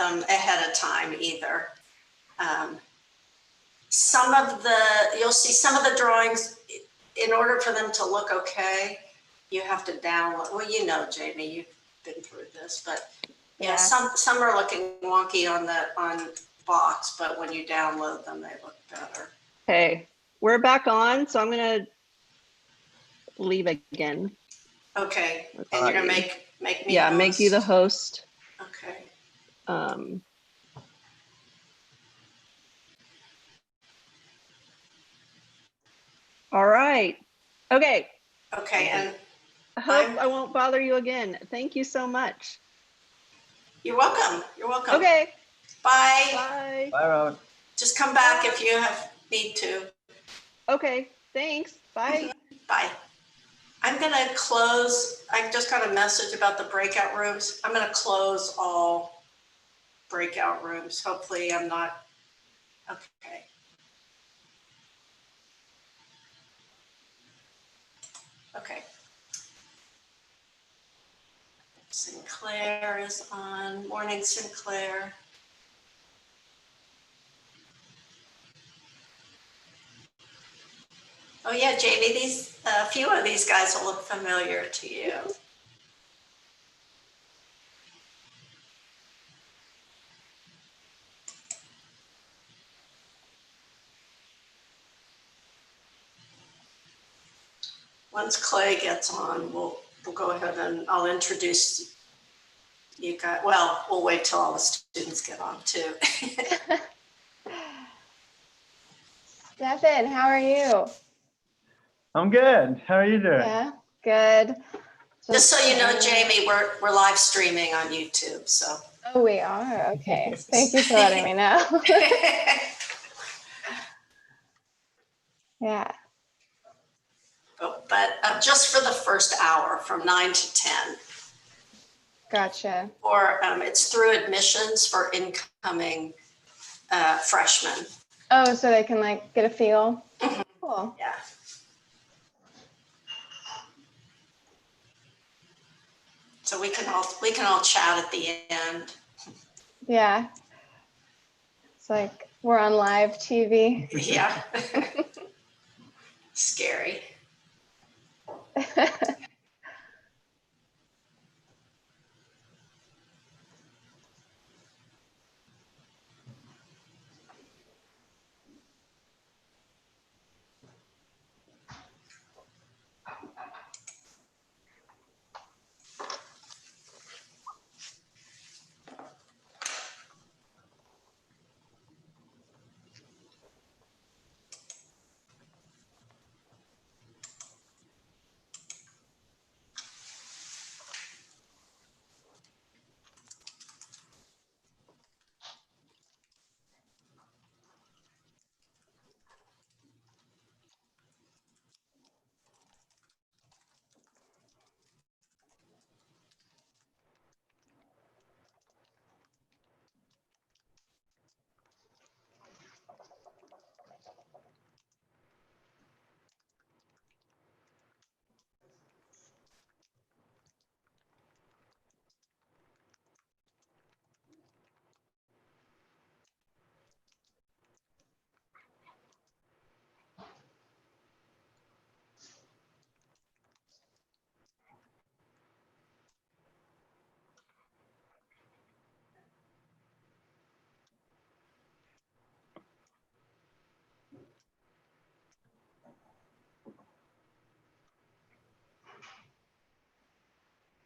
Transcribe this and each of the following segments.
them ahead of time either. You'll see some of the drawings, in order for them to look okay, you have to download, well, you know, Jamie, you've been through this, but yeah, some are looking wonky on Box, but when you download them, they look better. Okay, we're back on, so I'm gonna leave again. Okay, and you're gonna make me yeah, host? Make you the host. Okay. All right. Okay. Okay, and I hope I won't bother you again. Thank you so much. You're welcome. You're welcome. Okay. Bye. Bye. Bye, Robin. Just come back if you need to. Okay. Thanks. Bye. Bye. I'm going to close. I just got a message about the breakout rooms. I'm going to close all breakout rooms. Hopefully I'm not. Okay. Okay. Sinclair is on. Morning, Sinclair. Oh yeah, Jamie, a few of these guys will look familiar to you. Once Clay gets on, we'll go ahead and I'll introduce you guys. Well, we'll wait till all the students get on too. Stefan, how are you? I'm good. How are you doing? Yeah, good. Just so you know, Jamie, we're live streaming on YouTube, so. Oh, we are? Okay. Thank you for letting me know. Yeah. But just for the first hour from 9 to 10. Gotcha. Or it's through admissions for incoming freshmen. Oh, so they can like get a feel? Cool. Yeah. So we can all chat at the end. Yeah. It's like we're on live TV. Yeah. Scary.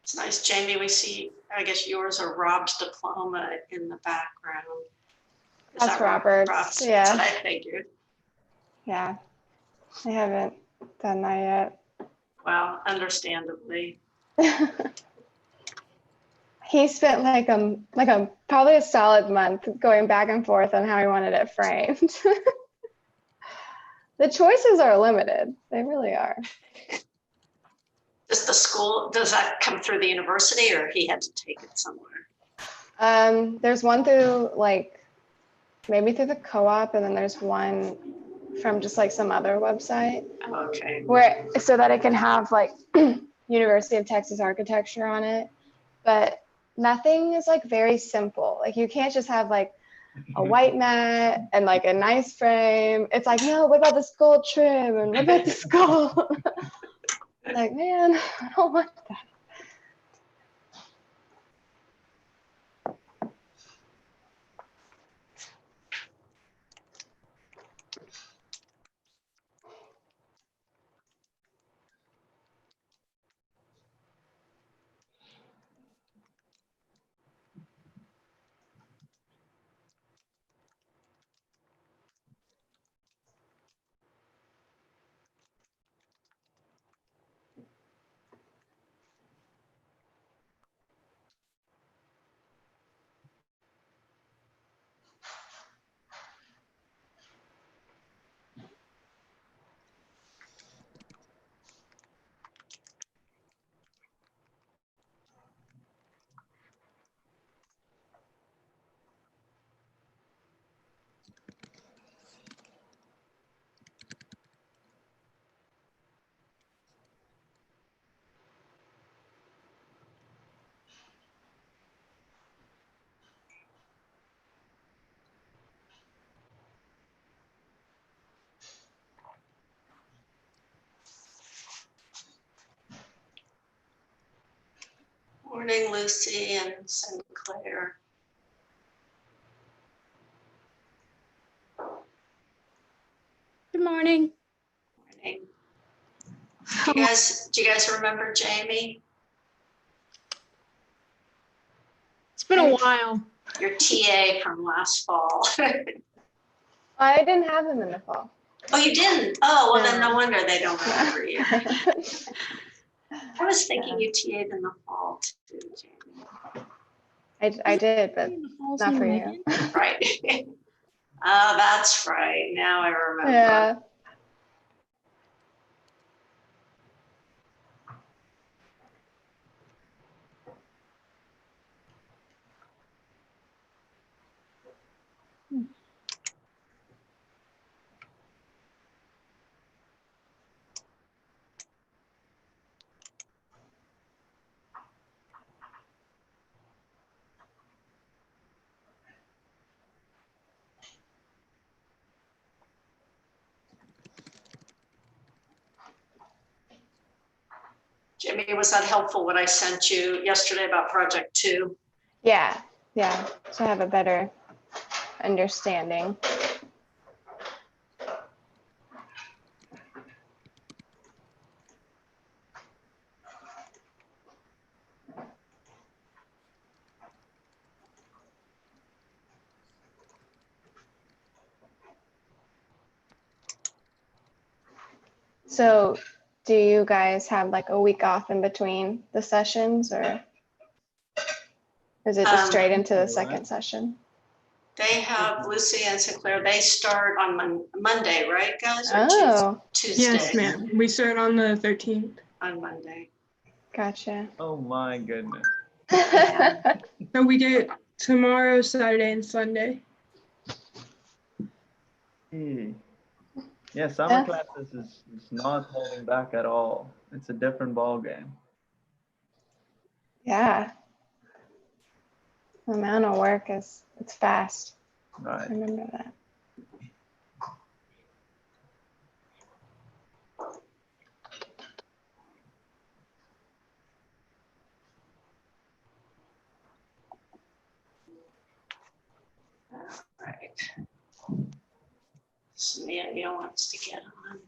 It's nice, Jamie. We see, I guess yours are Rob's diploma in the background. Is That's that Robert's. Rob's? Yeah. That's what I figured. Yeah. I haven't done that yet. Well, understandably. He spent like a probably a solid month going back and forth on how he wanted it framed. The choices are limited. They really are. Does that come through the university or he had to take it somewhere? There's one through like maybe through the co-op, and then there's one from just like some other website. Okay. Where so that it can have like University of Texas architecture on it. But nothing is like very simple. Like you can't just have like a white mat and like a nice frame. It's like, no, what about this gold trim and what about this gold? Like, man, I don't want that. Morning, Lucy and Sinclair. Good morning. Morning. Do you guys remember Jamie? It's been a while. Your TA from last fall. I didn't have him in the fall. Oh, you didn't? Oh, well, then No. no wonder they don't remember you. I was thinking you TA'd in the fall too, Jamie. I did, but In the fall not for season, you. Right. Oh, that's right. Now I remember. Yeah. Jimmy, was that helpful what I sent you yesterday about project 2? Yeah. Yeah. So I have a better understanding. So do you guys have like a week off in between the sessions, or is it just straight into the second session? They have Lucy and Sinclair. They start on Monday, right, guys? Or Oh, Tuesday? yes, ma'am. We start on the 13th. On Monday. gotcha. Oh my goodness. So we get tomorrow, Saturday, and Sunday. Gee. Yeah, summer classes is not holding back at all. It's a different ball game. Yeah. The amount of work it's fast. I Right. remember that. Right. So Neil wants to get on.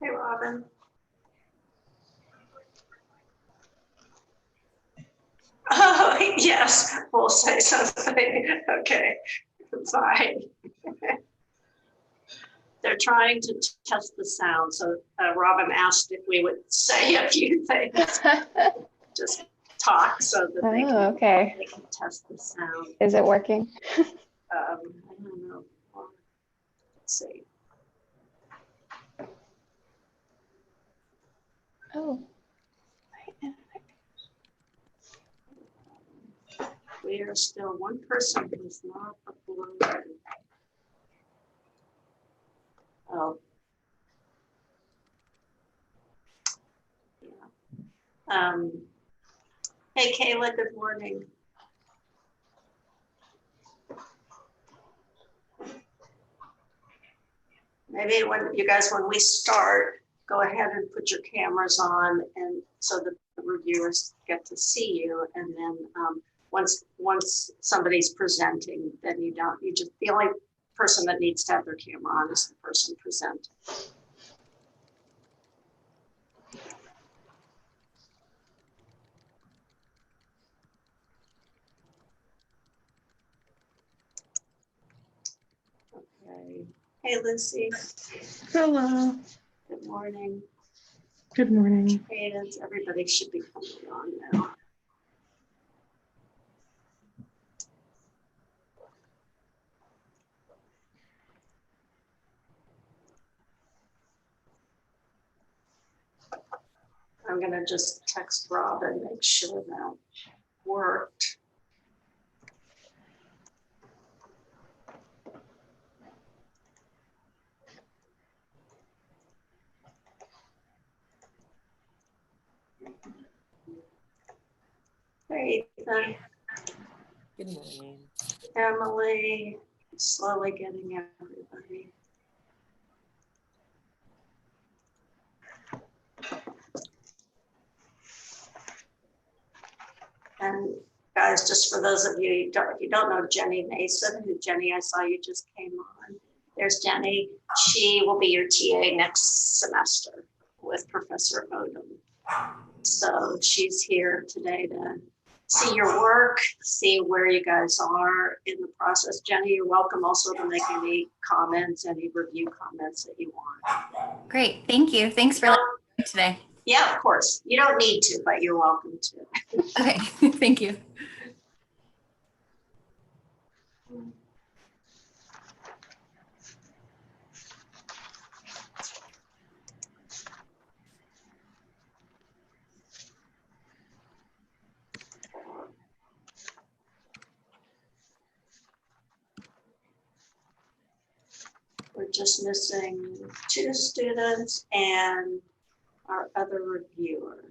Hey, Robin. Oh, yes, we'll say something. Okay, fine. They're trying to test the sound, so Robin asked if we would say a few things, just talk so that they Oh, okay. can test the sound. Is it working? I don't know. Let's see. Oh. We are still one person who's not uploaded. Oh. Yeah. Hey, Kayla, good morning. Maybe when you guys, when we start, go ahead and put your cameras on, and so that the reviewers get to see you. And then once somebody's presenting, then you just, the only person that needs to have their camera on is the person presenting. Okay. Hey, Lucy. Hello. Good morning. Good morning. Cadence, everybody should be coming on now. I'm gonna just text Rob and make sure that worked. Hey, Ethan. Good morning. Emily, slowly getting everybody. And guys, just for those of you if you don't know Jenny Mason, who Jenny, I saw you just came on. There's Jenny. She will be your TA next semester with Professor Odom. So she's here today to see your work, see where you guys are in the process. Jenny, you're welcome also to make any comments, any review comments that you want. Great, thank you. Thanks for letting me today. Yeah, of course. You don't need to, but you're welcome to. Okay, thank you. We're just missing 2 students and our other reviewer.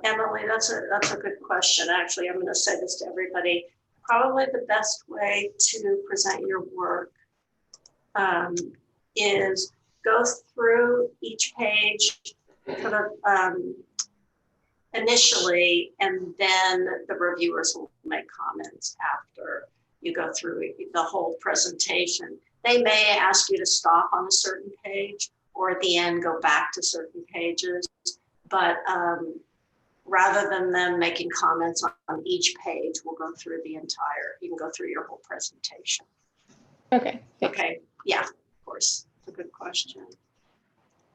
Emily, that's a good question. Actually, I'm going to say this to everybody. Probably the best way to present your work is go through each page kind of initially, and then the reviewers will make comments after you go through the whole presentation. They may ask you to stop on a certain page or at the end go back to certain pages, but rather than them making comments on each page, we'll go through the entire, you can go through your whole presentation. Okay. Okay, yeah, of course, it's a good question.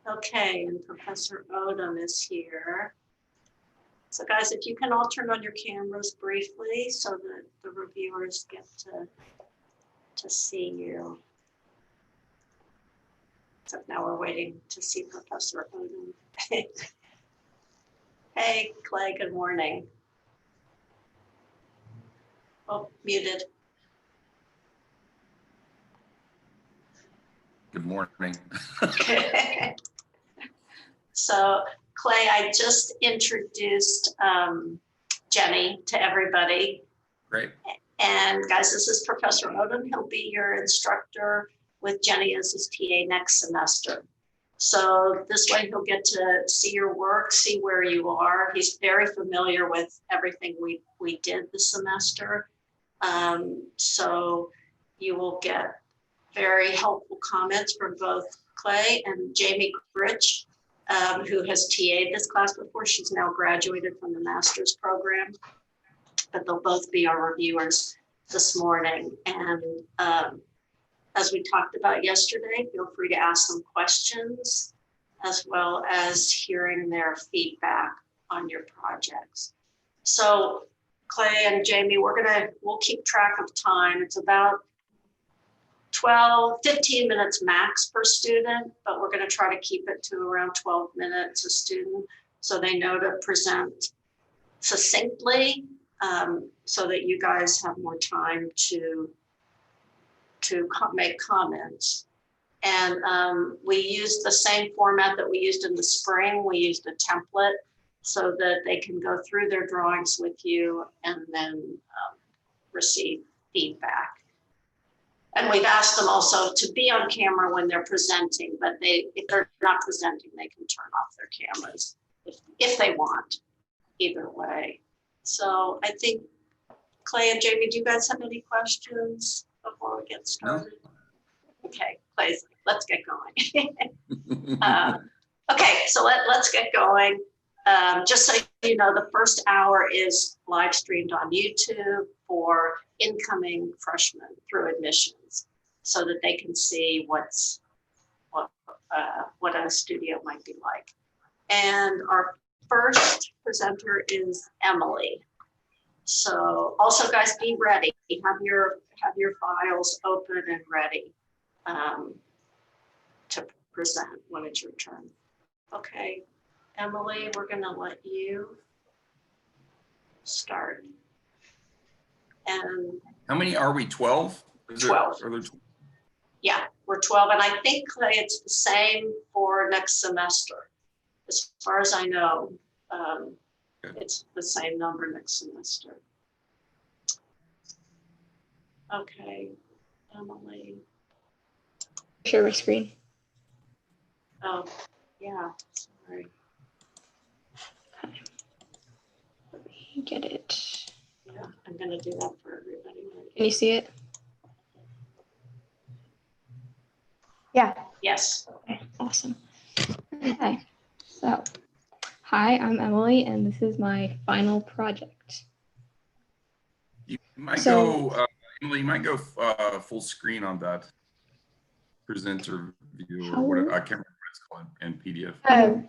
Okay, and Professor Odom is here. So guys, if you can all turn on your cameras briefly so that the reviewers get to see you. So now we're waiting to see Professor Odom. Hey, Clay, good morning. Oh, muted. Good morning. So Clay, I just introduced Jenny to everybody. Great. And guys, this is Professor Odom. He'll be your instructor with Jenny as his TA next semester. So this way he'll get to see your work, see where you are. He's very familiar with everything we did this semester. So you will get very helpful comments from both Clay and Jamie Gritch, who has TA'd this class before. She's now graduated from the master's program, but they'll both be our reviewers this morning. And as we talked about yesterday, feel free to ask them questions as well as hearing their feedback on your projects. So Clay and Jamie, we'll keep track of time. It's about 15 minutes max per student, but we're going to try to keep it to around 12 minutes a student so they know to present succinctly, so that you guys have more time to make comments. And we used the same format that we used in the spring. We used a template so that they can go through their drawings with you and then receive feedback. And we've asked them also to be on camera when they're presenting, but if they're not presenting, they can turn off their cameras if they want, either way. So I think, Clay and Jamie, do you guys have any questions before we get started? No. Okay, Clay, let's get going. Okay, so let's get going. Just so you know, the first hour is live streamed on YouTube for incoming freshmen through admissions, so that they can see what a studio might be like. And our first presenter is Emily. So also, guys, be ready. Have your files open and ready to present when it's your turn. Okay, Emily, we're going to let you start. And how many are we? 12? 12. Yeah, we're 12, and I think it's the same for next semester. As far as I know, it's the same number next semester. Okay, Emily. Share my screen. Oh, yeah, sorry. Let me get it. Yeah, I'm gonna do that for everybody. Can you see it? Yeah. Yes. Okay, awesome. Okay, so hi, I'm Emily, and this is my final project. You might So- go, Emily, you might go full screen on that presenter view or whatever. I can't remember what it's called in PDF. I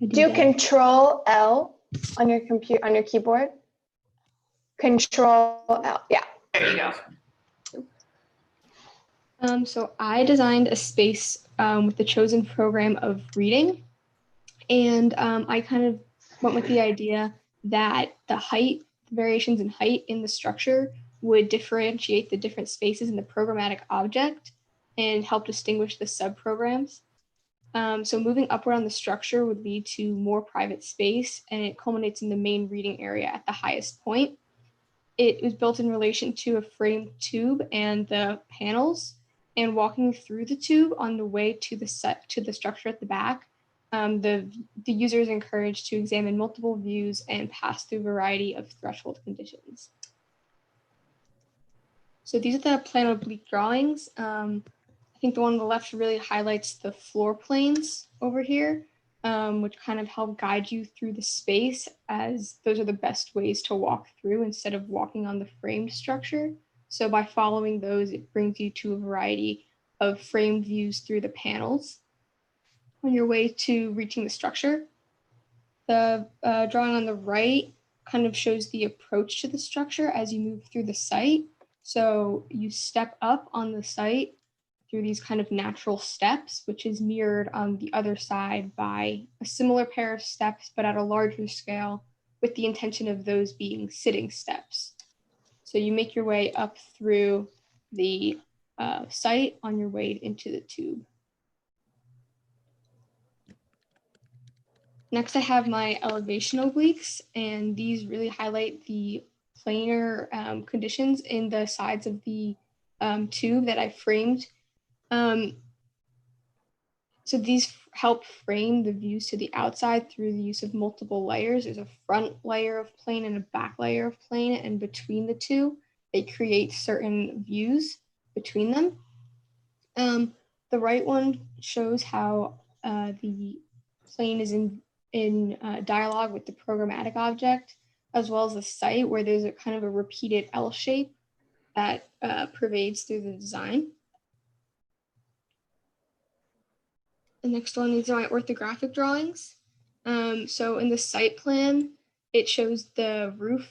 Do that. Control L on your computer, on your keyboard. Control L. Yeah. There you go. So I designed a space with the chosen program of reading, and I kind of went with the idea that the variations in height in the structure would differentiate the different spaces in the programmatic object and help distinguish the subprograms. So moving upward on the structure would lead to more private space, and it culminates in the main reading area at the highest point. It was built in relation to a framed tube and the panels, and walking through the tube on the way to the structure at the back. The user is encouraged to examine multiple views and pass through a variety of threshold conditions. So these are the plan oblique drawings. I think the one on the left really highlights the floor planes over here, which kind of help guide you through the space, as those are the best ways to walk through instead of walking on the framed structure. So by following those, it brings you to a variety of framed views through the panels. On your way to reaching the structure, the drawing on the right kind of shows the approach to the structure as you move through the site. So you step up on the site through these kind of natural steps, which is mirrored on the other side by a similar pair of steps, but at a larger scale, with the intention of those being sitting steps. So you make your way up through the site on your way into the tube. Next, I have my elevation obliques, and these really highlight the planar conditions in the sides of the tube that I framed. So these help frame the views to the outside through the use of multiple layers. There's a front layer of plane and a back layer of plane, and between the two, they create certain views between them. The right one shows how the plane is in dialogue with the programmatic object, as well as the site, where there's a kind of a repeated L shape that pervades through the design. The next one, these are my orthographic drawings. So in the site plan, it shows the roof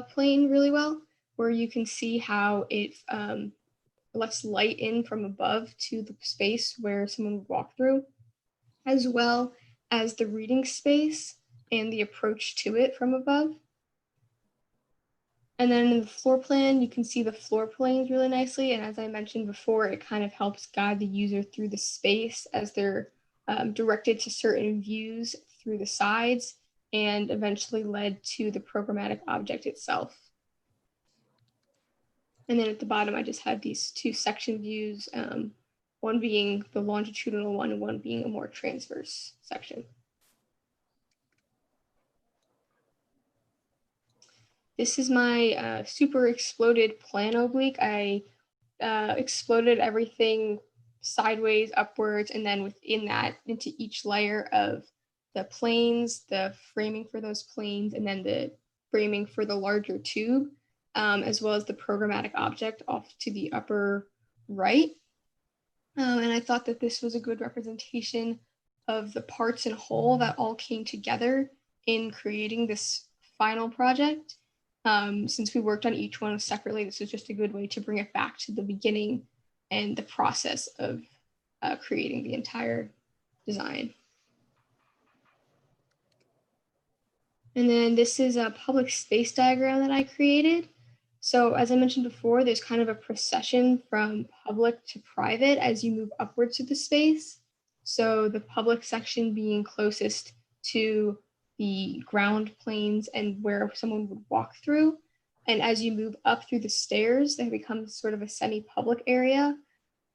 plane really well, where you can see how it lets light in from above to the space where someone would walk through, as well as the reading space and the approach to it from above. And then in the floor plan, you can see the floor planes really nicely. And as I mentioned before, it kind of helps guide the user through the space as they're directed to certain views through the sides and eventually led to the programmatic object itself. And then at the bottom, I just have these two section views, one being the longitudinal one and one being a more transverse section. This is my super exploded plan oblique. I exploded everything sideways, upwards, and then within that into each layer of the planes, the framing for those planes, and then the framing for the larger tube, as well as the programmatic object off to the upper right. And I thought that this was a good representation of the parts and whole that all came together in creating this final project. Since we worked on each one separately, this is just a good way to bring it back to the beginning and the process of creating the entire design. And then this is a public space diagram that I created. So as I mentioned before, there's kind of a procession from public to private as you move upwards to the space. So the public section being closest to the ground planes and where someone would walk through. And as you move up through the stairs, they become sort of a semi-public area.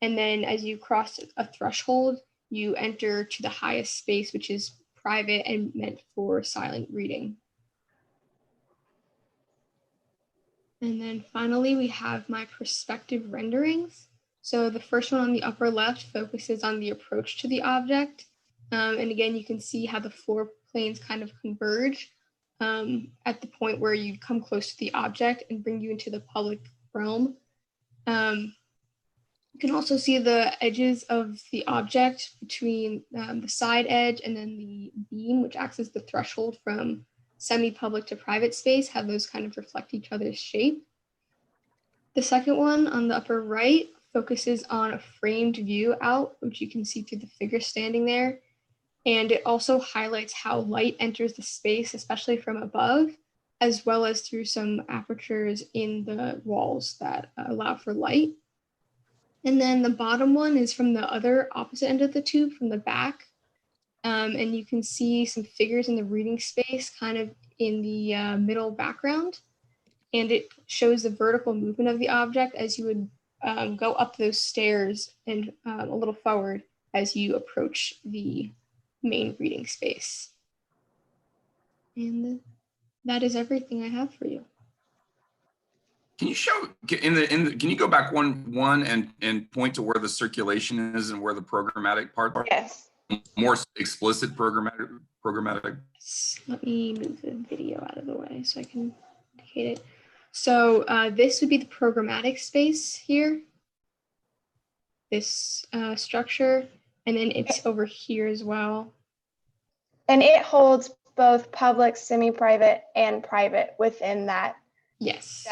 And then as you cross a threshold, you enter to the highest space, which is private and meant for silent reading. And then finally, we have my perspective renderings. So the first one on the upper left focuses on the approach to the object. And again, you can see how the floor planes kind of converge at the point where you come close to the object and bring you into the public realm. You can also see the edges of the object between the side edge and then the beam, which acts as the threshold from semi-public to private space, have those kind of reflect each other's shape. The second one on the upper right focuses on a framed view out, which you can see through the figure standing there. And it also highlights how light enters the space, especially from above, as well as through some apertures in the walls that allow for light. And then the bottom one is from the other opposite end of the tube, from the back. And you can see some figures in the reading space kind of in the middle background. And it shows the vertical movement of the object as you would go up those stairs and a little forward as you approach the main reading space. And that is everything I have for you. Can you show can you go back one and point to where the circulation is and where the programmatic part are? Yes. More explicit programmatic. Let me move the video out of the way so I can indicate it. So this would be the programmatic space here. This structure, and then it's over here as well. And it holds both public, semi-private, and private within that. Yes.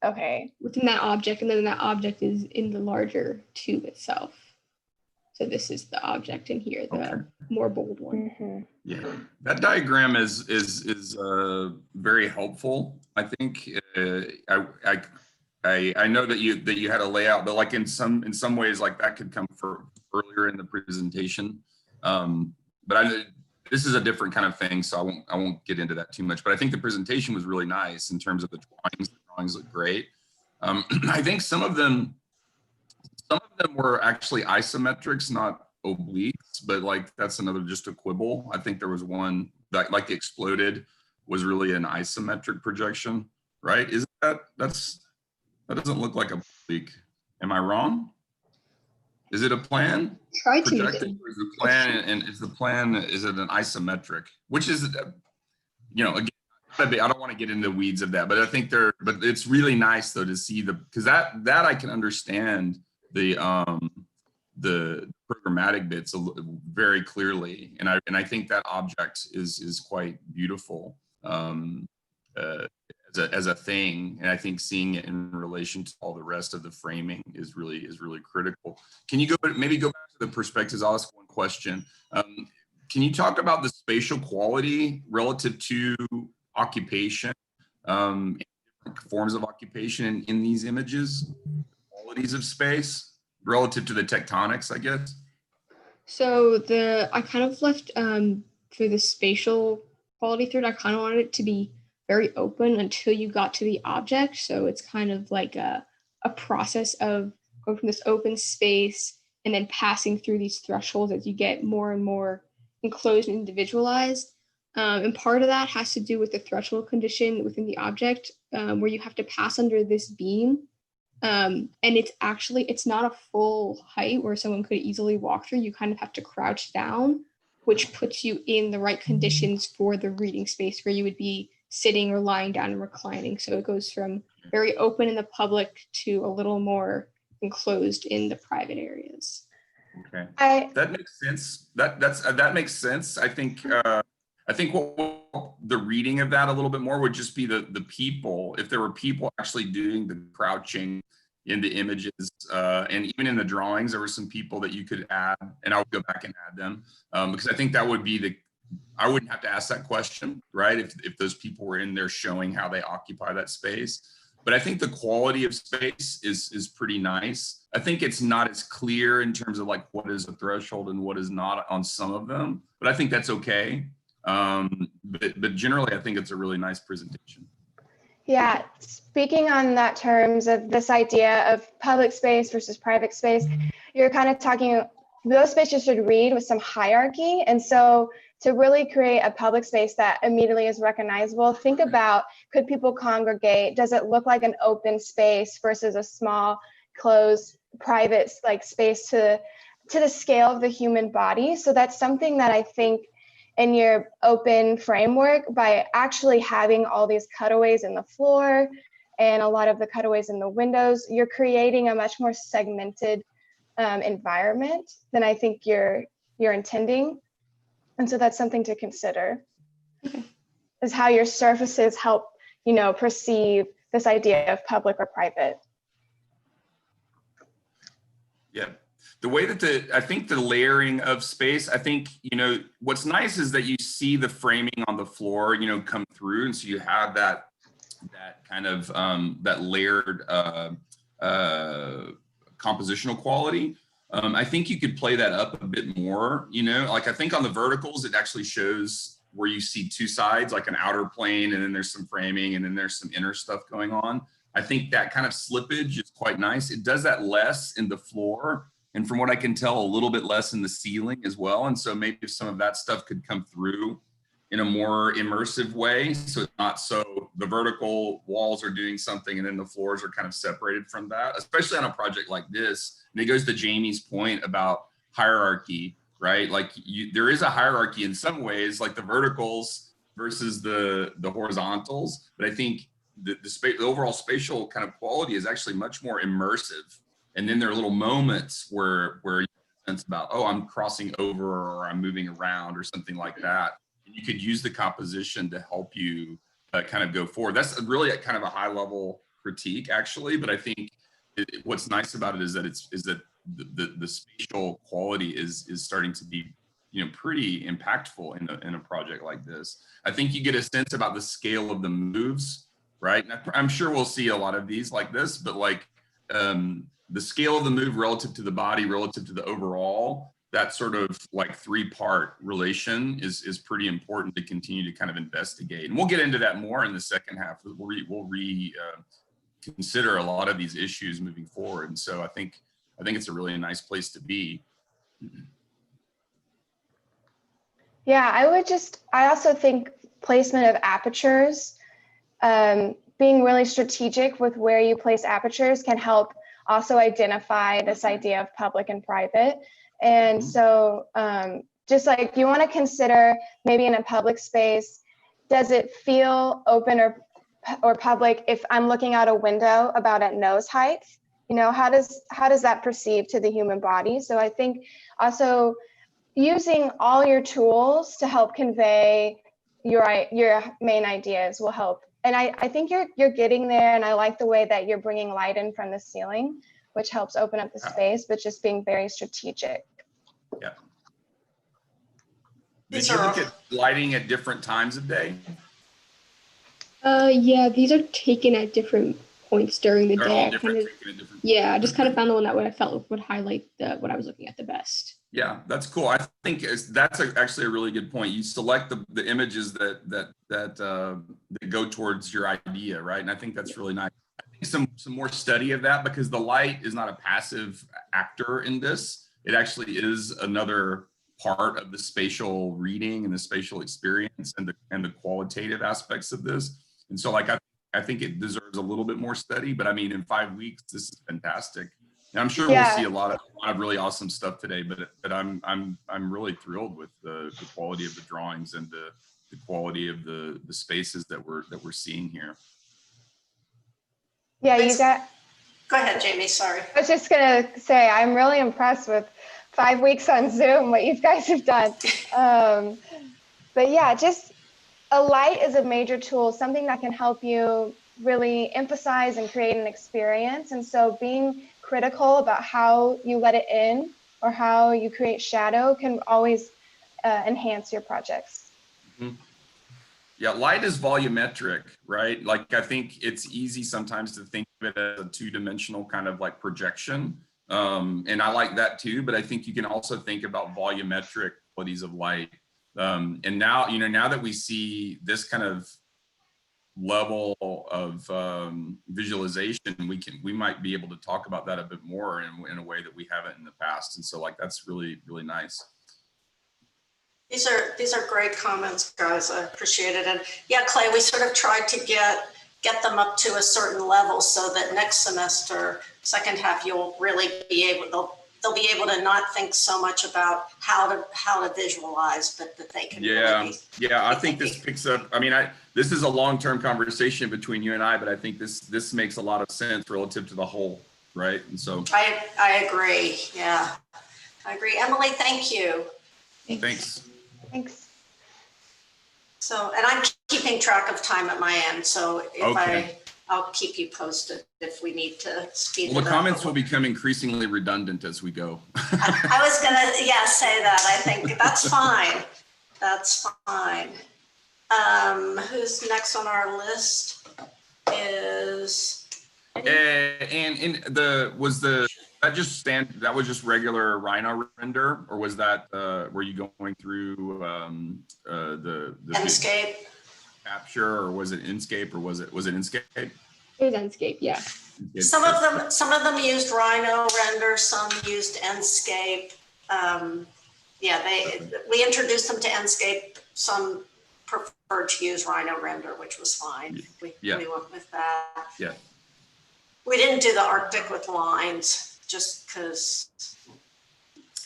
Okay. Within that object, and then that object is in the larger tube itself. So this is the object in here, the Okay. more bold one. Mhm. Yeah, that diagram is very helpful. I think I know that you had a layout, but like in some ways, like that could come for earlier in the presentation. But this is a different kind of thing, so I won't get into that too much. But I think the presentation was really nice in terms of the drawings. The drawings look great. I think some of them were actually isometrics, not obliques, but like that's another just a quibble. I think there was one that like exploded was really an isometric projection, right? Isn't that doesn't look like a oblique. Am I wrong? Is it a plan? Try to make Projected, it. or is the plan, and is it an isometric? Which is, again, I don't want to get into the weeds of that, but I think but it's really nice though to see because that I can understand the programmatic bits very clearly, and I think that object is quite beautiful as a thing, and I think seeing it in relation to all the rest of the framing is really critical. Can you maybe go back to the perspectives? I'll ask one question. Can you talk about the spatial quality relative to occupation, different forms of occupation in these images, qualities of space relative to the tectonics, I guess? So I kind of left for the spatial quality third, I kind of wanted it to be very open until you got to the object. So it's kind of like a process of going from this open space and then passing through these thresholds as you get more and more enclosed and individualized. And part of that has to do with the threshold condition within the object, where you have to pass under this beam. And it's not a full height where someone could easily walk through. You kind of have to crouch down, which puts you in the right conditions for the reading space where you would be sitting or lying down and reclining. So it goes from very open in the public to a little more enclosed in the private areas. Okay, I that makes sense. That makes sense. I think what the reading of that a little bit more would just be the people. If there were people actually doing the crouching in the images, and even in the drawings, there were some people that you could add, and I would go back and add them, because I think that would be I wouldn't have to ask that question, right? If those people were in there showing how they occupy that space. But I think the quality of space is pretty nice. I think it's not as clear in terms of like what is a threshold and what is not on some of them, but I think that's okay. But generally, I think it's a really nice presentation. Yeah, speaking on that terms of this idea of public space versus private space, you're kind of talking, those spaces should read with some hierarchy. And so to really create a public space that immediately is recognizable, think about, could people congregate? Does it look like an open space versus a small, closed, private like space to the scale of the human body? So that's something that I think in your open framework, by actually having all these cutaways in the floor and a lot of the cutaways in the windows, you're creating a much more segmented environment than I think you're intending. And so that's something to consider, is how your surfaces help, perceive this idea of public or private. Yeah. The way that I think the layering of space, I think, what's nice is that you see the framing on the floor, come through. And so you have that kind of, that layered compositional quality. I think you could play that up a bit more, like I think on the verticals, it actually shows where you see two sides, like an outer plane, and then there's some framing, and then there's some inner stuff going on. I think that kind of slippage is quite nice. It does that less in the floor. And from what I can tell, a little bit less in the ceiling as well. And so maybe if some of that stuff could come through in a more immersive way. So it's not so the vertical walls are doing something and then the floors are kind of separated from that, especially on a project like this. And it goes to Jamie's point about hierarchy, right? Like there is a hierarchy in some ways, like the verticals versus the horizontals. But I think the overall spatial kind of quality is actually much more immersive. And then there are little moments where you sense about, oh, I'm crossing over or I'm moving around or something like that. And you could use the composition to help you kind of go forward. That's really kind of a high level critique, actually. But I think what's nice about it is that the spatial quality is starting to be, you know, pretty impactful in a project like this. I think you get a sense about the scale of the moves, right? And I'm sure we'll see a lot of these like this, but like the scale of the move relative to the body, relative to the overall, that sort of like three-part relation is pretty important to continue to kind of investigate. And we'll get into that more in the second half. We'll consider a lot of these issues moving forward. And so I think it's a really nice place to be. Yeah, I also think placement of apertures, being really strategic with where you place apertures can help also identify this idea of public and private. And so just like you want to consider maybe in a public space, does it feel open or public if I'm looking out a window about at nose height? You know, how does that perceive to the human body? So I think also using all your tools to help convey your main ideas will help. And I think you're getting there, and I like the way that you're bringing light in from the ceiling, which helps open up the space, but just being very strategic. Yeah. Did you look at lighting at different times of day? Yeah, these are taken at different points during the They're day. all different, taken at different Yeah, I just kind of found the one that I felt would highlight what I was looking at the best. Yeah, that's cool. I think that's actually a really good point. You select the images that go towards your idea, right? And I think that's really nice. I think some more study of that, because the light is not a passive actor in this. It actually is another part of the spatial reading and the spatial experience and the qualitative aspects of this. And so like I think it deserves a little bit more study, but I mean, in 5 weeks, this is fantastic. And I'm sure we'll see a lot of really awesome stuff today, but I'm really thrilled with the quality of the drawings and the quality of the spaces that we're seeing here. Yeah, you got. Go ahead, Jamie. Sorry. I was just gonna say I'm really impressed with 5 weeks on Zoom, what you guys have done. But yeah, just a light is a major tool, something that can help you really emphasize and create an experience. And so being critical about how you let it in or how you create shadow can always enhance your projects. Mm-hmm. Yeah, light is volumetric, right? Like I think it's easy sometimes to think of it as a two-dimensional kind of like projection. And I like that too, but I think you can also think about volumetric qualities of light. And now, you know, now that we see this kind of level of visualization, we might be able to talk about that a bit more in a way that we haven't in the past. And so like, that's really, really nice. These are great comments, guys. I appreciate it. And yeah, Clay, we sort of tried to get them up to a certain level so that next semester, second half, you'll really be able, they'll be able to not think so much about how to visualize, but that they can. Yeah, I think this picks up. I mean, this is a long-term conversation between you and I, but I think this makes a lot of sense relative to the whole, right? And so I agree. Yeah, I agree. Emily, thank you. Thanks. Thanks. So, and I'm keeping track of time at my end. So if I'll keep you posted if we need to speed it up. Well, the comments will become increasingly redundant as we go. I was gonna, say that. I think that's fine. That's fine. Who's next on our list is. That was just regular Rhino render, or was that were you going through the Enscape capture, or was it Enscape, or was it Enscape? It was Enscape, yeah. Some of them used Rhino render, some used Enscape. We introduced them to Enscape. Some preferred to use Rhino render, which was fine. We went with that. Yeah. We didn't do the Arctic with lines just because.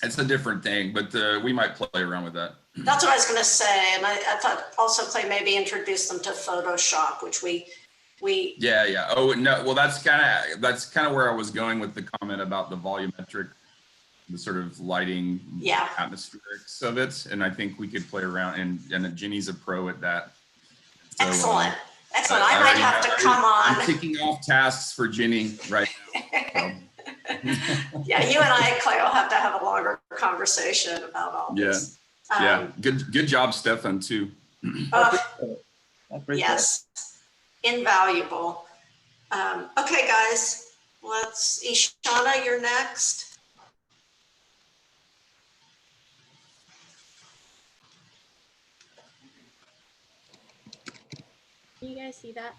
It's a different thing, but we might play around with that. That's what I was going to say. And I thought also, Clay, maybe introduce them to Photoshop, which we. Yeah. Oh, no. Well, that's kind of where I was going with the comment about the volumetric, the sort of lighting atmospherics of it. And I think we could play around, and Ginny's a pro at that. So, Excellent. I might have to come on. I'm kicking off tasks for Ginny right now. So. Yeah, you and I, Clay, will have to have a longer conversation about all this. Yeah, good job, Stefan, too. Uh, I appreciate it. yes, invaluable. Okay, guys, Ishana, you're next. Can you guys see that?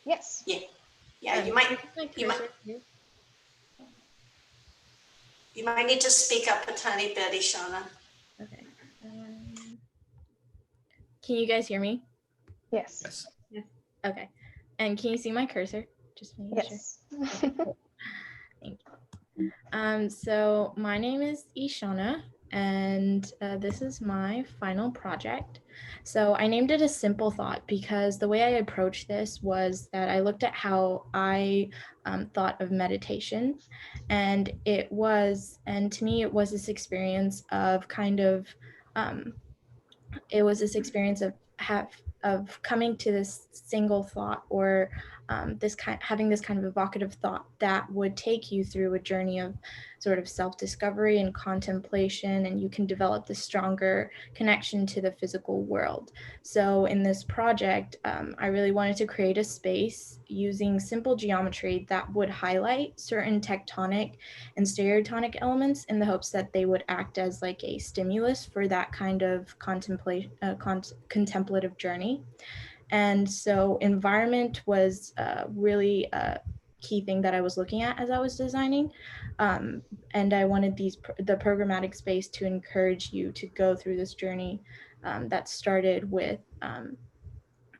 Yes. Yeah, you might need to speak up a tiny bit, Ishana. Okay. Can you guys hear me? Yes. Yes. Okay. And can you see my cursor? Just making Yes. sure. Thank you. So my name is Ishana, and this is my final project. So I named it A Simple Thought because the way I approached this was that I looked at how I thought of meditation, and to me, it was this experience of of coming to this single thought, or having this kind of evocative thought that would take you through a journey of sort of self-discovery and contemplation, and you can develop this stronger connection to the physical world. So in this project, I really wanted to create a space using simple geometry that would highlight certain tectonic and stereotonic elements in the hopes that they would act as like a stimulus for that kind of contemplative journey. And so environment was really a key thing that I was looking at as I was designing. And I wanted the programmatic space to encourage you to go through this journey that started with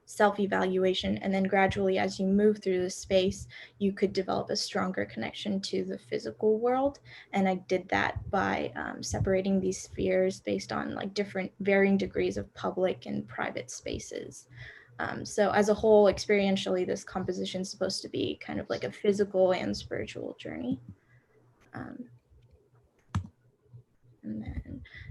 self-evaluation, and then gradually as you move through the space, you could develop a stronger connection to the physical world. And I did that by separating these spheres based on like different varying degrees of public and private spaces. So as a whole, experientially, this composition is supposed to be kind of like a physical and spiritual journey.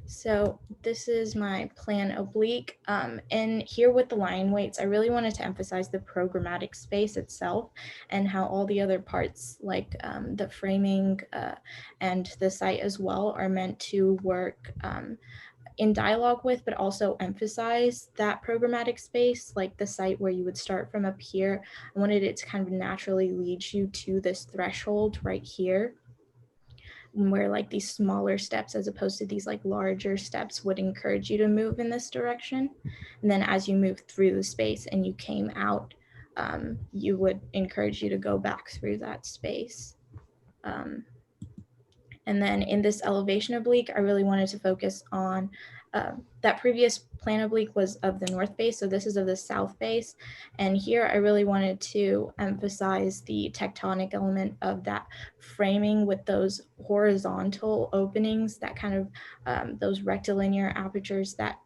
So this is my plan oblique. And here with the line weights, I really wanted to emphasize the programmatic space itself and how all the other parts like the framing and the site as well are meant to work in dialogue with, but also emphasize that programmatic space, like the site where you would start from up here. I wanted it to kind of naturally lead you to this threshold right here, where like these smaller steps as opposed to these like larger steps would encourage you to move in this direction. And then as you move through the space and you came out, you would encourage you to go back through that space. And then in this elevation oblique, I really wanted to focus on that previous plan oblique was of the north base. So this is of the south base. And here I really wanted to emphasize the tectonic element of that framing with those horizontal openings, that kind of those rectilinear apertures that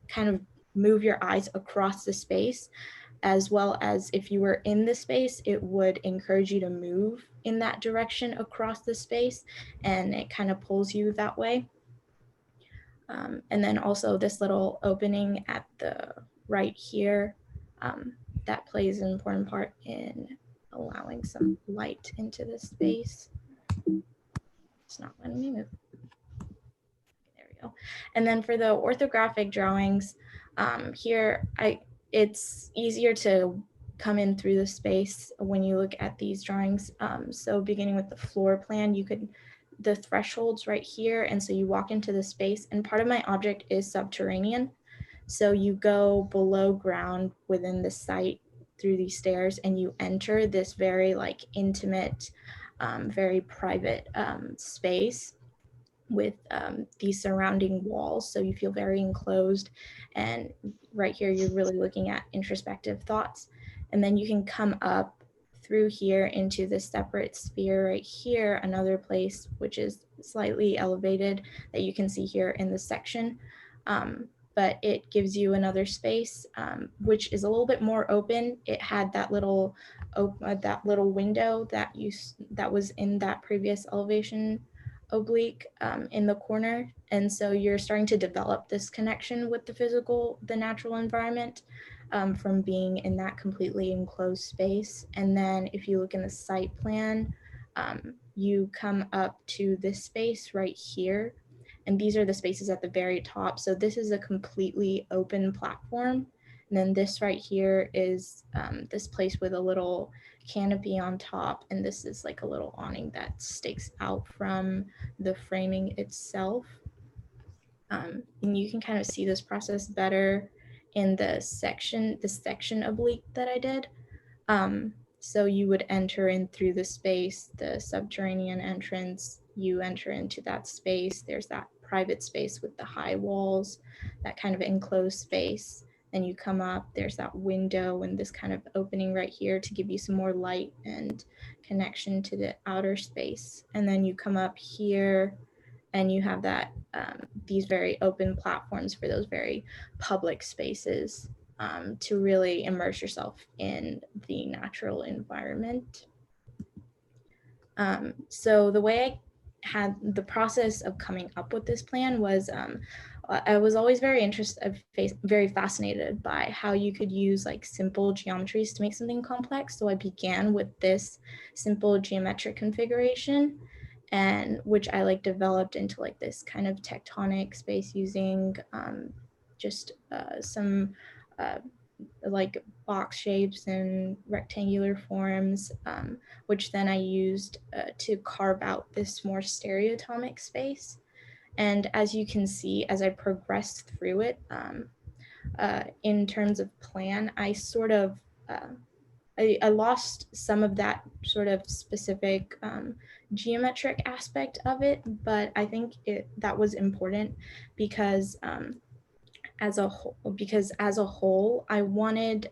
kind of move your eyes across the space, as well as if you were in the space, it would encourage you to move in that direction across the space, and it kind of pulls you that way. And then also this little opening at the right here, that plays an important part in allowing some light into the space. It's not letting me move. There we go. And then for the orthographic drawings, here it's easier to come in through the space when you look at these drawings. So beginning with the floor plan, the thresholds right here, and so you walk into the space, and part of my object is subterranean. So you go below ground within the site through these stairs, and you enter this very like intimate, very private space with these surrounding walls. So you feel very enclosed, and right here, you're really looking at introspective thoughts. And then you can come up through here into this separate sphere right here, another place which is slightly elevated that you can see here in this section. But it gives you another space, which is a little bit more open. It had that little window that was in that previous elevation oblique in the corner. And so you're starting to develop this connection with the natural environment from being in that completely enclosed space. And then if you look in the site plan, you come up to this space right here, and these are the spaces at the very top. So this is a completely open platform. And then this right here is this place with a little canopy on top. And this is like a little awning that sticks out from the framing itself. And you can kind of see this process better in the section oblique that I did. So you would enter in through the space, the subterranean entrance, you enter into that space. There's that private space with the high walls, that kind of enclosed space. Then you come up, there's that window and this kind of opening right here to give you some more light and connection to the outer space. And then you come up here and you have that these very open platforms for those very public spaces to really immerse yourself in the natural environment. So the way I had the process of coming up with this plan was I was always very very fascinated by how you could use like simple geometries to make something complex. So I began with this simple geometric configuration, and which I like developed into like this kind of tectonic space using just some like box shapes and rectangular forms, which then I used to carve out this more stereotomic space. And as you can see, as I progressed through it, in terms of plan, I sort of, I lost some of that sort of specific geometric aspect of it, but I think that was important because as a whole, I wanted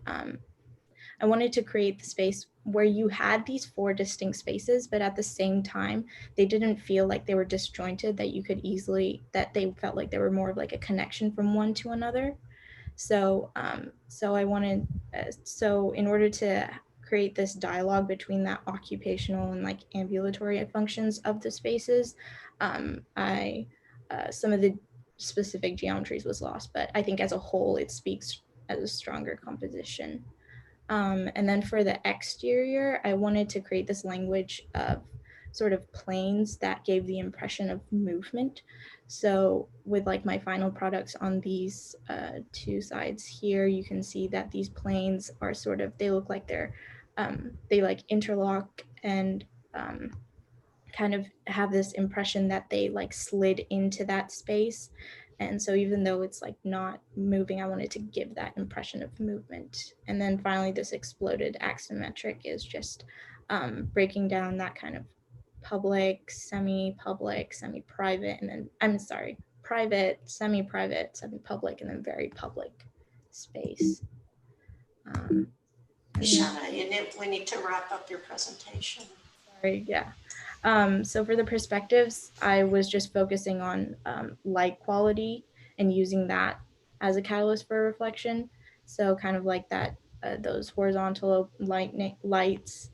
to create the space where you had these 4 distinct spaces, but at the same time, they didn't feel like they were disjointed, that they felt like they were more of like a connection from one to another. So so in order to create this dialogue between that occupational and like ambulatory functions of the spaces, some of the specific geometries was lost, but I think as a whole, it speaks as a stronger composition. And then for the exterior, I wanted to create this language of sort of planes that gave the impression of movement. So with like my final products on these 2 sides here, you can see that these planes are sort of, they look like they like interlock and kind of have this impression that they like slid into that space. And so even though it's like not moving, I wanted to give that impression of movement. And then finally, this exploded axonometric is just breaking down that kind of public, semi-public, semi-private, and then, I'm sorry, private, semi-private, semi-public, and then very public space. Shauna, we need to wrap up your presentation. Sorry, yeah. So for the perspectives, I was just focusing on light quality and using that as a catalyst for reflection. So kind of like that, those horizontal lights,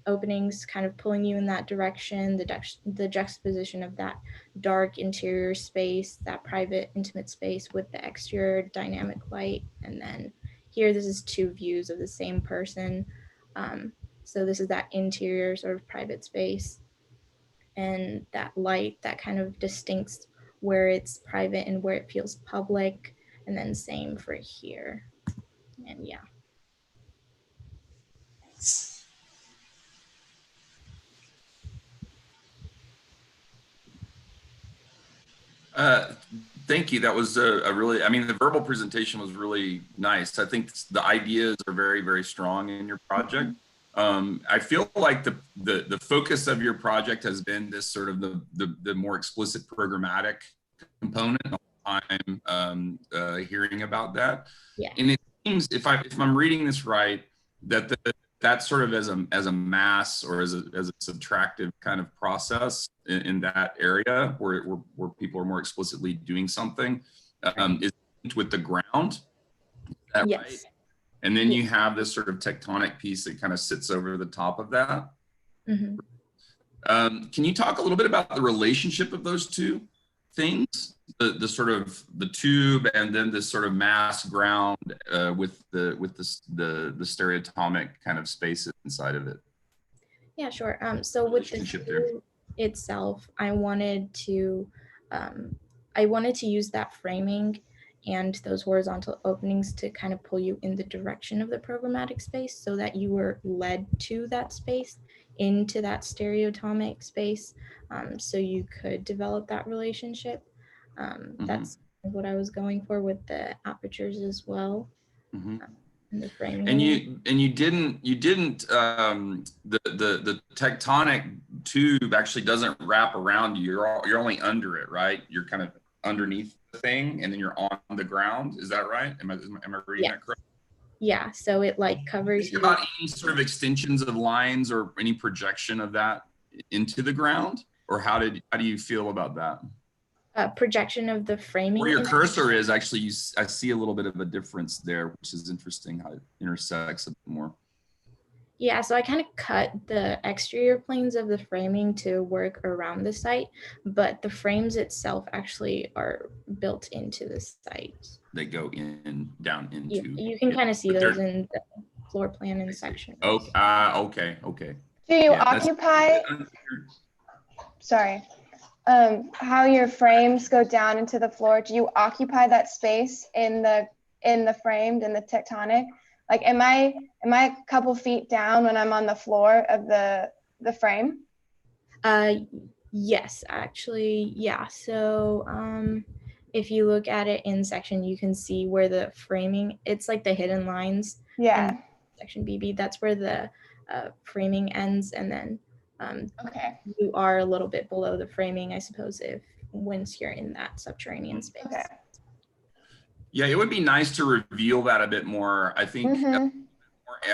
openings kind of pulling you in that direction, the juxtaposition of that dark interior space, that private intimate space with the exterior dynamic light. And then here, this is 2 views of the same person. So this is that interior sort of private space, and that light that kind of distincts where it's private and where it feels public, and then same for here. And yeah. Thank you. That was a really, I mean, the verbal presentation was really nice. I think the ideas are very, very strong in your project. I feel like the focus of your project has been this sort of the more explicit programmatic component. I'm hearing about that. Yeah. And it seems, if I'm reading this right, that that's sort of as a mass or as a subtractive kind of process in that area where people are more explicitly doing something is with the ground. Is that Yes. right? And then you have this sort of tectonic piece that kind of sits over the top of that. Mm-hmm. Can you talk a little bit about the relationship of those 2 things? The sort of the tube and then this sort of mass ground with the stereotomic kind of spaces inside of it. Yeah, sure. So with the Relationship there. shoe itself, I wanted to use that framing and those horizontal openings to kind of pull you in the direction of the programmatic space so that you were led to that space, into that stereotomic space, so you could develop that relationship. That's what I was going for with the apertures as well. Mm-hmm. And the framing. And you didn't the tectonic tube actually doesn't wrap around you. You're only under it, right? You're kind of underneath the thing, and then you're on the ground. Is that right? Am I reading that correct? Yeah. So it like covers Think about any sort of extensions of lines or any projection of that into the ground, or how do you feel about that? Projection of the framing. Where your cursor is, actually, I see a little bit of a difference there, which is interesting how it intersects a bit more. Yeah, so I kind of cut the exterior planes of the framing to work around the site, but the frames itself actually are built into the site. They go down into. You can kind of see those in the floor plan and section. Oh, okay. Do you occupy? Sorry. How your frames go down into the floor? Do you occupy that space in the framed in the tectonic? Like, am I a couple feet down when I'm on the floor of the frame? Yes, actually, yeah. So if you look at it in section, you can see where the framing, it's like the hidden lines. Yeah. Section BB, that's where the framing ends, and then okay. You are a little bit below the framing, I suppose, once you're in that subterranean space. Okay. Yeah, it would be nice to reveal that a bit more. I think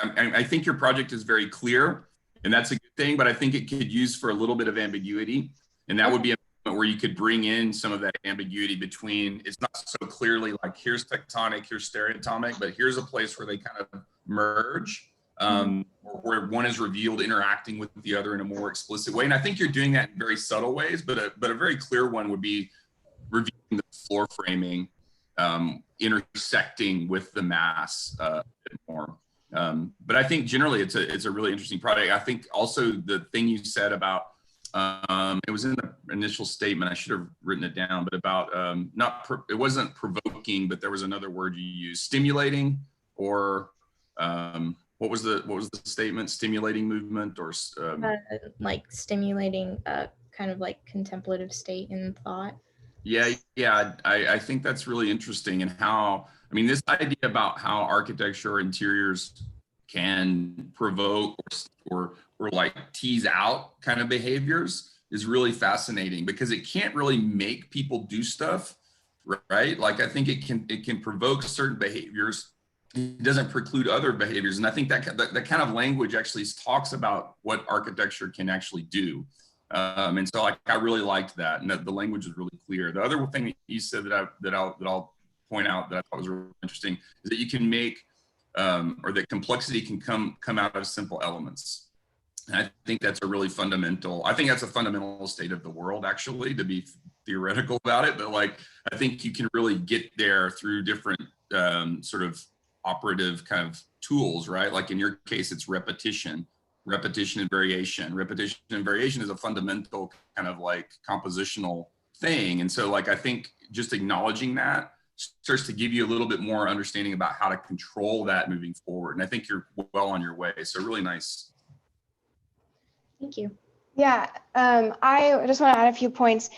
I think your project is very clear, and that's a good thing, but I think it could use for a little bit of ambiguity, and that would be a moment where you could bring in some of that ambiguity between, it's not so clearly like here's tectonic, here's stereotomic, but here's a place where they kind of merge. Where one is revealed interacting with the other in a more explicit way. And I think you're doing that in very subtle ways, but a very clear one would be revealing the floor framing, intersecting with the mass a bit more. But I think generally it's a really interesting project. I think also the thing you said about, it was in the initial statement, I should have written it down, but about, it wasn't provoking, but there was another word you used, stimulating, or, what was the statement? Stimulating movement, or like stimulating a kind of like contemplative state in thought. Yeah. I think that's really interesting, and how, I mean, this idea about how architecture or interiors can provoke or like tease out kind of behaviors is really fascinating, because it can't really make people do stuff, right? Like, I think it can provoke certain behaviors. It doesn't preclude other behaviors. And I think that kind of language actually talks about what architecture can actually do. And so I really liked that, and that the language is really clear. The other thing that you said that I'll point out that I thought was really interesting is that you can make, or that complexity can come out of simple elements. And I think that's a really fundamental, I think that's a fundamental state of the world, actually, to be theoretical about it. But like, I think you can really get there through different sort of operative kind of tools, right? Like in your case, it's repetition and variation. Repetition and variation is a fundamental kind of like compositional thing. And so like, I think just acknowledging that starts to give you a little bit more understanding about how to control that moving forward. And I think you're well on your way. So really nice. Thank you. Yeah, I just want to add a few points.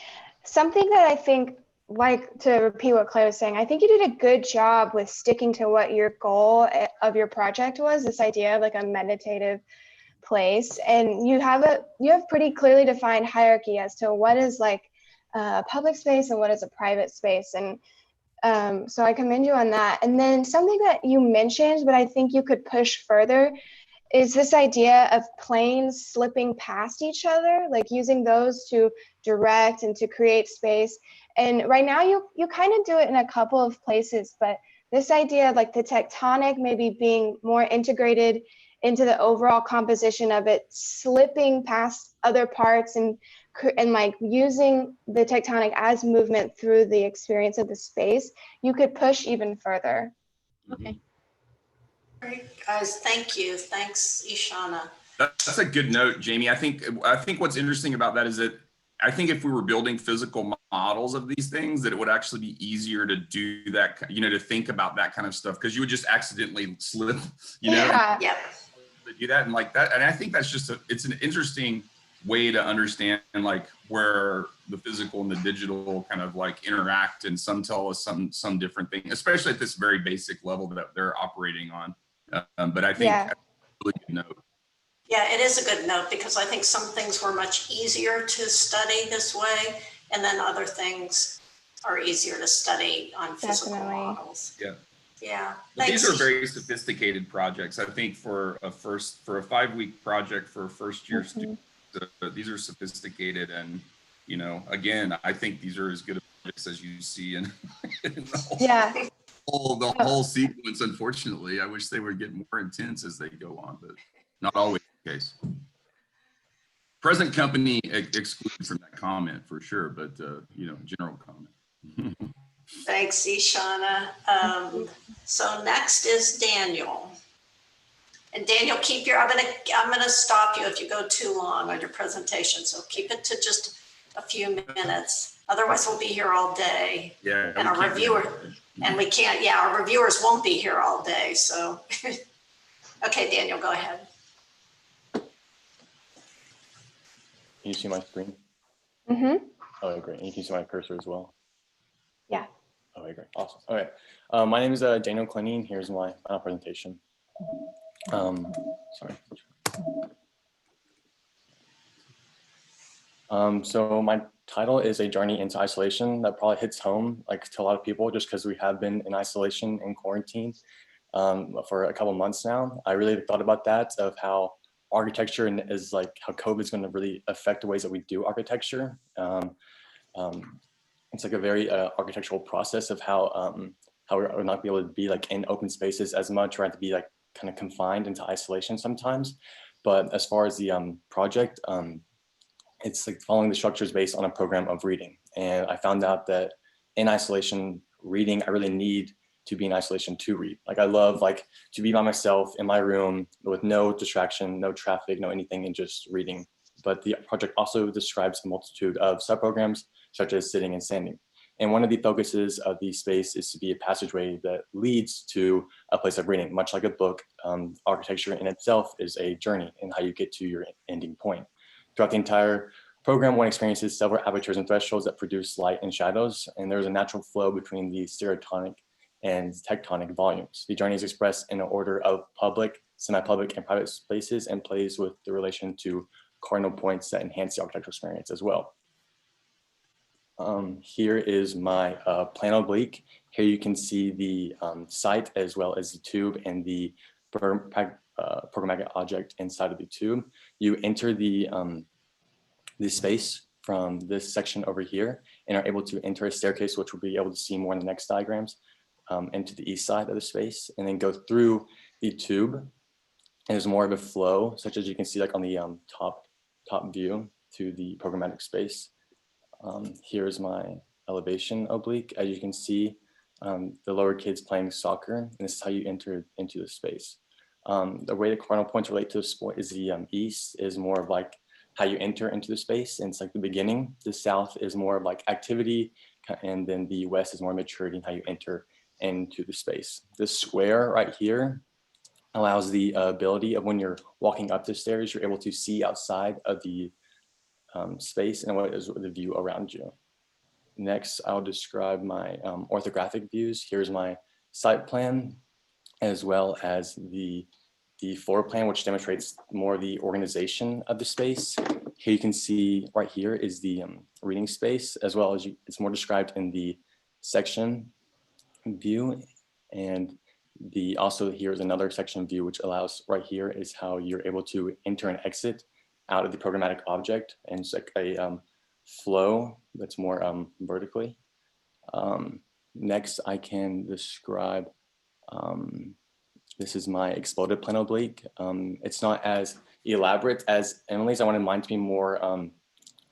Something that I think, like, to repeat what Claire was saying, I think you did a good job with sticking to what your goal of your project was, this idea of like a meditative place. And you have pretty clearly defined hierarchy as to what is like a public space and what is a private space. And so I commend you on that. And then something that you mentioned, but I think you could push further, is this idea of planes slipping past each other, like using those to direct and to create space. And right now you kind of do it in a couple of places, but this idea of like the tectonic maybe being more integrated into the overall composition of it, slipping past other parts and like using the tectonic as movement through the experience of the space, you could push even further. Okay. Great, guys, thank you. Thanks, Ishana. That's a good note, Jamie. I think what's interesting about that is that I think if we were building physical models of these things, that it would actually be easier to do that, you know, to think about that kind of stuff, because you would just accidentally slip, you know, Yep. to do that and like that. And I think that's just it's an interesting way to understand like where the physical and the digital kind of like interact, and some tell us some different thing, especially at this very basic level that they're operating on. But I think that's a really good note. Yeah, it is a good note, because I think some things were much easier to study this way, and then other things are easier to study on physical models. Yeah. Yeah. But Thanks. these are very sophisticated projects. I think for a 5-week project for a first year student, these are sophisticated, and you know, again, I think these are as good projects as you see in the whole sequence. Unfortunately, I wish they would get more intense as they go on, but not always the case. Present company excluded from that comment for sure, but you know, general comment. Thanks, Ishana. So next is Daniel. And Daniel, I'm gonna stop you if you go too long on your presentation. So keep it to just a few minutes. Otherwise we'll be here all day. Yeah. And our reviewers won't be here all day. So, okay, Daniel, go ahead. Can you see my screen? Mm-hmm. Oh, great. And you can see my cursor as well? Yeah. Okay, great. Awesome. Okay. My name is Daniel Clenny, and here's my final presentation. Sorry. So my title is A Journey into Isolation. That probably hits home like to a lot of people, just because we have been in isolation and quarantine for a couple months now. I really thought about that, of how architecture is like how COVID is going to really affect the ways that we do architecture. It's like a very architectural process of how we're not be able to be like in open spaces as much, or have to be like kind of confined into isolation sometimes. But as far as the project, it's like following the structures based on a program of reading. And I found out that in isolation reading, I really need to be in isolation to read. Like I love like to be by myself in my room with no distraction, no traffic, no anything, and just reading. But the project also describes a multitude of subprograms, such as sitting and standing. And one of the focuses of the space is to be a passageway that leads to a place of reading. Much like a book, architecture in itself is a journey in how you get to your ending point. Throughout the entire program, one experiences several apertures and thresholds that produce light and shadows, and there's a natural flow between the stereotonic and tectonic volumes. The journey is expressed in an order of public, semi-public, and private spaces, and plays with the relation to cardinal points that enhance the architectural experience as well. Here is my plan oblique. Here you can see the site as well as the tube and the programmatic object inside of the tube. You enter the space from this section over here and are able to enter a staircase, which we'll be able to see more in the next diagrams, into the east side of the space, and then go through the tube. And there's more of a flow, such as you can see like on the top view to the programmatic space. Here's my elevation oblique. As you can see, the lower kids playing soccer, and this is how you enter into the space. The way the cardinal points relate to the sport is the east is more of like how you enter into the space, and it's like the beginning. The south is more of like activity, and then the west is more maturity and how you enter into the space. This square right here allows the ability of when you're walking up the stairs, you're able to see outside of the space and what is the view around you. Next, I'll describe my orthographic views. Here's my site plan, as well as the floor plan, which demonstrates more the organization of the space. Here you can see right here is the reading space, as well as it's more described in the section view. And also here is another section view, which allows right here is how you're able to enter and exit out of the programmatic object, and it's like a flow that's more vertically. Next, I can describe, this is my exploded plan oblique. It's not as elaborate as Emily's. I wanted mine to be more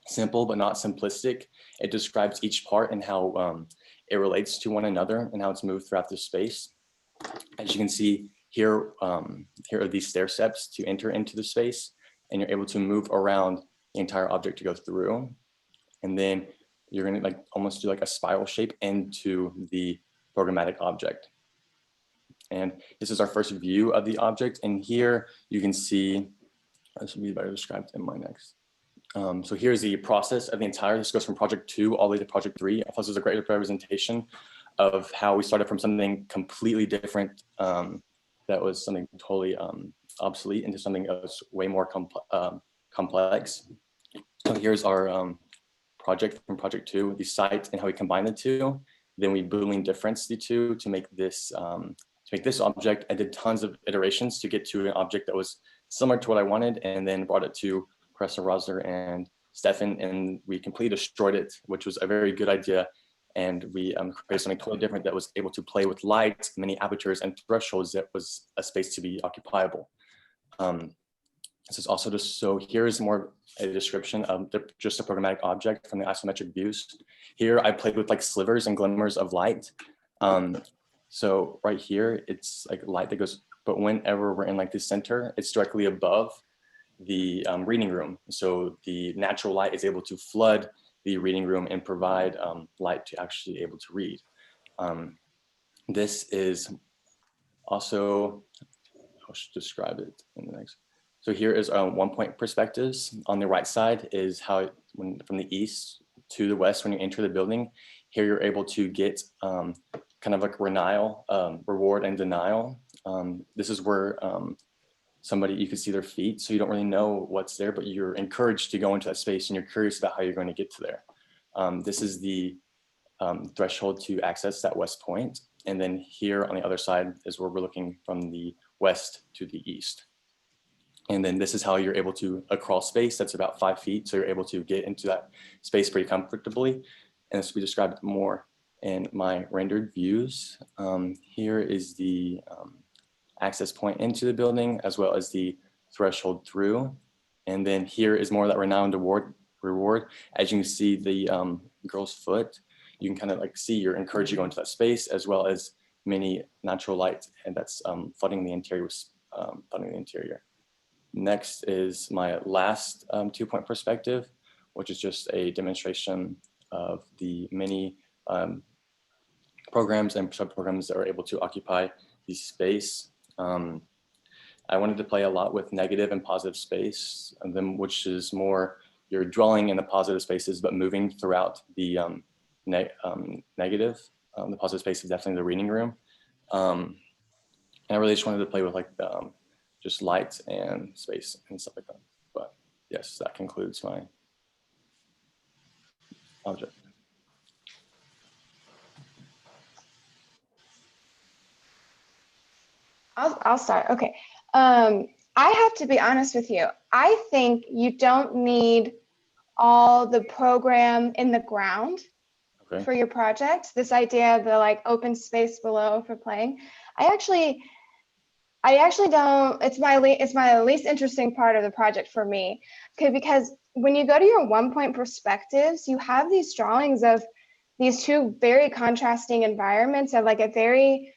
simple, but not simplistic. It describes each part and how it relates to one another and how it's moved throughout the space. As you can see here, here are these stair steps to enter into the space. and you're able to move around the entire object to go through. And then you're gonna like almost do like a spiral shape into the programmatic object. And this is our first view of the object. And here you can see, this will be better described in my next. So here's the process of the entire, this goes from project 2 all the way to project 3. I thought this was a great representation of how we started from something completely different that was something totally obsolete into something that was way more complex. So here's our project from project 2, the site and how we combine the two. Then we Boolean difference the two to make this object. I did tons of iterations to get to an object that was similar to what I wanted, and then brought it to Professor Rosler and Stefan, and we completely destroyed it, which was a very good idea. And we created something totally different that was able to play with light, many apertures and thresholds that was a space to be occupiable. This is also just, so here's more a description of just a programmatic object from the isometric views. Here I played with like slivers and glimmers of light. So right here, it's like light that goes, but whenever we're in like the center, it's directly above the reading room. So the natural light is able to flood the reading room and provide light to actually able to read. This is also, I should describe it in the next. So here is 1 point perspectives. On the right side is how it, from the east to the west, when you enter the building, here you're able to get kind of like reward and denial. This is where somebody, you can see their feet, so you don't really know what's there, but you're encouraged to go into that space and you're curious about how you're going to get to there. This is the threshold to access that west point. And then here on the other side is where we're looking from the west to the east. And then this is how you're able to, a crawl space that's about 5 feet. So you're able to get into that space pretty comfortably. And this will be described more in my rendered views. Here is the access point into the building, as well as the threshold through. And then here is more of that renowned reward. As you can see the girl's foot, you can kind of like see you're encouraged to go into that space, as well as many natural light, and that's flooding the interior with flooding the interior. Next is my last 2 point perspective, which is just a demonstration of the many programs and subprograms that are able to occupy the space. I wanted to play a lot with negative and positive space, and then which is more you're dwelling in the positive spaces, but moving throughout the negative. The positive space is definitely the reading room. And I really just wanted to play with like the just light and space and stuff like that. But yes, that concludes my object. I'll start. Okay. I have to be honest with you. I think you don't need all the program in the ground for your project. This idea of the like open space below for playing. I actually don't. It's my least interesting part of the project for me. Okay, because when you go to your 1 point perspectives, you have these drawings of these two very contrasting environments of like a very,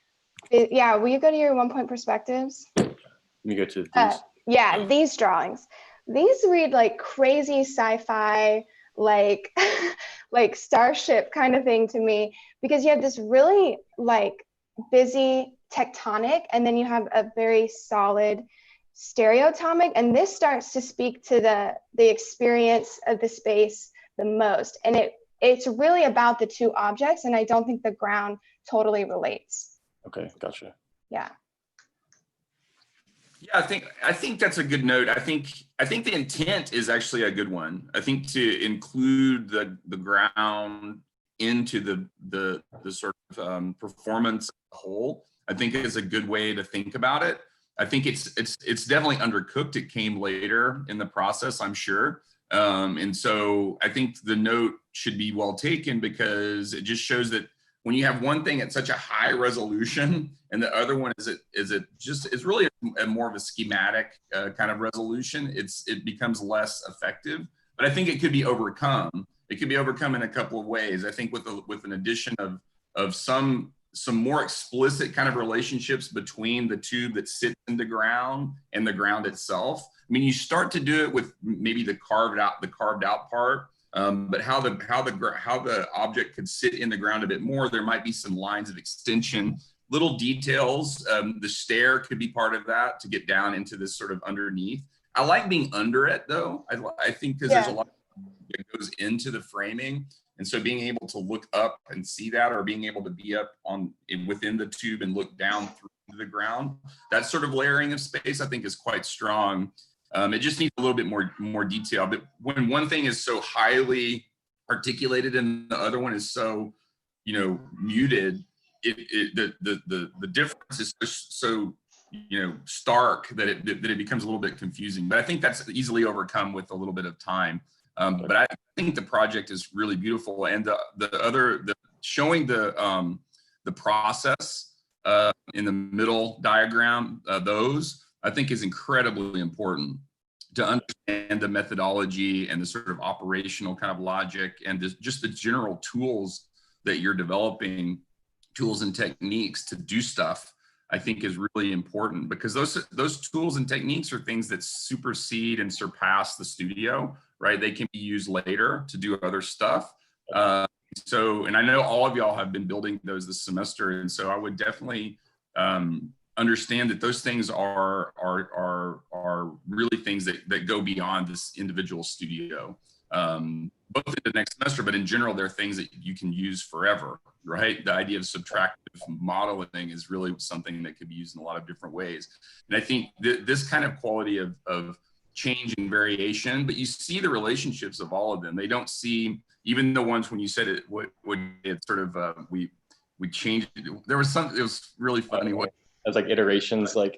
yeah, will you go to your 1 point perspectives? Let me go to these. Yeah, these drawings. These read like crazy sci-fi, like like Starship kind of thing to me, because you have this really like busy tectonic, and then you have a very solid stereotomic, and this starts to speak to the experience of the space the most. And it's really about the two objects, and I don't think the ground totally relates. Okay, gotcha. Yeah. Yeah, I think that's a good note. I think the intent is actually a good one. I think to include the ground into the sort of performance as a whole, I think is a good way to think about it. I think it's definitely undercooked. It came later in the process, I'm sure. And so I think the note should be well taken, because it just shows that when you have one thing at such a high resolution and the other one is really a more of a schematic kind of resolution, it becomes less effective. But I think it could be overcome. It could be overcome in a couple of ways. I think with an addition of some some more explicit kind of relationships between the tube that sits in the ground and the ground itself. I mean, you start to do it with maybe the carved out part, but how the object could sit in the ground a bit more. There might be some lines of extension, little details. The stair could be part of that to get down into this sort of underneath. I like being under it though. I think because there's a lot that goes into the framing. And so being able to look up and see that, or being able to be up within the tube and look down through the ground, that sort of layering of space, I think is quite strong. It just needs a little bit more detail. But when one thing is so highly articulated and the other one is so, muted, the difference is so stark that it becomes a little bit confusing. But I think that's easily overcome with a little bit of time. But I think the project is really beautiful, and showing the process in the middle diagram, those I think is incredibly important to understand the methodology and the sort of operational kind of logic and just the general tools that you're developing, tools and techniques to do stuff. I think is really important, because those tools and techniques are things that supersede and surpass the studio, right? They can be used later to do other stuff. And I know all of y'all have been building those this semester, and so I would definitely understand that those things are really things that go beyond this individual studio, both in the next semester, but in general, they're things that you can use forever, right? The idea of subtractive modeling is really something that could be used in a lot of different ways. And I think this kind of quality of change and variation, but you see the relationships of all of them. They don't see, even the ones when you said it, what it sort of, we changed it. There was something, it was really funny. It was like iterations, so they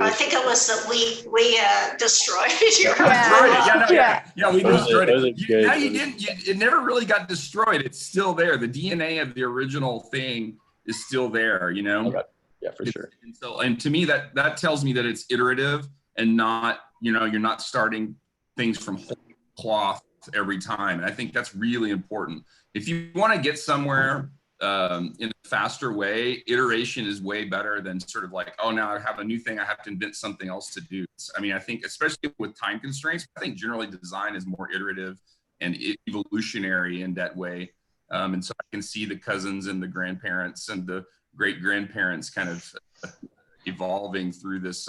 I think it was that we destroyed your we destroyed it. It never really got destroyed. It's still there. The DNA of the original thing is still there, Okay. Yeah, for sure. And to me, that tells me that it's iterative and not, you're not starting things from whole cloth every time. And I think that's really important. If you want to get somewhere in a faster way, iteration is way better than sort of like, oh, now I have a new thing, I have to invent something else to do. I mean, I think especially with time constraints, I think generally design is more iterative and evolutionary in that way. And so I can see the cousins and the grandparents and the great grandparents kind of evolving through this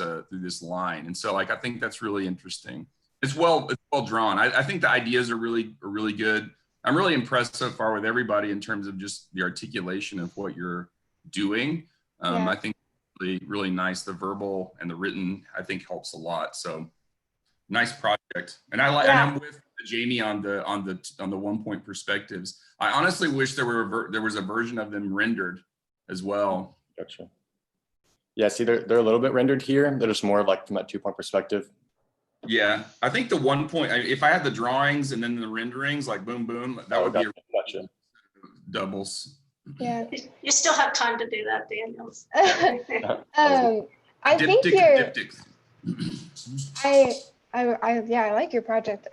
line. And so I think that's really interesting. It's well drawn. I think the ideas are really good. I'm really impressed so far with everybody in terms of just the articulation of what you're doing. I think really nice. The verbal and the written, I think, helps a lot. So nice project. And I'm with Jamie on the 1 point perspectives. I honestly wish there was a version of them rendered as well. Gotcha. Yeah, see, they're a little bit rendered here. They're just more like from that 2 point perspective. Yeah, I think the 1 point, if I had the drawings and then the renderings, like boom, boom, that would be doubles. Yeah. You still have time to do that, Daniel. I think I like your project.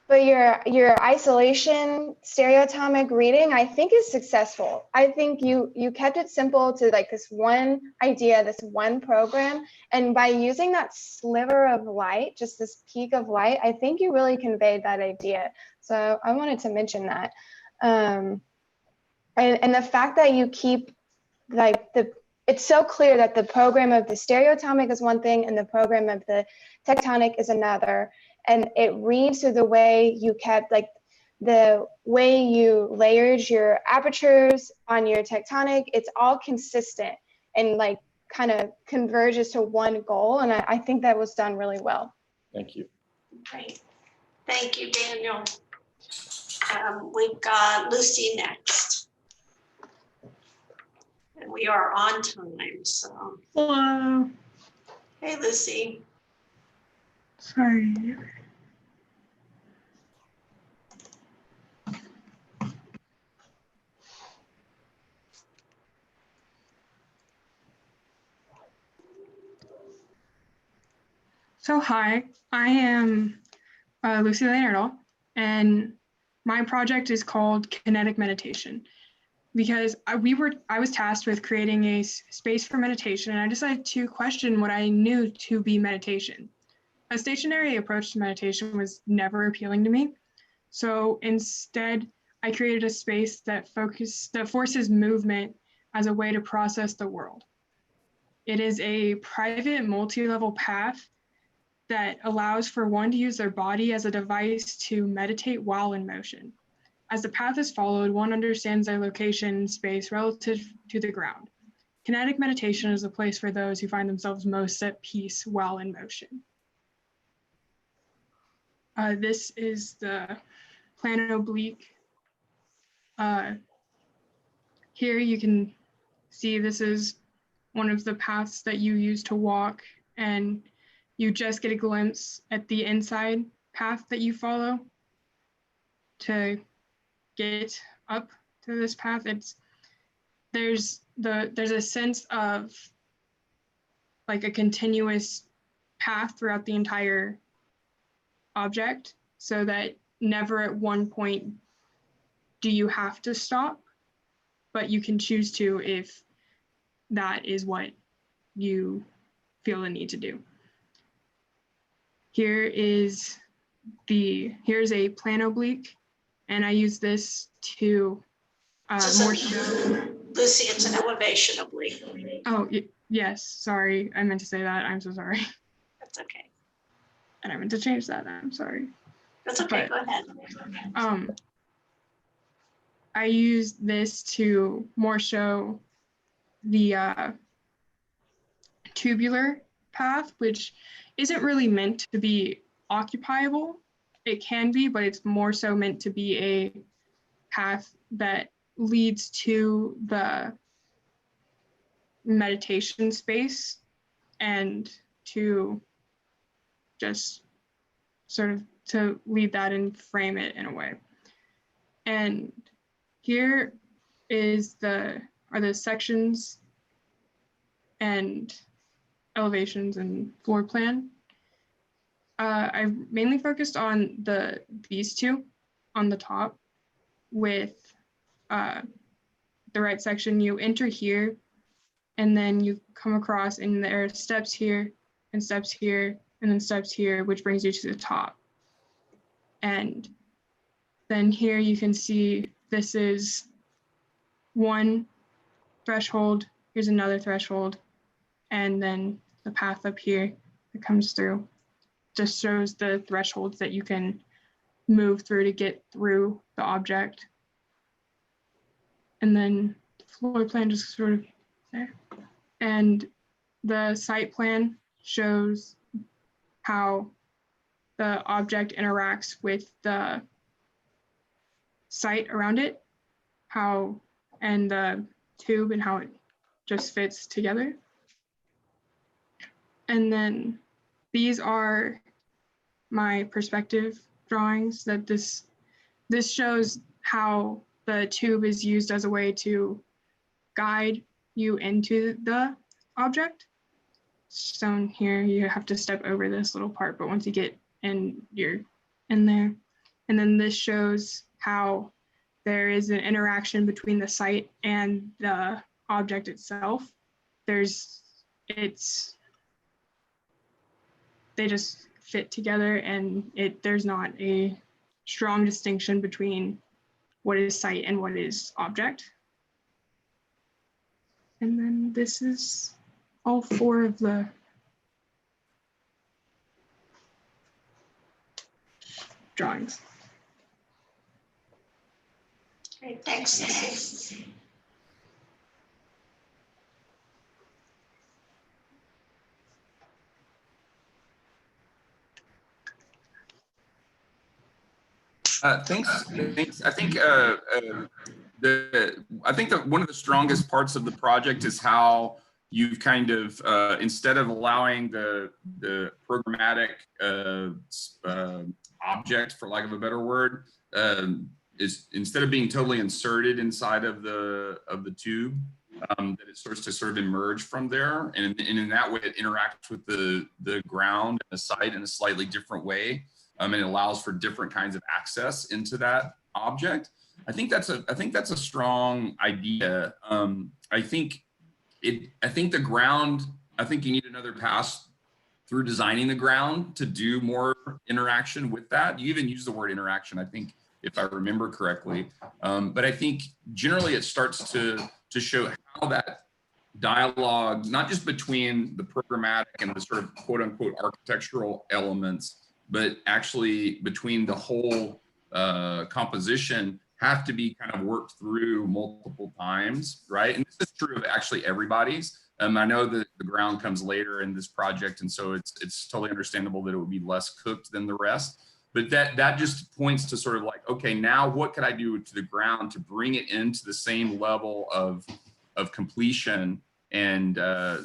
But your isolation stereotomic reading, I think, is successful. I think you kept it simple to like this one idea, this one program. And by using that sliver of light, just this peak of light, I think you really conveyed that idea. So I wanted to mention that. And the fact that you keep it's so clear that the program of the stereotomic is one thing and the program of the tectonic is another. And it reads through the way you kept, like the way you layered your apertures on your tectonic, it's all consistent and like kind of converges to one goal. And I think that was done really well. Thank you. Great. Thank you, Daniel. We've got Lucy next. And we are on time, so. Hello. Hey, Lucy. Sorry. So hi, I am Lucy Leonardo, and my project is called Kinetic Meditation. because I was tasked with creating a space for meditation, and I decided to question what I knew to be meditation. A stationary approach to meditation was never appealing to me. So instead, I created a space that forces movement as a way to process the world. It is a private multi-level path that allows for one to use their body as a device to meditate while in motion. As the path is followed, one understands their location in space relative to the ground. Kinetic meditation is a place for those who find themselves most at peace while in motion. This is the plan oblique. Here you can see this is one of the paths that you use to walk, and you just get a glimpse at the inside path that you follow to get up to this path. There's a sense of like a continuous path throughout the entire object, so that never at one point do you have to stop, but you can choose to if that is what you feel the need to do. Here's a plan oblique, and I use this to more show. Lucy, it's an elevation oblique. Oh, yes, sorry, I meant to say that. I'm so sorry. That's okay. And I meant to change that. I'm sorry. That's okay. But, go ahead. I use this to more show the tubular path, which isn't really meant to be occupiable. It can be, but it's more so meant to be a path that leads to the meditation space and to just sort of to lead that and frame it in a way. And here are the sections and elevations and floor plan. I've mainly focused on these two on the top. With the right section, you enter here, and then you come across, and there are steps here, and steps here, and then steps here, which brings you to the top. And then here you can see this is one threshold, here's another threshold, and then the path up here that comes through just shows the thresholds that you can move through to get through the object. And then the floor plan just sort of there. And the site plan shows how the object interacts with the site around it, and the tube and how it just fits together. And then these are my perspective drawings that this shows how the tube is used as a way to guide you into the object. Shown here, you have to step over this little part, but once you get in, you're in there. And then this shows how there is an interaction between the site and the object itself. They just fit together, and there's not a strong distinction between what is site and what is object. And then this is all four of the drawings. Great, thanks. Thanks. I think that one of the strongest parts of the project is how you've kind of instead of allowing the programmatic object, for lack of a better word, is instead of being totally inserted inside of the tube, that it starts to sort of emerge from there, and in that way it interacts with the ground and the site in a slightly different way. And it allows for different kinds of access into that object. I think that's a strong idea. I think the ground, I think you need another pass through designing the ground to do more interaction with that. You even use the word interaction, I think, if I remember correctly. But I think generally it starts to show how that dialogue, not just between the programmatic and the sort of quote unquote architectural elements, but actually between the whole composition, have to be kind of worked through multiple times, right? And this is true of actually everybody's. I know that the ground comes later in this project, and so it's totally understandable that it would be less cooked than the rest. But that just points to sort of like, okay, now what could I do to the ground to bring it into the same level of completion and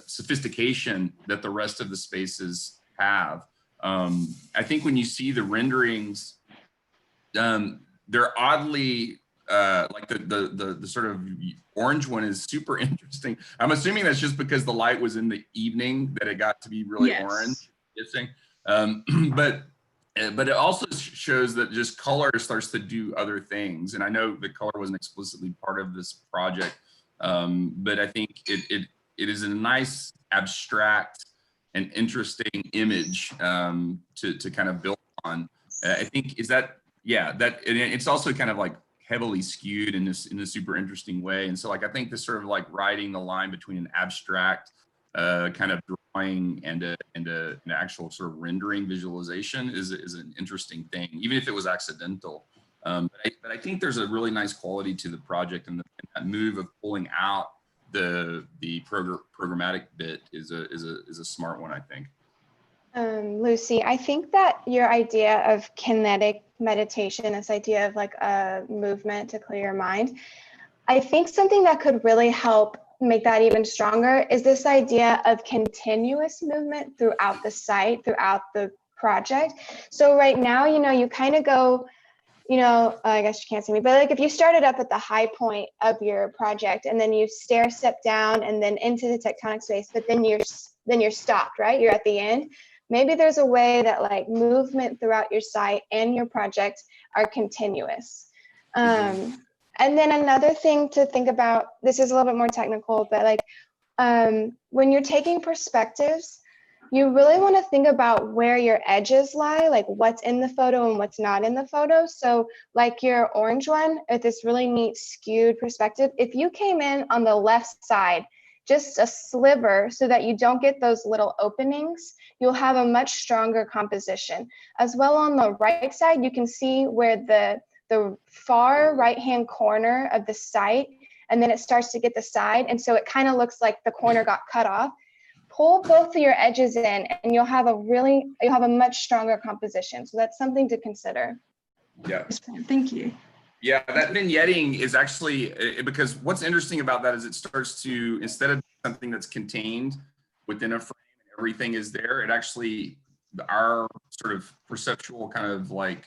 sophistication that the rest of the spaces have. I think when you see the renderings, they're oddly like the sort of orange one is super interesting. I'm assuming that's just because the light was in the evening that it got to be really orange. But it also shows that just color starts to do other things. And I know that color wasn't explicitly part of this project, but I think it is a nice abstract and interesting image to kind of build on. I think it's also kind of like heavily skewed in a super interesting way. And so like, I think this sort of like riding the line between an abstract kind of drawing and an actual sort of rendering visualization is an interesting thing, even if it was accidental. But I think there's a really nice quality to the project, and that move of pulling out the programmatic bit is a smart one, I think. Lucy, I think that your idea of kinetic meditation, this idea of like a movement to clear your mind, I think something that could really help make that even stronger is this idea of continuous movement throughout the site, throughout the project. So right now, you kind of go, I guess you can't see me, but like if you started up at the high point of your project and then you step down and then into the tectonic space, but then you're stopped, right? You're at the end. Maybe there's a way that like movement throughout your site and your project are continuous. And then another thing to think about, this is a little bit more technical, but like when you're taking perspectives, you really want to think about where your edges lie, like what's in the photo and what's not in the photo. So like your orange one, with this really neat skewed perspective, if you came in on the left side, just a sliver so that you don't get those little openings, you'll have a much stronger composition. As well on the right side, you can see where the far right-hand corner of the site, and then it starts to get the side. And so it kind of looks like the corner got cut off. Pull both of your edges in and you'll have a much stronger composition. So that's something to consider. Yeah. Thank you. Yeah, that vignetting is actually, because what's interesting about that is it starts to, instead of something that's contained within a frame and everything is there, it actually, our sort of perceptual kind of like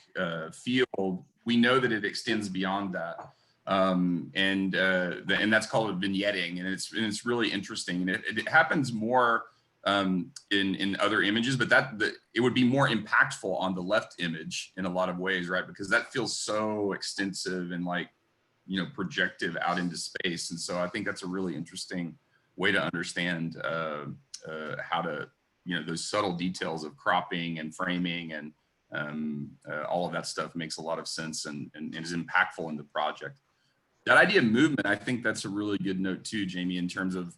field, we know that it extends beyond that. And that's called vignetting, and it's really interesting. And it happens more in other images, but it would be more impactful on the left image in a lot of ways, right? Because that feels so extensive and like, projective out into space. And so I think that's a really interesting way to understand how to, those subtle details of cropping and framing and all of that stuff makes a lot of sense and is impactful in the project. That idea of movement, I think that's a really good note too, Jamie, in terms of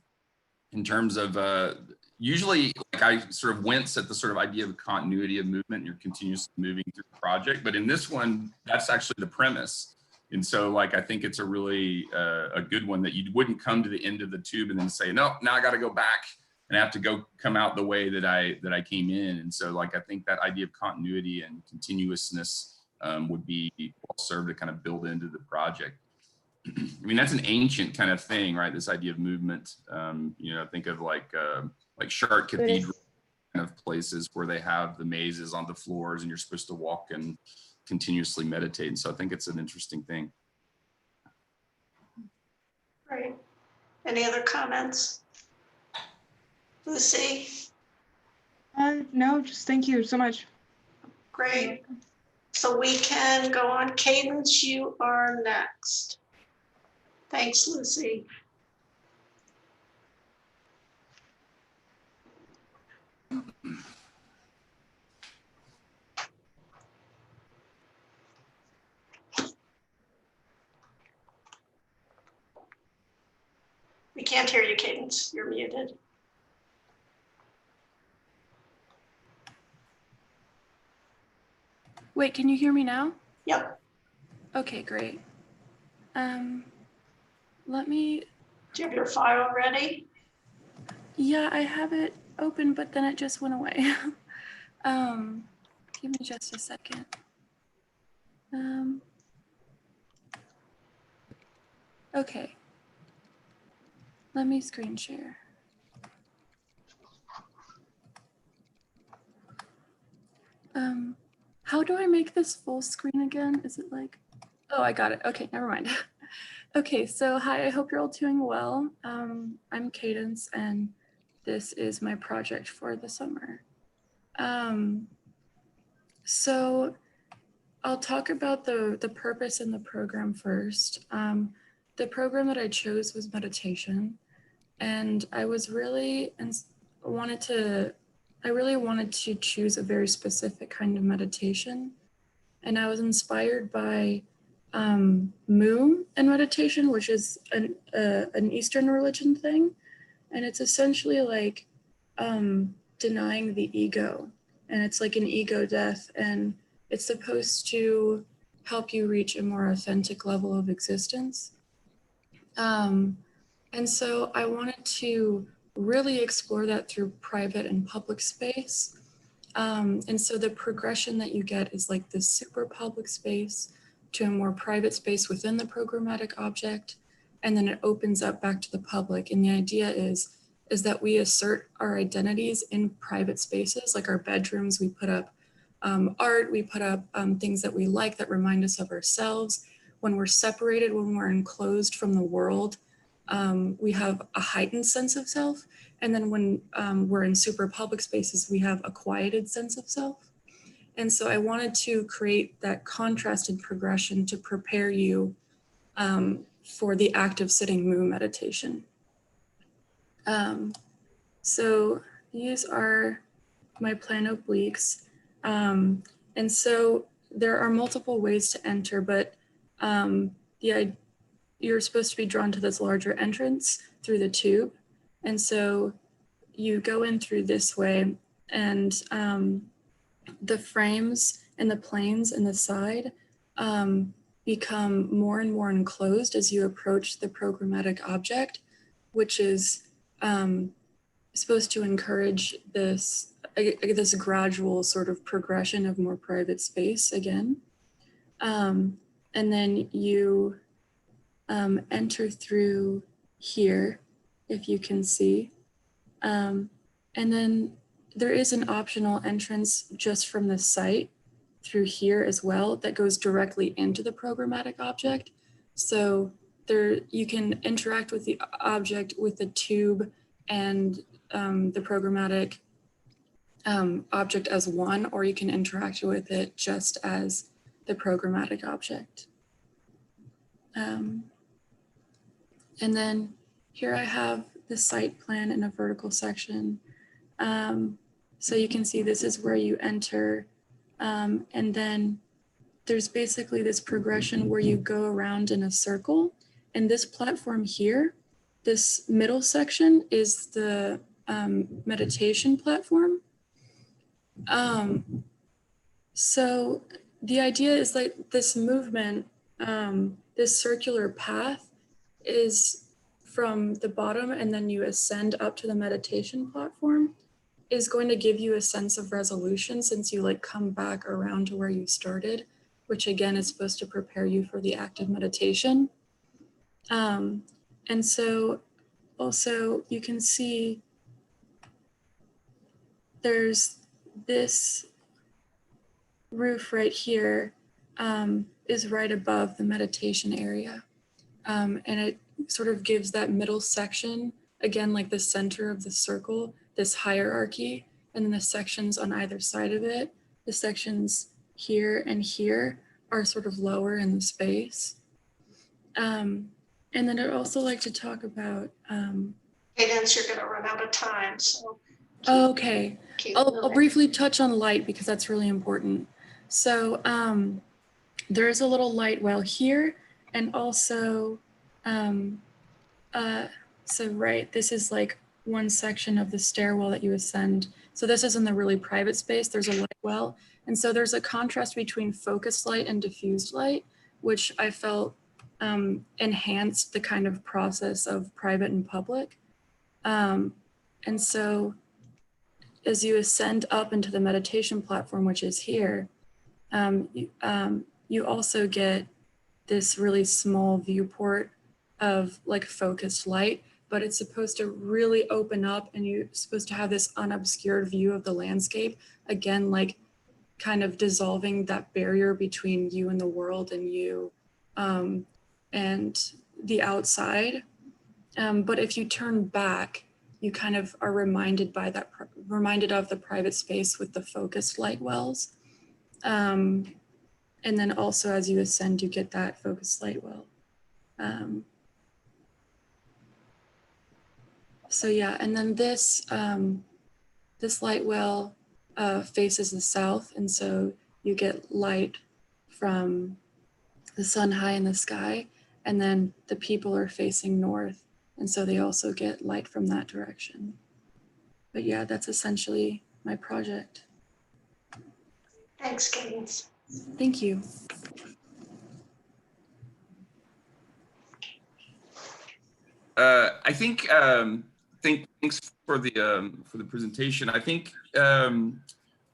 usually like I sort of wince at the sort of idea of continuity of movement and you're continuously moving through the project. But in this one, that's actually the premise. And so like, I think it's a really a good one that you wouldn't come to the end of the tube and then say, no, now I got to go back and I have to come out the way that I came in. And so like, I think that idea of continuity and continuousness would be well served to kind of build into the project. I mean, that's an ancient kind of thing, right? This idea of movement. Think of like Chartres Cathedral kind of places where they have the mazes on the floors and you're supposed to walk and continuously meditate. And so I think it's an interesting thing. Great. Any other comments? Lucy? No, just thank you so much. Great. So we can go on. Cadence, you are next. Thanks, Lucy. We can't hear you, Cadence. You're muted. Wait, can you hear me now? Yep. Okay, great. Let me, Do you have your file ready? yeah, I have it open, but then it just went away. Give me just a second. Okay. Let me screen share. How do I make this full screen again? Is it like, oh, I got it. Okay, never mind. Okay, so hi, I hope you're all doing well. I'm Cadence, and this is my project for the summer. So I'll talk about the purpose and the program first. The program that I chose was meditation, and I really wanted to choose a very specific kind of meditation. And I was inspired by Moom and meditation, which is an Eastern religion thing. And it's essentially like denying the ego. And it's like an ego death. And it's supposed to help you reach a more authentic level of existence. And so I wanted to really explore that through private and public space. And so the progression that you get is like this super public space to a more private space within the programmatic object, and then it opens up back to the public. And the idea is that we assert our identities in private spaces, like our bedrooms. We put up art, we put up things that we like that remind us of ourselves. When we're separated, when we're enclosed from the world, we have a heightened sense of self. And then when we're in super public spaces, we have a quieted sense of self. And so I wanted to create that contrasted progression to prepare you for the active sitting Moom meditation. So these are my plan obliques. And so there are multiple ways to enter, but you're supposed to be drawn to this larger entrance through the tube. And so you go in through this way, and the frames and the planes in the side become more and more enclosed as you approach the programmatic object, which is supposed to encourage this gradual sort of progression of more private space again. And then you enter through here, if you can see. And then there is an optional entrance just from the site through here as well that goes directly into the programmatic object. So there you can interact with the object with the tube and the programmatic object as one, or you can interact with it just as the programmatic object. And then here I have the site plan in a vertical section. So you can see this is where you enter. And then there's basically this progression where you go around in a circle. And this platform here, this middle section is the meditation platform. So the idea is like this movement, this circular path is from the bottom, and then you ascend up to the meditation platform, is going to give you a sense of resolution since you like come back around to where you started, which again is supposed to prepare you for the active meditation. And so also you can see there's this roof right here is right above the meditation area. And it sort of gives that middle section, again, like the center of the circle, this hierarchy, and then the sections on either side of it, the sections here and here are sort of lower in the space. And then I'd also like to talk about. Cadence, you're going to run out of time. So Okay, keep I'll moving. briefly touch on light because that's really important. So there's a little light well here, and also, so right, this is like one section of the stairwell that you ascend. So this is in the really private space. There's a light well. And so there's a contrast between focused light and diffused light, which I felt enhanced the kind of process of private and public. And so as you ascend up into the meditation platform, which is here, you also get this really small viewport of like focused light, but it's supposed to really open up and you're supposed to have this unobscured view of the landscape. Again, like kind of dissolving that barrier between you and the world and you and the outside. But if you turn back, you kind of are reminded of the private space with the focused light wells. And then also as you ascend, you get that focused light well. So yeah, and then this light well faces the south, and so you get light from the sun high in the sky, and then the people are facing north, and so they also get light from that direction. But yeah, that's essentially my project. Thanks, Cadence. Thank you. I think thanks for the presentation. I think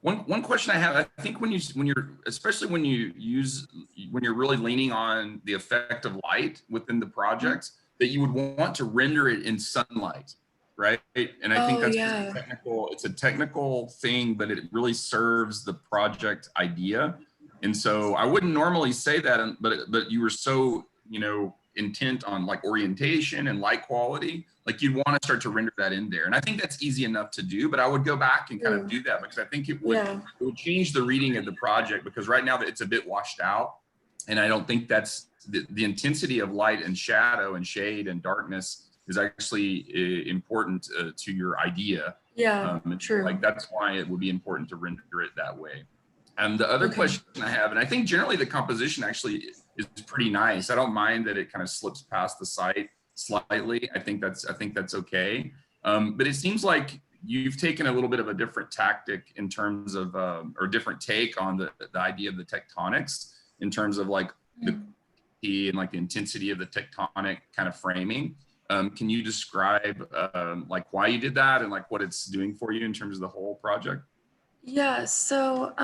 one question I have, I think when you're especially when you're really leaning on the effect of light within the project, that you would want to render it in sunlight, right? And I think that's technical. It's a technical thing, but it really serves the project idea. And so I wouldn't normally say that, but you were so, intent on like orientation and light quality, like you'd want to start to render that in there. And I think that's easy enough to do, but I would go back and kind of do that because I think it would change the reading of the project, because right now it's a bit washed out. And I don't think that's the intensity of light and shadow and shade and darkness is actually important to your idea. Yeah, true. Like that's why it would be important to render it that way. And the other question I have, and I think generally the composition actually is pretty nice. I don't mind that it kind of slips past the site slightly. I think that's okay. But it seems like you've taken a little bit of a different tactic in terms of, or different take on the idea of the tectonics in terms of like the and like the intensity of the tectonic kind of framing. Can you describe like why you did that and like what it's doing for you in terms of the whole project? Yeah, so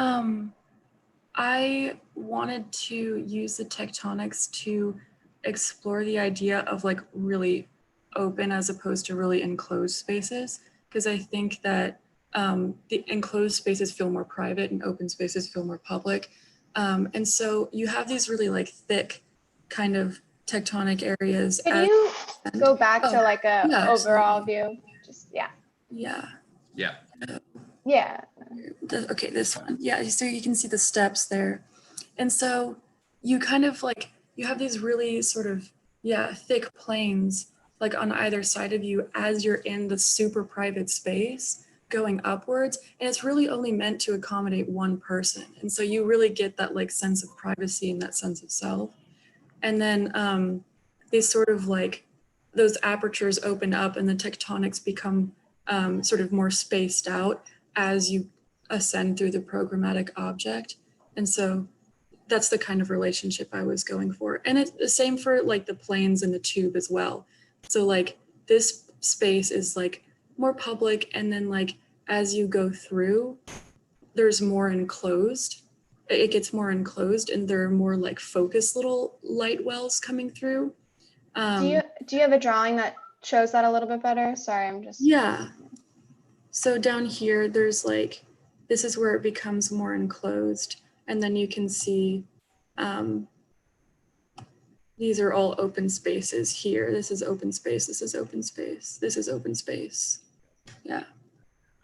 I wanted to use the tectonics to explore the idea of like really open as opposed to really enclosed spaces, because I think that the enclosed spaces feel more private and open spaces feel more public. And so you have these really like thick kind of tectonic areas. Can you go back to like a overall view? Just Yeah. Okay, this one. Yeah, so you can see the steps there. And so you kind of like, you have these really sort of, thick planes like on either side of you as you're in the super private space going upwards. And it's really only meant to accommodate one person. And so you really get that like sense of privacy and that sense of self. And then they sort of like, those apertures open up and the tectonics become sort of more spaced out as you ascend through the programmatic object. And so that's the kind of relationship I was going for. And it's the same for like the planes and the tube as well. So like this space is like more public, and then like as you go through, there's more enclosed. It gets more enclosed and there are more like focused little light wells coming through. Do you have a drawing that shows that a little bit better? Sorry, I'm just. Yeah. So down here, there's like, this is where it becomes more enclosed. And then you can see, these are all open spaces here. This is open space, this is open space, this is open space. Yeah.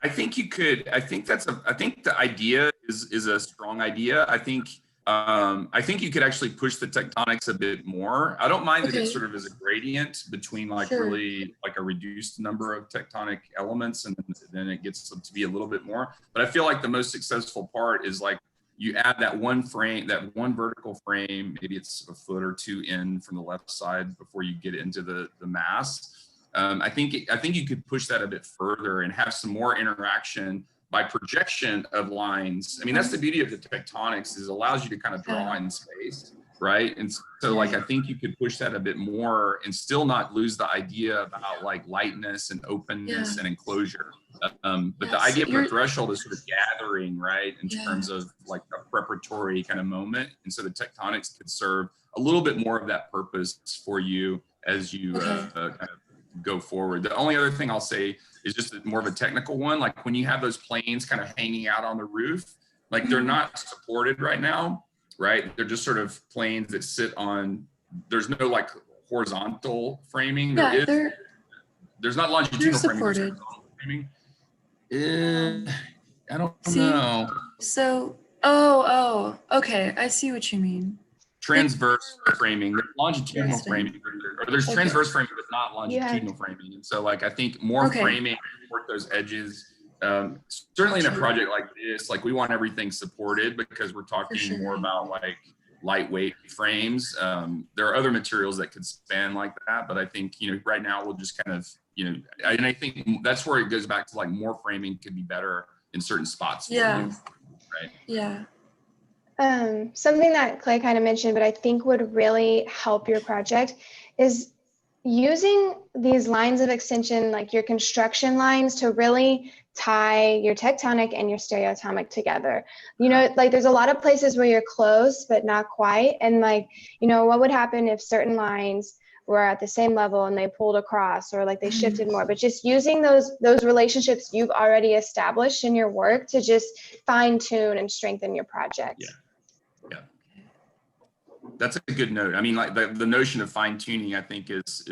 I think the idea is a strong idea. I think you could actually push the tectonics a bit more. I don't mind that it Okay. sort of is a gradient between like Sure. really like a reduced number of tectonic elements, and then it gets to be a little bit more. But I feel like the most successful part is like you add that one frame, that one vertical frame, maybe it's a foot or two in from the left side before you get into the mass. I think you could push that a bit further and have some more interaction by projection of lines. I mean, that's the beauty of the tectonics, is it allows you to kind of draw in space, right? And so like, I think you could push that a bit more and still not lose the idea about like lightness and openness and enclosure. But the idea of the threshold is sort of gathering, right? In terms of like a preparatory kind of moment. And so the tectonics could serve a little bit more of that purpose for you as you kind of go forward. The only other thing I'll say is just more of a technical one. Like when you have those planes kind of hanging out on the roof, like they're not supported right now, right? They're just sort of planes that sit on, there's no like horizontal framing. There's not longitudinal framing. There's horizontal framing. I don't know. So, okay. I see what you mean. Transverse framing, there's longitudinal framing, or there's transverse framing but not longitudinal framing. And so like I think more framing to support those edges. Certainly in a project like this, like we want everything supported because we're talking more about like lightweight frames. There are other materials that could span like that, but I think, you know, right now we'll just kind of, you know, and I think that's where it goes back to like more framing could be better in certain spots. Yeah. Right. Yeah. Something that Clay kind of mentioned, but I think would really help your project is using these lines of extension, like your construction lines, to really tie your tectonic and your stereoatomic together. You know, like there's a lot of places where you're close, but not quite. And like, you know, what would happen if certain lines were at the same level and they pulled across, or like they shifted more, but just using those relationships you've already established in your work to just fine tune and strengthen your project. Yeah. That's a good note. I mean, like the notion of fine tuning, I think is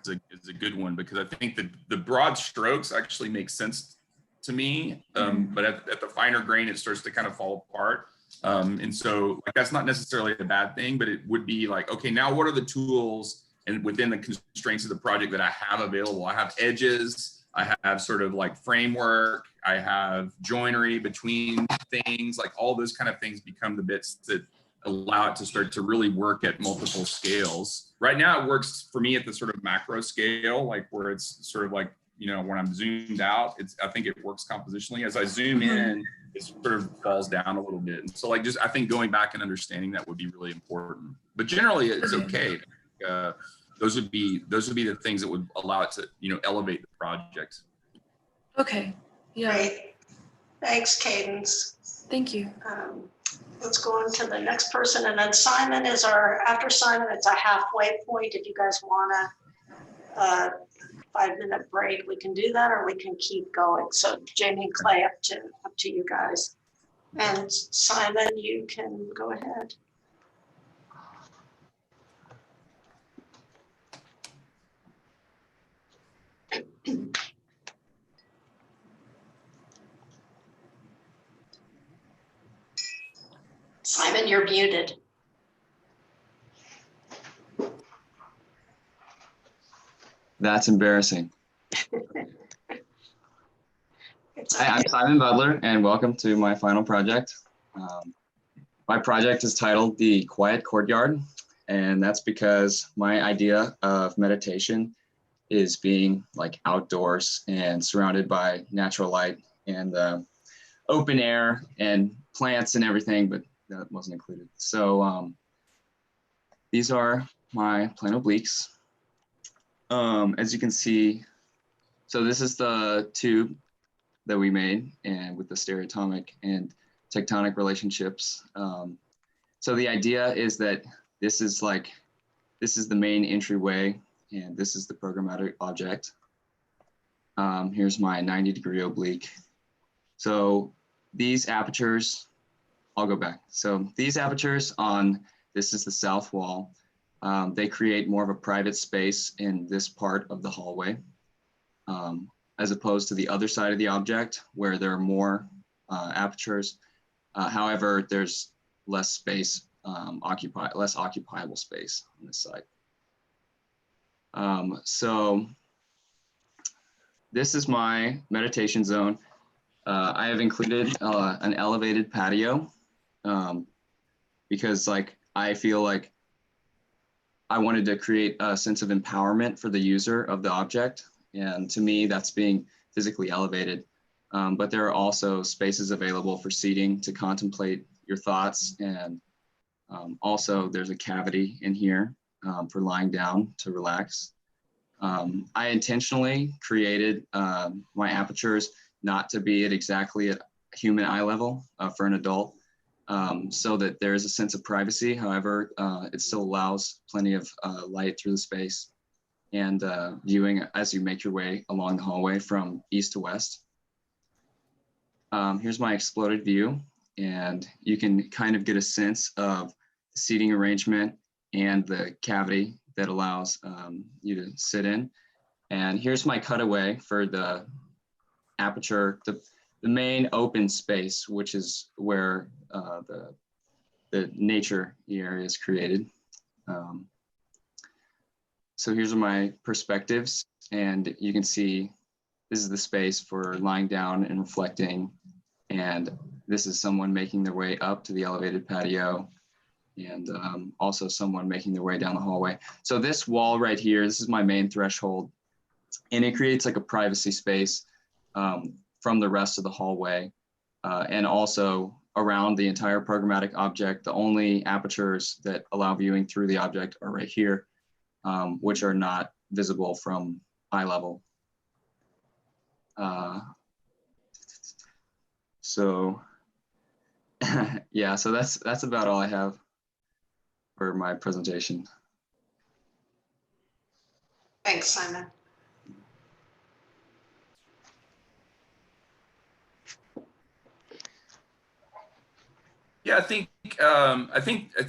a good one, because I think that the broad strokes actually make sense to me. But at the finer grain, it starts to kind of fall apart. And so like, that's not necessarily a bad thing, but it would be like, okay, now what are the tools and within the constraints of the project that I have available? I have edges, I have sort of like framework, I have joinery between things, like all those kind of things become the bits that allow it to start to really work at multiple scales. Right now it works for me at the sort of macro scale, like where it's sort of like, you know, when I'm zoomed out, I think it works compositionally. As I zoom in, it sort of falls down a little bit. And so like, just, I think going back and understanding that would be really important, but generally it's okay. Those would be the things that would allow it to, you know, elevate the project. Okay. Yeah. Great. Thanks, Cadence. Thank you. Let's go on to the next person, and then Simon is after Simon, it's a halfway point. If you guys want a 5-minute break, we can do that, or we can keep going. So Jamie and Clay, up to you guys. And Simon, you can go ahead. Simon, you're muted. That's embarrassing. Hi, I'm Simon Butler, and welcome to my final project. My project is titled The Quiet Courtyard, and that's because my idea of meditation is being like outdoors and surrounded by natural light and open air and plants and everything, but that wasn't included. So these are my plane obliques. As you can see, so this is the tube that we made, and with the stereoatomic and tectonic relationships. So the idea is that this is the main entryway, and this is the programmatic object. Here's my 90-degree oblique. So these apertures, I'll go back. So these apertures this is the south wall. They create more of a private space in this part of the hallway, as opposed to the other side of the object where there are more apertures. However, there's less space less occupiable space on this side. So this is my meditation zone. I have included an elevated patio because like I feel like I wanted to create a sense of empowerment for the user of the object. And to me, that's being physically elevated. But there are also spaces available for seating to contemplate your thoughts. And also there's a cavity in here for lying down to relax. I intentionally created my apertures not to be at exactly at human eye level for an adult, so that there is a sense of privacy. However, it still allows plenty of light through the space and viewing as you make your way along the hallway from east to west. Here's my exploded view, and you can kind of get a sense of the seating arrangement and the cavity that allows you to sit in. And here's my cutaway for the aperture, the main open space, which is where the nature area is created. So here's my perspectives, and you can see this is the space for lying down and reflecting. And this is someone making their way up to the elevated patio, and also someone making their way down the hallway. So this wall right here, this is my main threshold, and it creates like a privacy space from the rest of the hallway, and also around the entire programmatic object. The only apertures that allow viewing through the object are right here, which are not visible from eye level. So yeah, so that's about all I have for my presentation. Thanks, Simon. Yeah, I think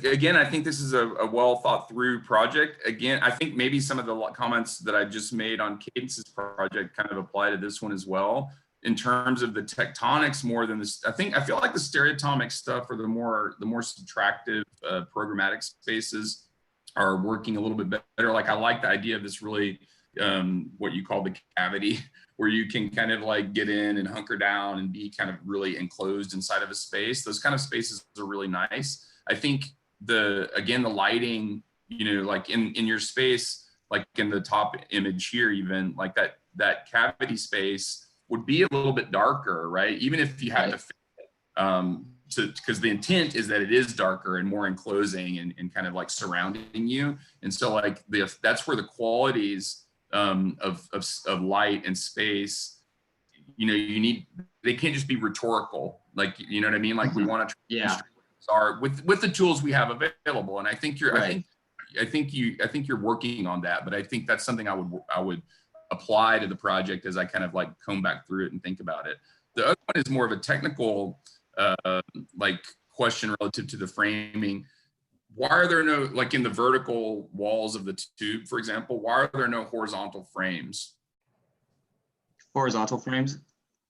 again, I think this is a well thought through project. Again, I think maybe some of the comments that I just made on Cadence's project kind of apply to this one as well, in terms of the tectonics more than this. I feel like the stereotomic stuff or the more subtractive programmatic spaces are working a little bit better. Like I like the idea of this really what you call the cavity, where you can kind of like get in and hunker down and be kind of really enclosed inside of a space. Those kind of spaces are really nice. I think again, the lighting, you know, like in your space, like in the top image here, even like that cavity space would be a little bit darker, right? Even if you had to fit it, because the intent is that it is darker and more enclosing and kind of like surrounding you. And so like that's where the qualities of light and space, you know, they can't just be rhetorical, like, you know what I mean? Like we want to are with the tools we have available. And I think I think you're working on that, but I think that's something I would apply to the project as I kind of like comb back through it and think about it. The other one is more of a technical like question relative to the framing. Why are there no, like in the vertical walls of the tube, for example, why are there no horizontal frames? Horizontal frames?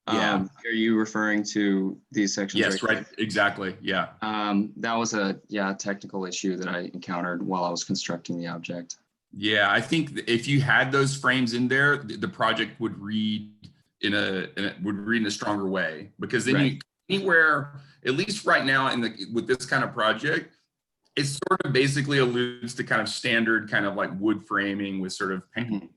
Yeah. Are you referring to these sections? Yes, right. Exactly. Yeah. That was a technical issue that I encountered while I was constructing the object. Yeah, I think if you had those frames in there, the project would read in a stronger way, because then you anywhere, at least right now with this kind of project, it sort of basically alludes to kind of standard kind of like wood framing with sort of paint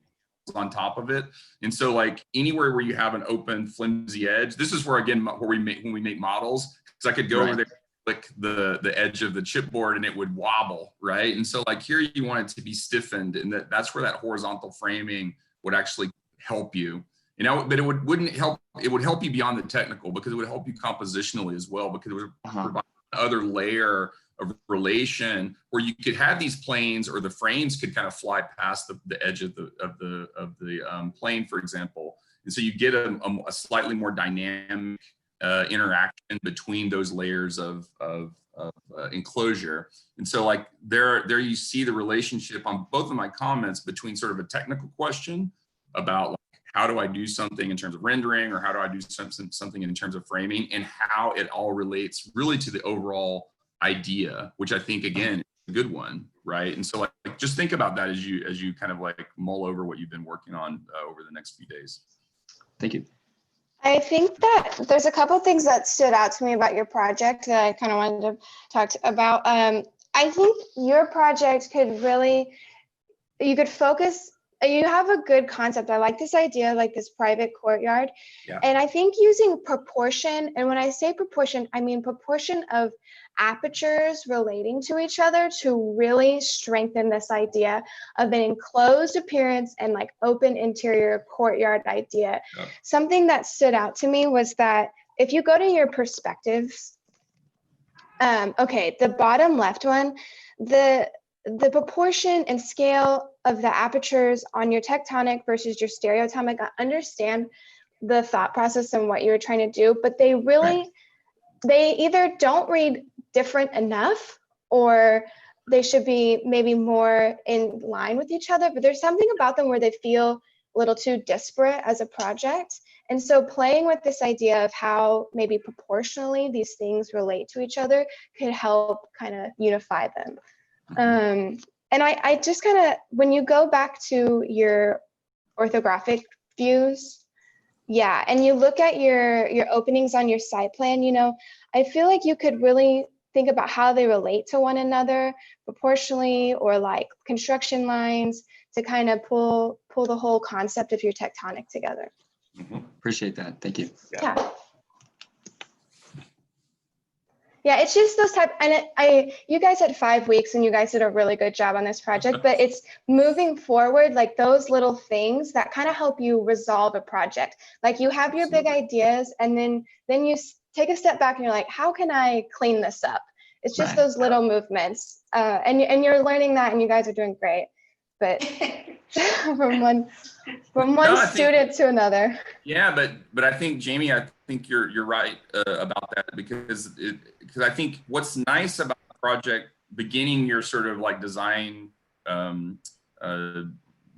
on top of it. And so like anywhere where you have an open flimsy edge, this is where again when we make models, because I could go over there, click the edge of the chipboard and it would wobble, right? And so like here you want it to be stiffened, and that's where that horizontal framing would actually help you. You know, but it would help you beyond the technical, because it would help you compositionally as well, because it would provide another layer of relation where you could have these planes, or the frames could kind of fly past the edge of the plane, for example. And so you get a slightly more dynamic interaction between those layers of enclosure. And so like there you see the relationship on both of my comments between sort of a technical question about like how do I do something in terms of rendering, or how do I do something in terms of framing, and how it all relates really to the overall idea, which I think again is a good one, right? And so like just think about that as you kind of like mull over what you've been working on over the next few days. Thank you. I think that there's a couple things that stood out to me about your project that I kind of wanted to talk about. I think your project could really, you could focus, you have a good concept. I like this idea, like this private courtyard. Yeah. And I think using proportion, and when I say proportion, I mean proportion of apertures relating to each other to really strengthen this idea of an enclosed appearance and like open interior courtyard idea. Yeah. Something that stood out to me was that if you go to your perspectives, okay, the bottom left one, the proportion and scale of the apertures on your tectonic versus your stereotomic, I understand the thought process and what you were trying to do, but they really, Right. They either don't read different enough, or they should be maybe more in line with each other, but there's something about them where they feel a little too disparate as a project. And so playing with this idea of how maybe proportionally these things relate to each other could help kind of unify them. And I just kind of, when you go back to your orthographic views, yeah, and you look at your openings on your site plan, you know, I feel like you could really think about how they relate to one another proportionally, or like construction lines to kind of pull the whole concept of your tectonic together. Appreciate that. Thank you. Yeah. Yeah, it's just those type, and you guys had 5 weeks and you guys did a really good job on this project, but it's moving forward, like those little things that kind of help you resolve a project. Like you have your big ideas, and then you take a step back and you're like, how can I clean this up? It's just those little movements, and you're learning that, and you guys are doing great. But from one student to another. Yeah, but I think, Jamie, I think you're right about that, because I think what's nice about the project, beginning your sort of like design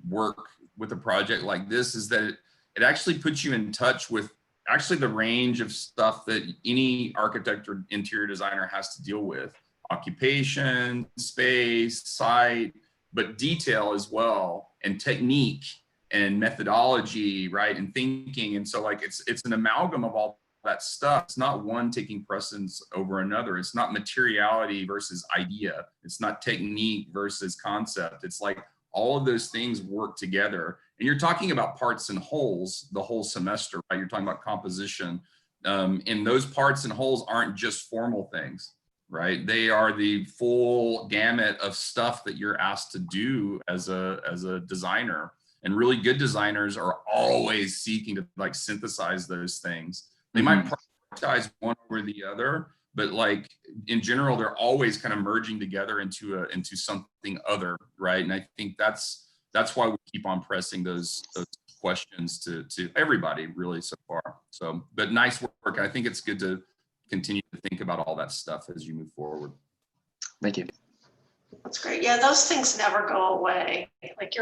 work with a project like this, is that it actually puts you in touch with actually the range of stuff that any architect or interior designer has to deal with: occupation, space, site, but detail as well, and technique and methodology, right, and thinking. And so like it's an amalgam of all that stuff. It's not one taking precedence over another. It's not materiality versus idea. It's not technique versus concept. It's like all of those things work together. And you're talking about parts and wholes the whole semester, right? You're talking about composition. And those parts and wholes aren't just formal things, right? They are the full gamut of stuff that you're asked to do as a designer. And really good designers are always seeking to like synthesize those things. They might prioritize one over the other, but like in general, they're always kind of merging together into something other, right? And I think that's why we keep on pressing those questions to everybody really so far. So, but nice work. I think it's good to continue to think about all that stuff as you move forward. Thank you. That's great. Yeah, those things never go away. Like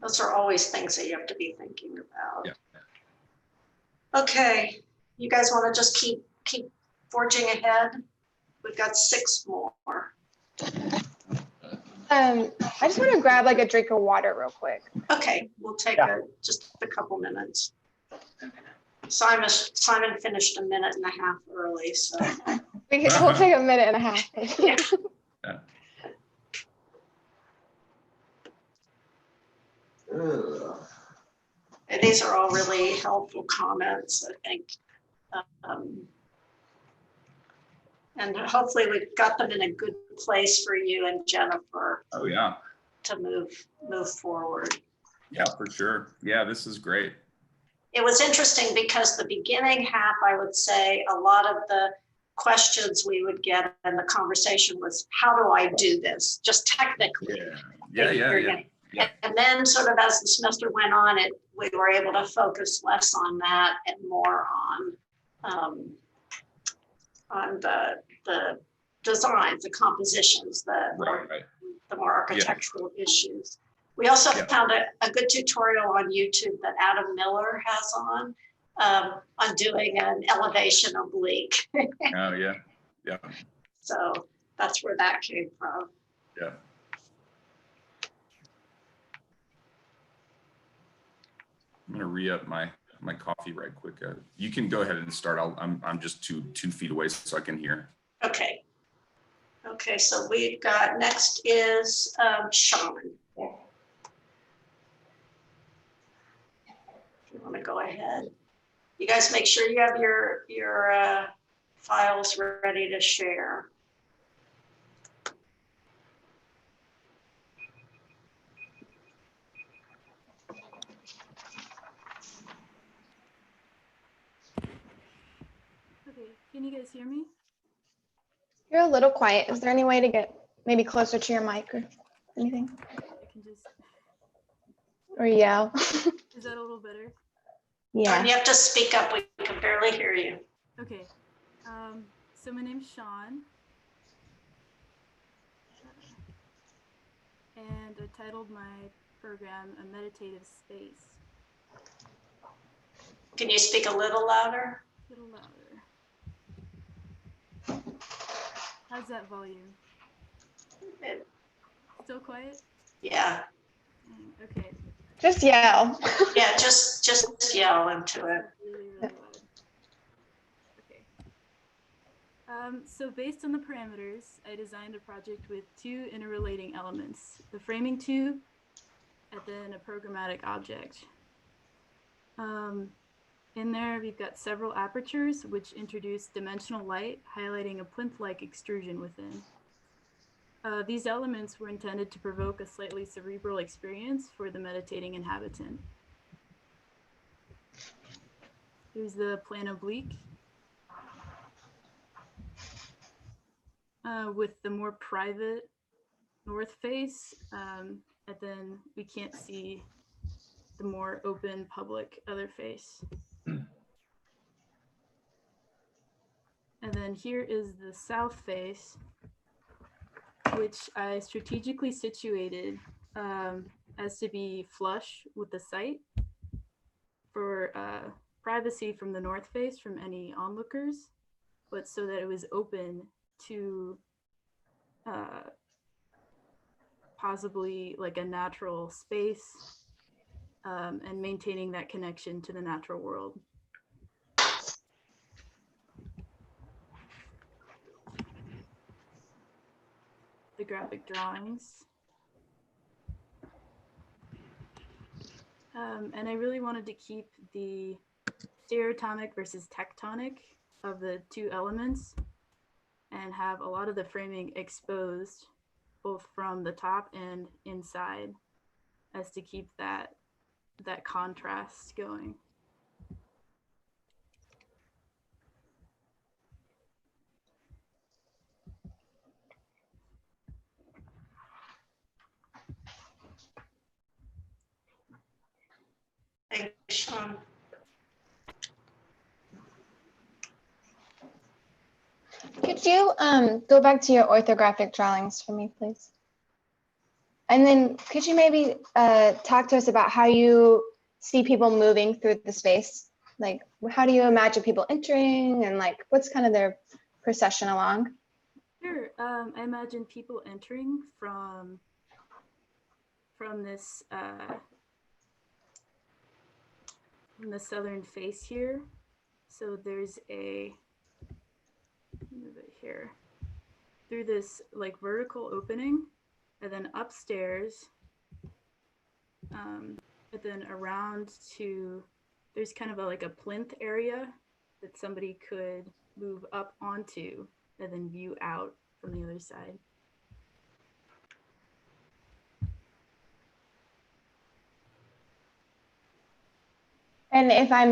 those are always things that you have to be thinking about. Yeah. Okay, you guys want to just keep forging ahead? We've got 6 more. I just want to grab like a drink of water real quick. Okay, we'll take just a couple minutes. Simon finished a minute and a half early, so. We'll take a minute and a half. Yeah. And these are all really helpful comments, I think. And hopefully we've got them in a good place for you and Jennifer. Oh yeah. To move forward. Yeah, for sure. Yeah, this is great. It was interesting because the beginning half, I would say a lot of the questions we would get in the conversation was, how do I do this? Just technically. Yeah. And then sort of as the semester went on, we were able to focus less on that and more on the designs, the compositions, the more architectural issues, We also Yeah. found a good tutorial on YouTube that Adam Miller has on doing an elevation oblique. Oh, yeah. Yeah. So that's where that came from. Yeah. I'm gonna re-up my coffee right quick. You can go ahead and start. I'm just two feet away so I can hear. Okay. Okay, so we've got, next is Sean. If you want to go ahead. You guys make sure you have your files ready to share. Okay, can you guys hear me? You're a little quiet. Is there any way to get maybe closer to your mic or anything? I can just, Or yell? is that a little better? Yeah. You have to speak up. We can barely hear you. Okay, so my name's Sean. And I titled my program A Meditative Space. Can you speak a little louder? A little louder. How's that volume? Still quiet? Yeah. Okay. Just yell. Yeah, just yell into it. Really, really loud. Okay. So based on the parameters, I designed a project with two interrelating elements, the framing tube and then a programmatic object. In there, we've got several apertures which introduce dimensional light, highlighting a plinth-like extrusion within. These elements were intended to provoke a slightly cerebral experience for the meditating inhabitant. Here's the plan oblique. With the more private north face, and then we can't see the more open public other face. And then here is the south face, which I strategically situated as to be flush with the site for privacy from the north face from any onlookers, but so that it was open to possibly like a natural space and maintaining that connection to the natural world. The graphic drawings. And I really wanted to keep the stereotomic versus tectonic of the two elements and have a lot of the framing exposed both from the top and inside as to keep that contrast going. Thanks, Sean. Could you go back to your orthographic drawings for me, please? And then could you maybe talk to us about how you see people moving through the space? Like, how do you imagine people entering and like, what's kind of their procession along? Sure. I imagine people entering from this from the southern face here. So there's a, move it here, through this like vertical opening, and then upstairs, and then around to, there's kind of like a plinth area that somebody could move up onto and then view out from the other side. And if I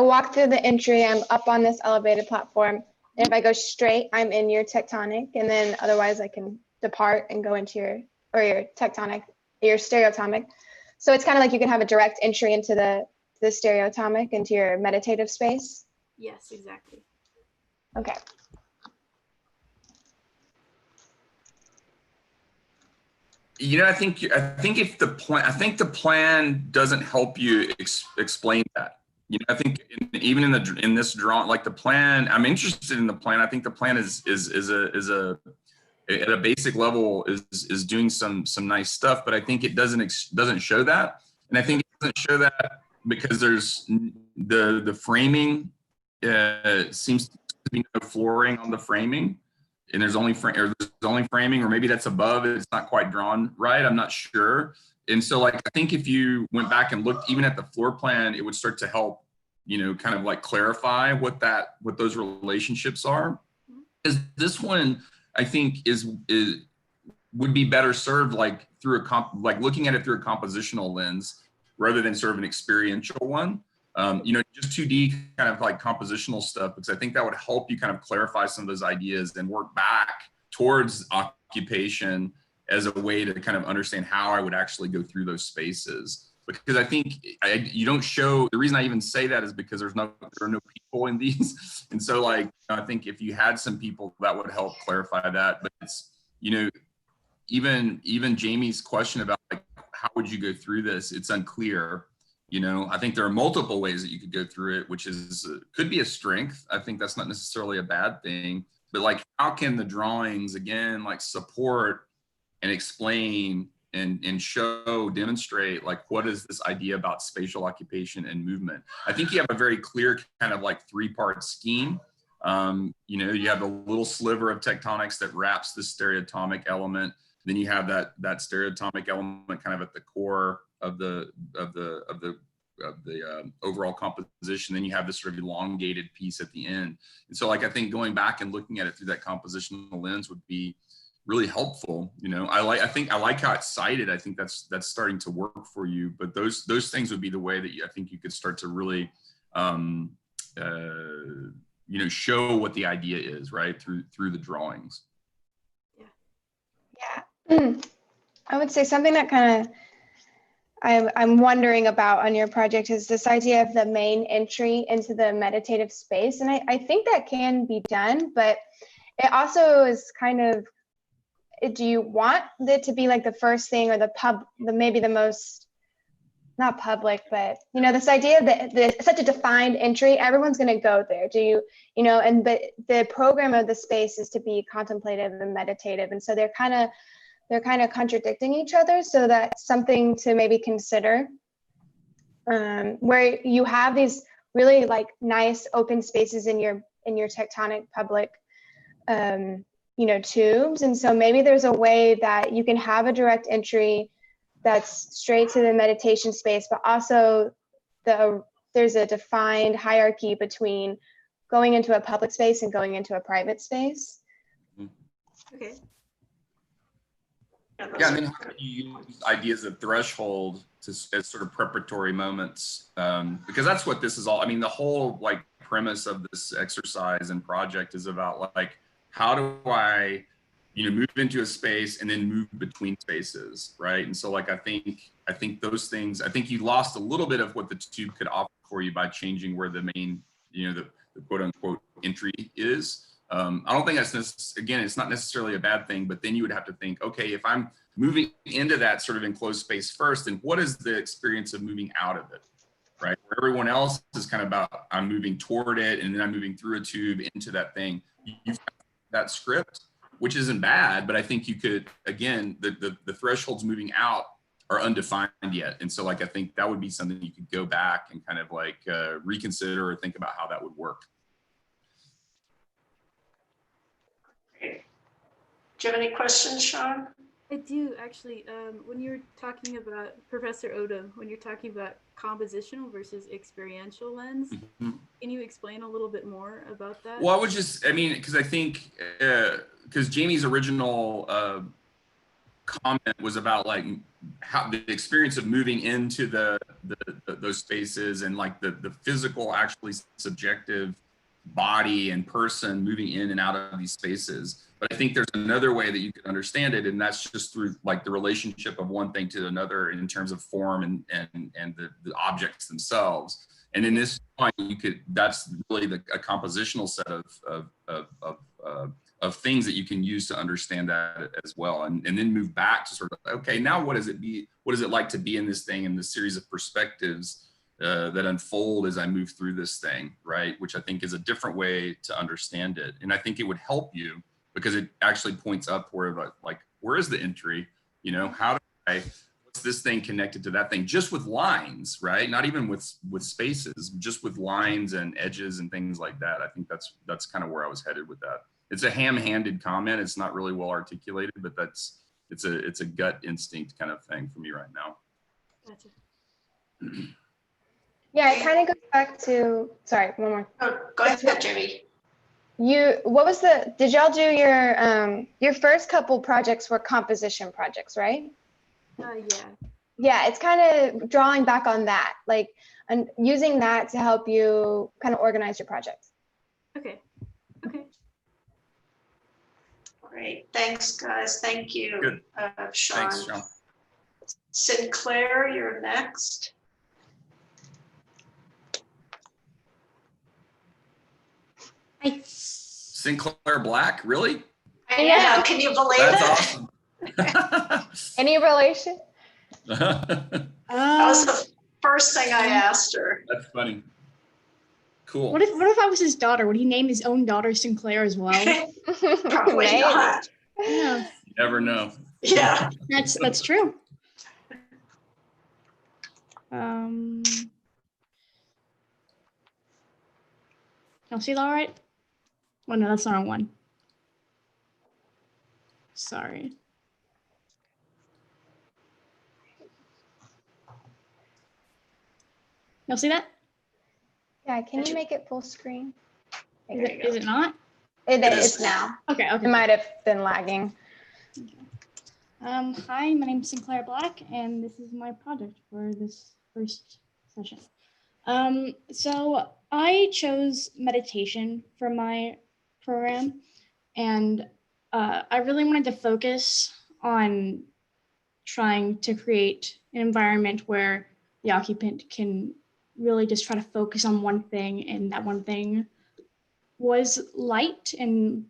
walk through the entry, I'm up on this elevated platform. And if I go straight, I'm in your tectonic. And then otherwise I can depart and go into your tectonic, your stereotomic. So it's kind of like you can have a direct entry into the stereotomic, into your meditative space. Yes, exactly. Okay. You know, I think if the plan, I think the plan doesn't help you explain that. You know, I think even in this drawing, like the plan, I'm interested in the plan. I think the plan is at a basic level is doing some nice stuff, but I think it doesn't show that, and I think it doesn't show that because there's the framing seems to be no flooring on the framing. And there's only framing, or maybe that's above it. It's not quite drawn right. I'm not sure. And so like, I think if you went back and looked even at the floor plan, it would start to help, you know, kind of like clarify what those relationships are. Because this one, I think would be better served like through like looking at it through a compositional lens rather than sort of an experiential one. You know, just 2D kind of like compositional stuff, because I think that would help you kind of clarify some of those ideas and work back towards occupation as a way to kind of understand how I would actually go through those spaces. Because I think you don't show, the reason I even say that is because there are no people in these. And so like, I think if you had some people, that would help clarify that. But it's, you know, even Jamie's question about like, how would you go through this? It's unclear. You know, I think there are multiple ways that you could go through it, which is could be a strength. I think that's not necessarily a bad thing, but like, how can the drawings again, like support and explain and show, demonstrate like, what is this idea about spatial occupation and movement? I think you have a very clear kind of like 3-part scheme. You know, you have a little sliver of tectonics that wraps the stereotomic element. Then you have that stereotomic element kind of at the core of the overall composition. Then you have this sort of elongated piece at the end. And so like, I think going back and looking at it through that compositional lens would be really helpful. You know, I think I like how it's cited. I think that's starting to work for you, but those things would be the way that I think you could start to really, you know, show what the idea is, right, through the drawings. Yeah. I would say something that kind of I'm wondering about on your project is this idea of the main entry into the meditative space. And I think that can be done, but it also is kind of, do you want it to be like the first thing or maybe the most, not public, but you know, this idea that such a defined entry, everyone's going to go there. Do you know, but the program of the space is to be contemplative and meditative. And so they're kind of contradicting each other. So that's something to maybe consider, where you have these really like nice open spaces in your tectonic public, you know, tubes. And so maybe there's a way that you can have a direct entry that's straight to the meditation space, but also there's a defined hierarchy between going into a public space and going into a private space. Okay. Yeah, and then how can you use ideas of threshold as sort of preparatory moments? Because that's what this is all. I mean, the whole like premise of this exercise and project is about like, how do I, you know, move into a space and then move between spaces, right? And so like, I think those things, I think you lost a little bit of what the tube could offer for you by changing where the main, you know, the quote unquote entry is. I don't think that's again, it's not necessarily a bad thing, but then you would have to think, okay, if I'm moving into that sort of enclosed space first, then what is the experience of moving out of it, right? Where everyone else is kind of about, I'm moving toward it and then I'm moving through a tube into that thing. You've got that script, which isn't bad, but I think you could, again, the thresholds moving out are undefined yet. And so like, I think that would be something you could go back and kind of like reconsider or think about how that would work. Do you have any questions, Sean? I do actually. When you're talking about Professor Odom, when you're talking about compositional versus experiential lens, can you explain a little bit more about that? Well, I would just, I mean, because I think, because Jamie's original comment was about like how the experience of moving into those spaces and like the physical, actually subjective body and person moving in and out of these spaces. But I think there's another way that you could understand it, and that's just through like the relationship of one thing to another in terms of form and the objects themselves. And in this point, that's really a compositional set of things that you can use to understand that as well. And then move back to sort of, okay, now what is it like to be in this thing, and the series of perspectives that unfold as I move through this thing, right? Which I think is a different way to understand it. And I think it would help you because it actually points up where, like, where is the entry? You know, what's this thing connected to that thing? Just with lines, right? Not even with spaces, just with lines and edges and things like that. I think that's kind of where I was headed with that. It's a ham-handed comment. It's not really well articulated, but it's a gut instinct kind of thing for me right now. Gotcha. Yeah, it kind of goes back to, sorry, one more. Oh, go ahead, Jamie. Did y'all do your first couple projects were composition projects, right? Yeah. Yeah, it's kind of drawing back on that, like, and using that to help you kind of organize your projects. Okay. Great. Thanks, guys. Thank you, Good. Sean. Thanks, Sean. Sinclair, you're next. Hi. Sinclair Black, really? I know. Can you believe That's it? awesome. Any relation? That was the first thing I asked her. That's funny. Cool. What if I was his daughter? Would he name his own daughter Sinclair as well? Probably Maybe. not. Yeah, You never know. Yeah. that's true. Y'all see that all right? Oh no, that's the wrong one. Sorry. Y'all see that? Yeah, can you make it full screen? Is it not? It's now. Okay. It might have been lagging. Hi, my name is Sinclair Black, and this is my project for this first session. So I chose meditation for my program, and I really wanted to focus on trying to create an environment where the occupant can really just try to focus on one thing, and that one thing was light and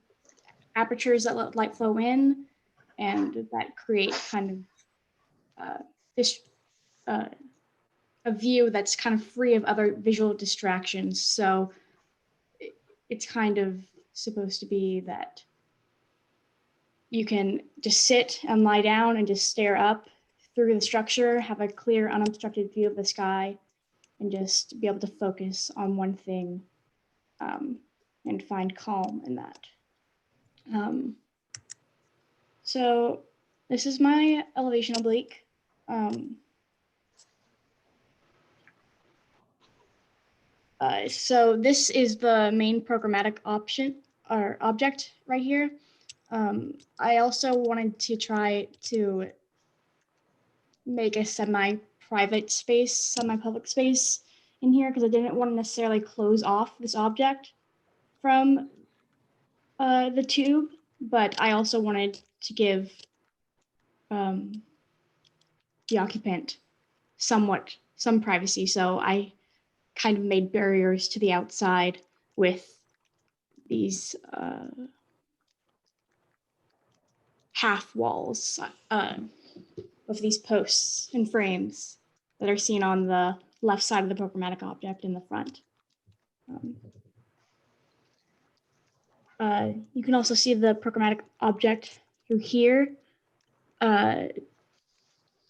apertures that let light flow in, and that create kind of a view that's kind of free of other visual distractions. So it's kind of supposed to be that you can just sit and lie down and just stare up through the structure, have a clear, unobstructed view of the sky, and just be able to focus on one thing and find calm in that. So this is my elevation oblique. So this is the main programmatic option or object right here. I also wanted to try to make a semi-private space, semi-public space in here because I didn't want to necessarily close off this object from the tube, but I also wanted to give the occupant some privacy. So I kind of made barriers to the outside with these half walls of these posts and frames that are seen on the left side of the programmatic object in the front. You can also see the programmatic object through here. Can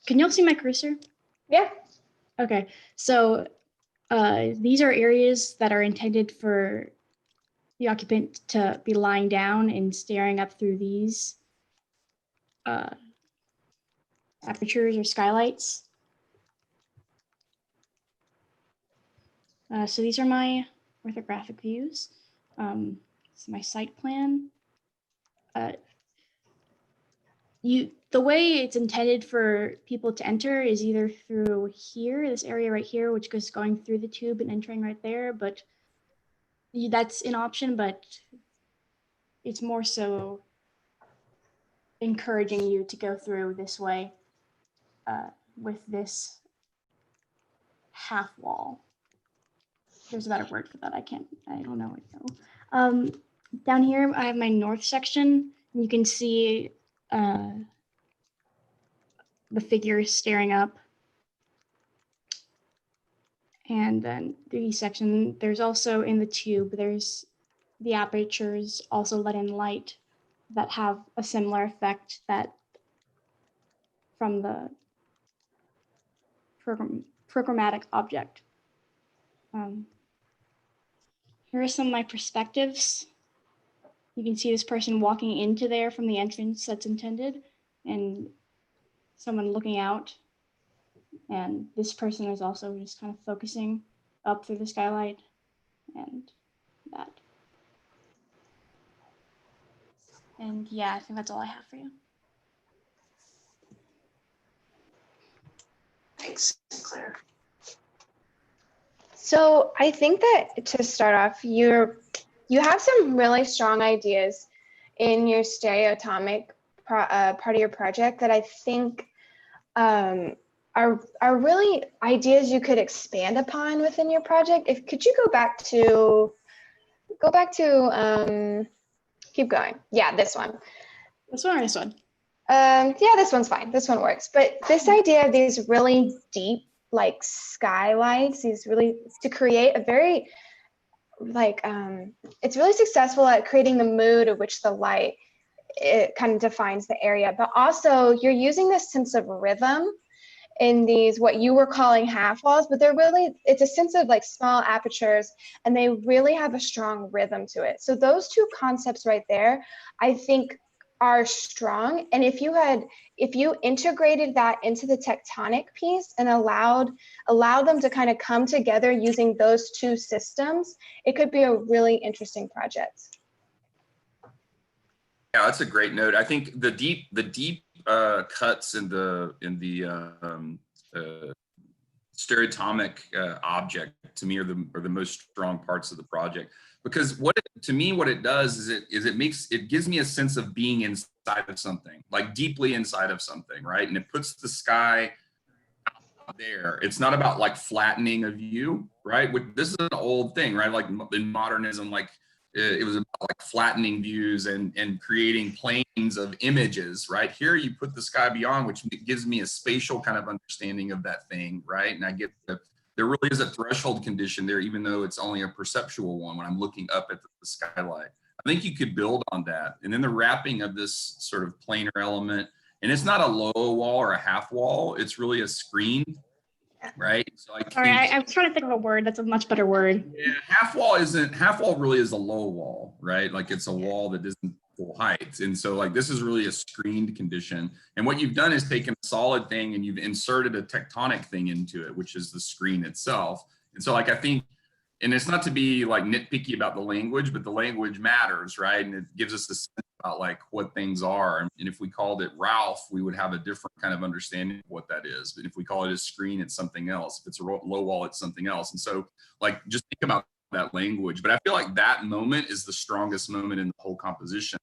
y'all see my cursor? Yeah. Okay, so these are areas that are intended for the occupant to be lying down and staring up through these apertures or skylights. So these are my orthographic views. This is my site plan. The way it's intended for people to enter is either through here, this area right here, which goes going through the tube and entering right there, but that's an option, but it's more so encouraging you to go through this way with this half wall. there's a better word for that. I don't know it though. Down here, I have my north section. And you can see the figures staring up. And then the section, there's also in the tube, there's the apertures also let in light that have a similar effect that from the programmatic object. Here are some of my perspectives. You can see this person walking into there from the entrance that's intended, and someone looking out. And this person is also just kind of focusing up through the skylight and that. And yeah, I think that's all I have for you. Thanks, Claire. So I think that to start off, you have some really strong ideas in your stereotomic part of your project that I think are really ideas you could expand upon within your project. Could you go back to keep going. Yeah, this one. This one or this one? Yeah, this one's fine. This one works. But this idea of these really deep, like skylights, to create a very, it's really successful at creating the mood of which the light, it kind of defines the area. But also you're using this sense of rhythm in these, what you were calling half walls, but it's a sense of like small apertures, and they really have a strong rhythm to it. So those two concepts right there, I think are strong. And if you integrated that into the tectonic piece and allowed them to kind of come together using those two systems, it could be a really interesting project. Yeah, that's a great note. I think the deep cuts in the stereotomic object to me are the most strong parts of the project, because what it does is it gives me a sense of being inside of something, like deeply inside of something, right? And it puts the sky out there. It's not about like flattening a view, right? This is an old thing, right? Like in modernism, like it was about like flattening views and creating planes of images, right? Here you put the sky beyond, which gives me a spatial kind of understanding of that thing, right? And I get that there really is a threshold condition there, even though it's only a perceptual one when I'm looking up at the skylight. I think you could build on that. And then the wrapping of this sort of planar element, and it's not a low wall or a half wall, it's really a screen, right? So I was trying to think of a word that's a much better word. Yeah, half wall really is a low wall, right? Like it's a wall that isn't full height. And so like this is really a screened condition. And what you've done is taken a solid thing and you've inserted a tectonic thing into it, which is the screen itself. And so like I think, and it's not to be like nitpicky about the language, but the language matters, right? And it gives us a sense about like what things are. And if we called it Ralph, we would have a different kind of understanding of what that is. But if we call it a screen, it's something else. If it's a low wall, it's something else. And so like just think about that language. But I feel like that moment is the strongest moment in the whole composition.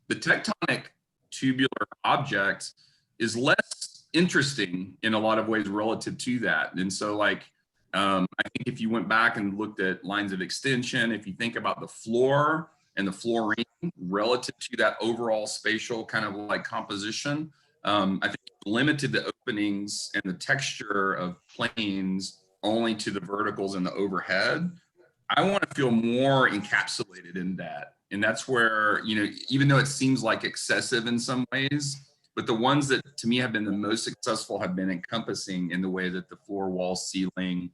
The tectonic tubular object is less interesting in a lot of ways relative to that. And so like, I think if you went back and looked at lines of extension, if you think about the floor and the flooring relative to that overall spatial kind of like composition, I think limited the openings and the texture of planes only to the verticals and the overhead. I want to feel more encapsulated in that. And that's where, you know, even though it seems like excessive in some ways, but the ones that to me have been the most successful have been encompassing in the way that the floor, wall, ceiling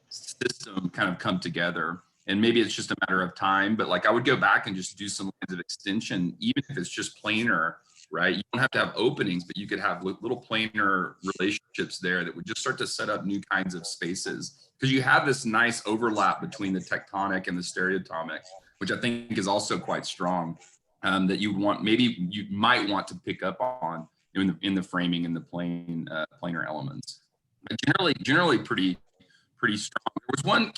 system kind of come together. And maybe it's just a matter of time, but like I would go back and just do some lines of extension, even if it's just planar, right? You don't have to have openings, but you could have little planar relationships there that would just start to set up new kinds of spaces. Because you have this nice overlap between the tectonic and the stereotomic, which I think is also quite strong, that you might want to pick up on in the framing and the planar elements. But generally pretty strong. There was one,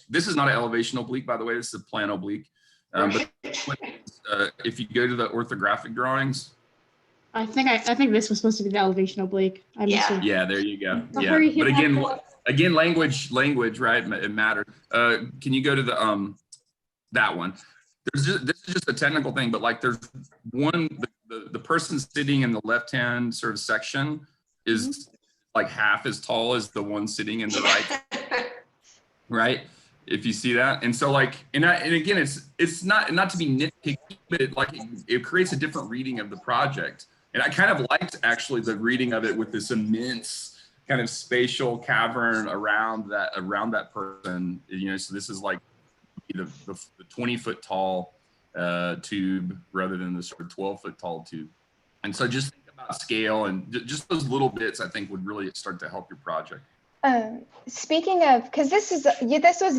this is not an elevation oblique, by the way, this is a plan oblique. But if you go to the orthographic drawings, I think this was supposed to be the elevation oblique. I Yeah. Yeah, there you go. Yeah, Sorry, but Hannah. again, language, right? It matters. Can you go to the that one? This is just a technical thing, but like there's one, the person sitting in the left-hand sort of section is like half as tall as the one sitting in the right, right? If you see that. And so like, and again, it's not to be nitpicky, but it creates a different reading of the project. And I kind of liked actually the reading of it with this immense kind of spatial cavern around that person, you know, so this is like the 20-foot tall tube rather than the sort of 12-foot tall tube. And so just think about scale and just those little bits, I think would really start to help your project. Speaking of, because this was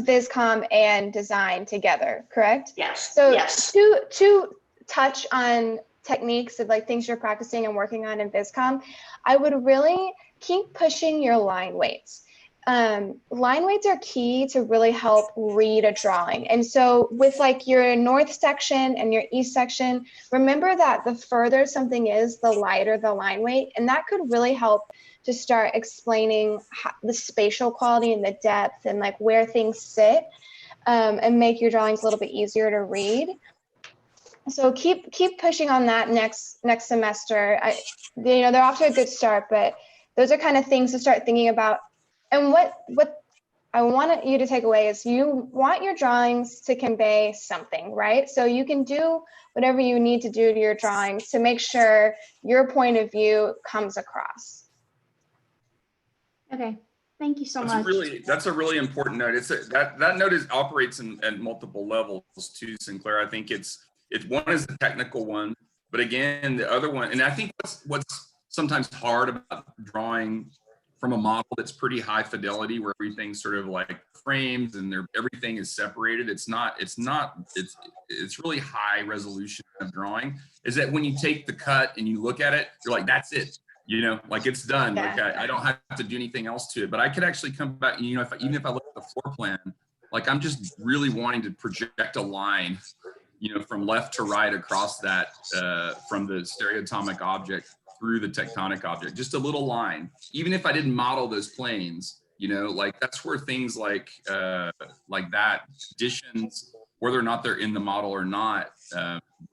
VisCom and design together, correct? Yes. So yes. to touch on techniques of like things you're practicing and working on in VisCom, I would really keep pushing your line weights. Line weights are key to really help read a drawing. And so with like your north section and your east section, remember that the further something is, the lighter the line weight. And that could really help to start explaining the spatial quality and the depth and like where things sit, and make your drawings a little bit easier to read. So keep pushing on that next semester. They're off to a good start, but those are kind of things to start thinking about. And what I want you to take away is you want your drawings to convey something, right? So you can do whatever you need to do to your drawings to make sure your point of view comes across. Okay, thank you so That's much. That's a really important note. That note operates at multiple levels too, Sinclair. I think it's one is the technical one, but again, the other one, and I think what's sometimes hard about drawing from a model that's pretty high fidelity, where everything's sort of like frames and everything is separated. It's really high resolution of drawing. Is that when you take the cut and you look at it, you're like, that's it. You know, like it's done. Yeah. Like I don't have to do anything else to it. But I could actually come back. You know, even if I look at the floor plan, like I'm just really wanting to project a line, you know, from left to right across that, from the stereotomic object through the tectonic object, just a little line. Even if I didn't model those planes, you know, like that's where things like that additions, whether or not they're in the model or not,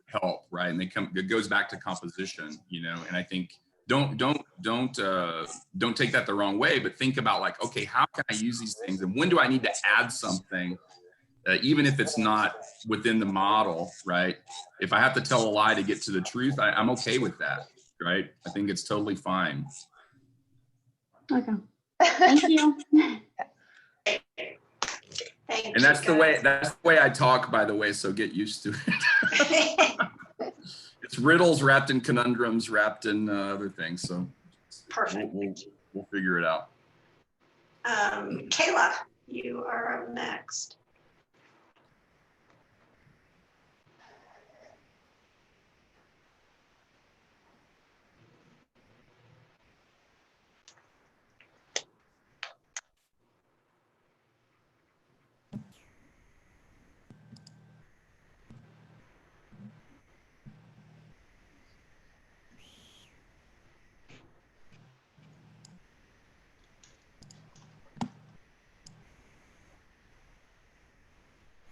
help, right? And it goes back to composition, you know. And I think don't take that the wrong way, but think about like, okay, how can I use these things, and when do I need to add something? Even if it's not within the model, right? If I have to tell a lie to get to the truth, I'm okay with that, right? I think it's totally fine. Okay, thank you. Thank And that's you, the way I talk, by the way, so get used to it. It's riddles wrapped in conundrums, wrapped in other things. So Perfect. We'll figure it out. Kayla, you are up next.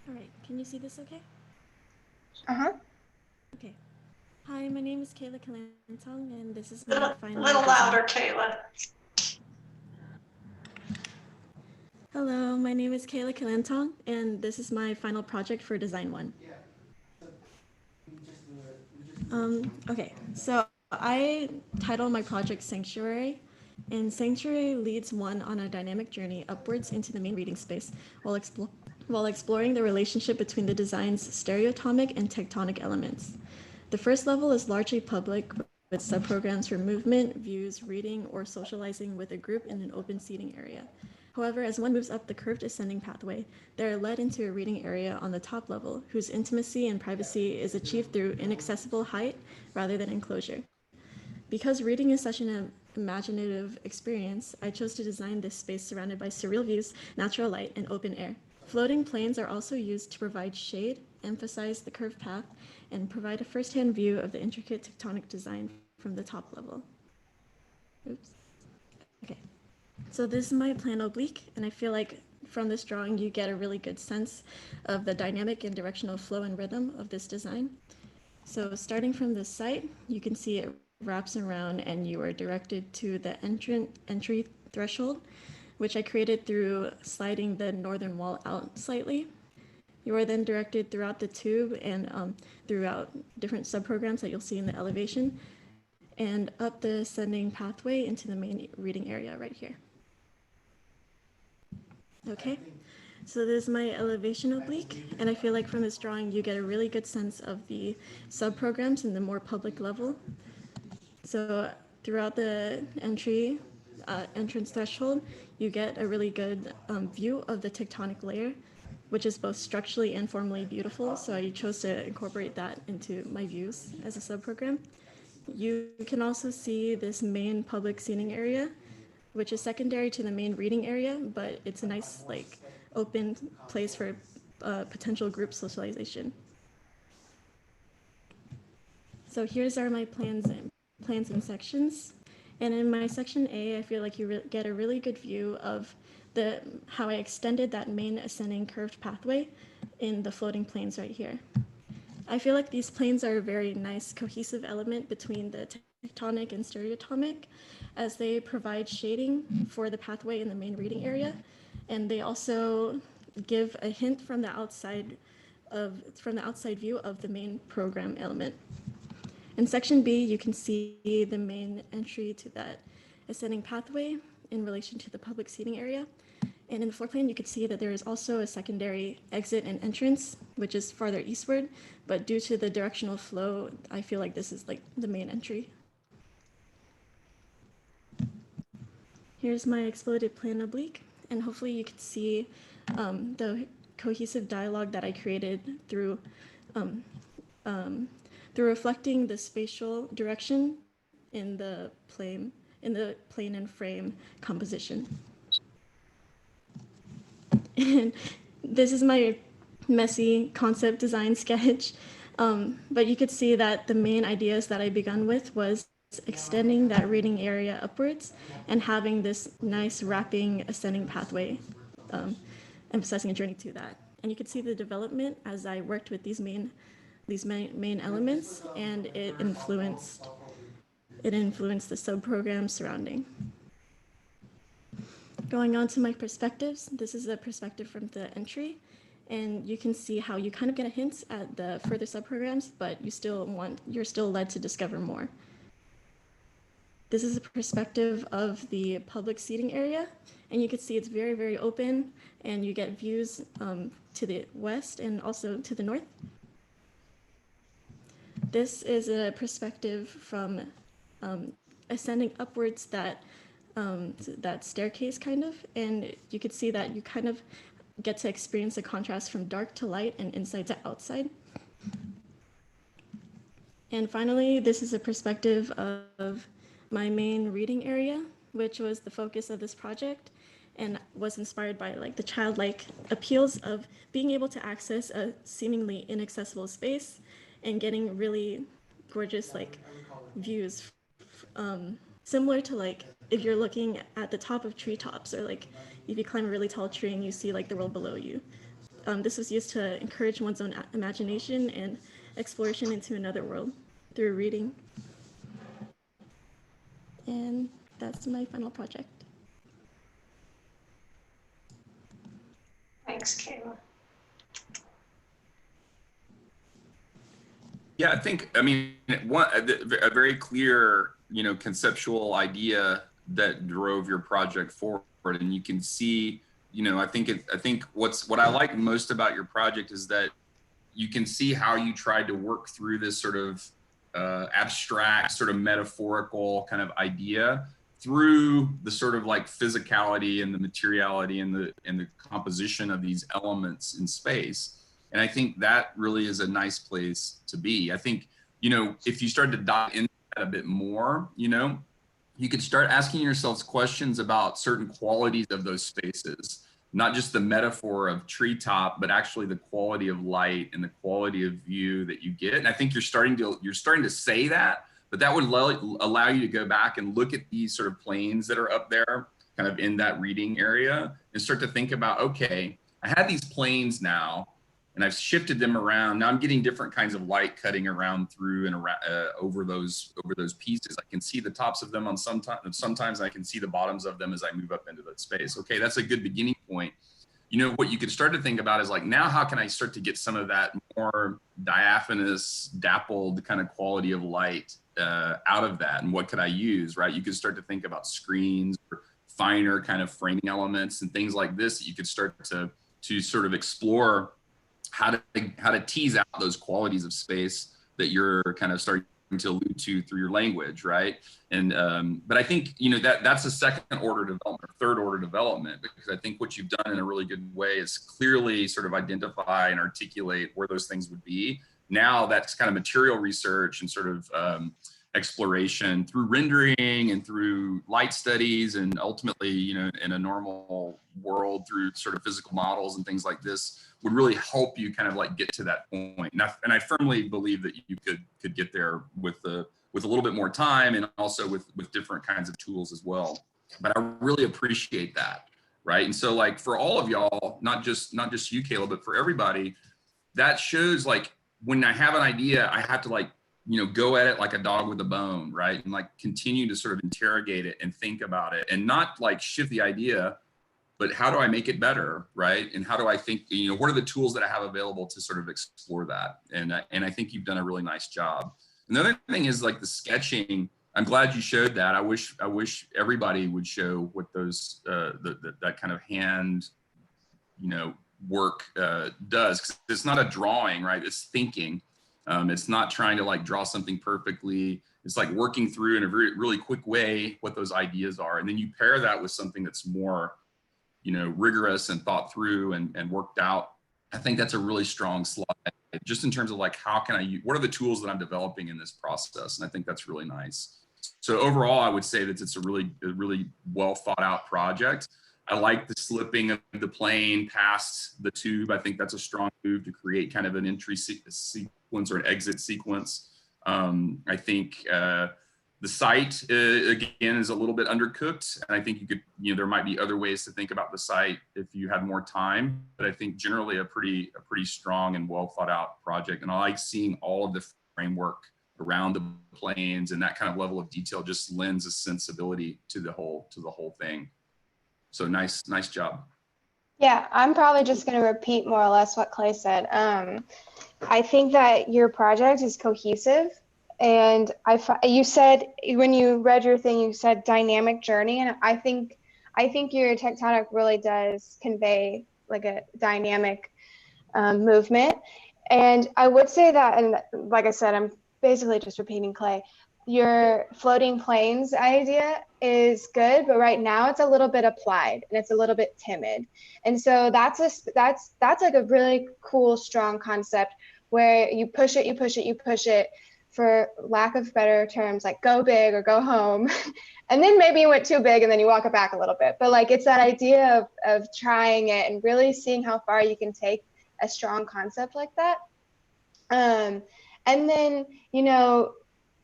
All right, can you see this okay? Uh-huh. Okay. Hi, my name is Kayla Kalantong, and this is my final. A little louder, Kayla. Hello, my name is Kayla Kalantong, and this is my final project for Design 1. Okay, so I titled my project Sanctuary, and Sanctuary leads one on a dynamic journey upwards into the main reading space while exploring the relationship between the design's stereotomic and tectonic elements. The first level is largely public, with subprograms for movement, views, reading, or socializing with a group in an open seating area. However, as one moves up the curved ascending pathway, they are led into a reading area on the top level, whose intimacy and privacy is achieved through inaccessible height rather than enclosure. Because reading is such an imaginative experience, I chose to design this space surrounded by surreal views, natural light, and open air. Floating planes are also used to provide shade, emphasize the curved path, and provide a first-hand view of the intricate tectonic design from the top level. Oops. Okay. So this is my plan oblique, and I feel like from this drawing you get a really good sense of the dynamic and directional flow and rhythm of this design. So starting from this site, you can see it wraps around and you are directed to the entry threshold, which I created through sliding the northern wall out slightly. You are then directed throughout the tube and throughout different subprograms that you'll see in the elevation, and up the ascending pathway into the main reading area right here. Okay, so this is my elevation oblique, and I feel like from this drawing you get a really good sense of the subprograms in the more public level. So throughout the entrance threshold, you get a really good view of the tectonic layer, which is both structurally and formally beautiful. So I chose to incorporate that into my views as a subprogram. You can also see this main public seating area, which is secondary to the main reading area, but it's a nice like open place for potential group socialization. So here's are my plans and sections. And in my section A, I feel like you get a really good view of how I extended that main ascending curved pathway in the floating planes right here. I feel like these planes are a very nice cohesive element between the tectonic and stereotomic, as they provide shading for the pathway in the main reading area, and they also give a hint from the outside view of the main program element. In section B, you can see the main entry to that ascending pathway in relation to the public seating area. And in the floor plan, you can see that there is also a secondary exit and entrance, which is farther eastward, but due to the directional flow, I feel like this is like the main entry. Here's my exploded plan oblique, and hopefully you can see the cohesive dialogue that I created through reflecting the spatial direction in the plane and frame composition. And this is my messy concept design sketch, but you could see that the main ideas that I begun with was extending that reading area upwards and having this nice wrapping ascending pathway, emphasizing a journey to that. And you could see the development as I worked with these main elements, and it influenced the subprograms surrounding. Going on to my perspectives, this is a perspective from the entry, and you can see how you kind of get a hint at the further subprograms, but you're still led to discover more. This is a perspective of the public seating area, and you can see it's very, very open, and you get views to the west and also to the north. This is a perspective from ascending upwards that staircase kind of, and you could see that you kind of get to experience a contrast from dark to light and inside to outside. And finally, this is a perspective of my main reading area, which was the focus of this project and was inspired by like the childlike appeals of being able to access a seemingly inaccessible space and getting really gorgeous like views, similar to like if you're looking at the top of treetops, or like if you climb a really tall tree and you see like the world below you. This was used to encourage one's own imagination and exploration into another world through reading. And that's my final project. Thanks, Kayla. Yeah, I mean, a very clear, conceptual idea that drove your project forward, and you can see, I think what I like most about your project is that you can see how you tried to work through this sort of abstract, sort of metaphorical kind of idea through the sort of like physicality and the materiality and the composition of these elements in space. And I think that really is a nice place to be. I think, if you start to dive into that a bit more, you could start asking yourselves questions about certain qualities of those spaces. not just the metaphor of treetop, but actually the quality of light and the quality of view that you get. And I think you're starting to say that, but that would allow you to go back and look at these sort of planes that are up there, kind of in that reading area, and start to think about, okay, I have these planes now, and I've shifted them around. Now I'm getting different kinds of light cutting around through and around, over those pieces. I can see the tops of them on sometimes I can see the bottoms of them as I move up into that space. Okay, that's a good beginning point. You know, what you could start to think about is like, now how can I start to get some of that more diaphanous, dappled kind of quality of light out of that, and what could I use, right? You could start to think about screens or finer kind of framing elements and things like this that you could start to sort of explore how to tease out those qualities of space that you're kind of starting to allude to through your language, right? And but I think, you know, that's a second order development or third order development, because I think what you've done in a really good way is clearly sort of identify and articulate where those things would be. Now that's kind of material research and sort of exploration through rendering and through light studies, and ultimately, you know, in a normal world through sort of physical models and things like this, would really help you kind of like get to that point. And I firmly believe that you could get there with a little bit more time, and also with different kinds of tools as well. But I really appreciate that, right? And so like for all of y'all, not just you, Kayla, but for everybody, that shows like when I have an idea, I have to like, you know, go at it like a dog with a bone, right? And like continue to sort of interrogate it and think about it, and not like shift the idea, but how do I make it better, right? And how do I think, you know, what are the tools that I have available to sort of explore that? And I think you've done a really nice job. And the other thing is like the sketching. I'm glad you showed that. I wish everybody would show what those that kind of hand, you know, work does, because it's not a drawing, right? It's thinking. It's not trying to like draw something perfectly. It's like working through in a really quick way what those ideas are, and then you pair that with something that's more, you know, rigorous and thought through and worked out. I think that's a really strong slide, just in terms of like, how can I use, what are the tools that I'm developing in this process? And I think that's really nice. So overall, I would say that it's a really well thought out project. I like the slipping of the plane past the tube. I think that's a strong move to create kind of an entry sequence or an exit sequence. I think the site, again, is a little bit undercooked. And I think you could, you know, there might be other ways to think about the site if you had more time. But I think generally a pretty strong and well thought out project. And I like seeing all of the framework around the planes, and that kind of level of detail just lends a sensibility to the whole thing. So nice job. Yeah, I'm probably just going to repeat more or less what Clay said. I think that your project is cohesive. And you said, when you read your thing, you said dynamic journey. And I think your tectonic really does convey like a dynamic movement. And I would say that, and like I said, I'm basically just repeating Clay, your floating planes idea is good, but right now it's a little bit applied and it's a little bit timid. And so that's like a really cool, strong concept where you push it, for lack of better terms, like go big or go home. And then maybe you went too big and then you walk it back a little bit. But like, it's that idea of trying it and really seeing how far you can take a strong concept like that. And then, you know,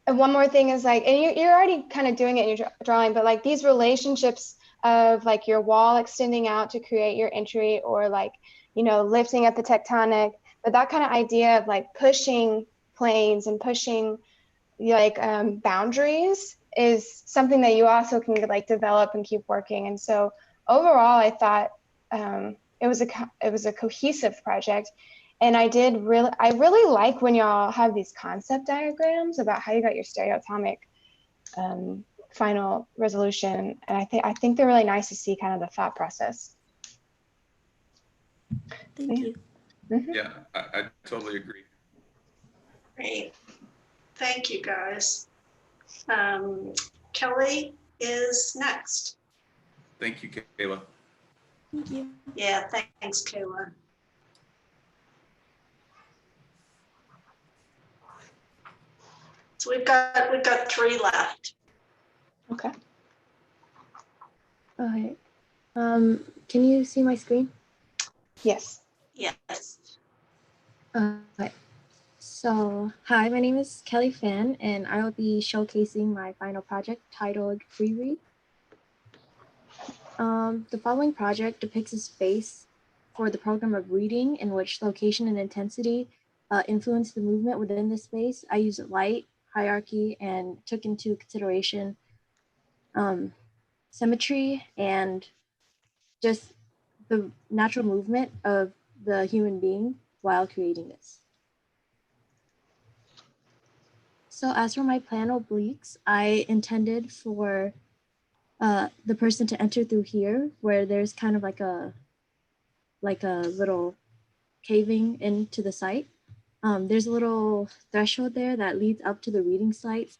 and one more thing is like, and you're already kind of doing it in your drawing, but like these relationships of like your wall extending out to create your entry, or like, you know, lifting up the tectonic, but that kind of idea of like pushing planes and pushing like boundaries is something that you also can like develop and keep working. And so overall, I thought it was a cohesive project. And I really like when y'all have these concept diagrams about how you got your stereoatomic final resolution. And I think they're really nice to see kind of the thought process. Thank you. Mm-hmm. Yeah, I totally agree. Great. Thank you, guys. Kelly is next. Thank you, Kayla. Thank you. Yeah, thanks, Kayla. So we've got 3 left. Okay. All right. Can you see my screen? Yes. Yes. Okay. So, hi, my name is Kelly Fan, and I will be showcasing my final project titled Free Read. The following project depicts a space for the program of reading in which location and intensity influence the movement within the space. I used light, hierarchy, and took into consideration symmetry and just the natural movement of the human being while creating this. So as for my plan obliques, I intended for the person to enter through here, where there's kind of like a little caving into the site. There's a little threshold there that leads up to the reading site,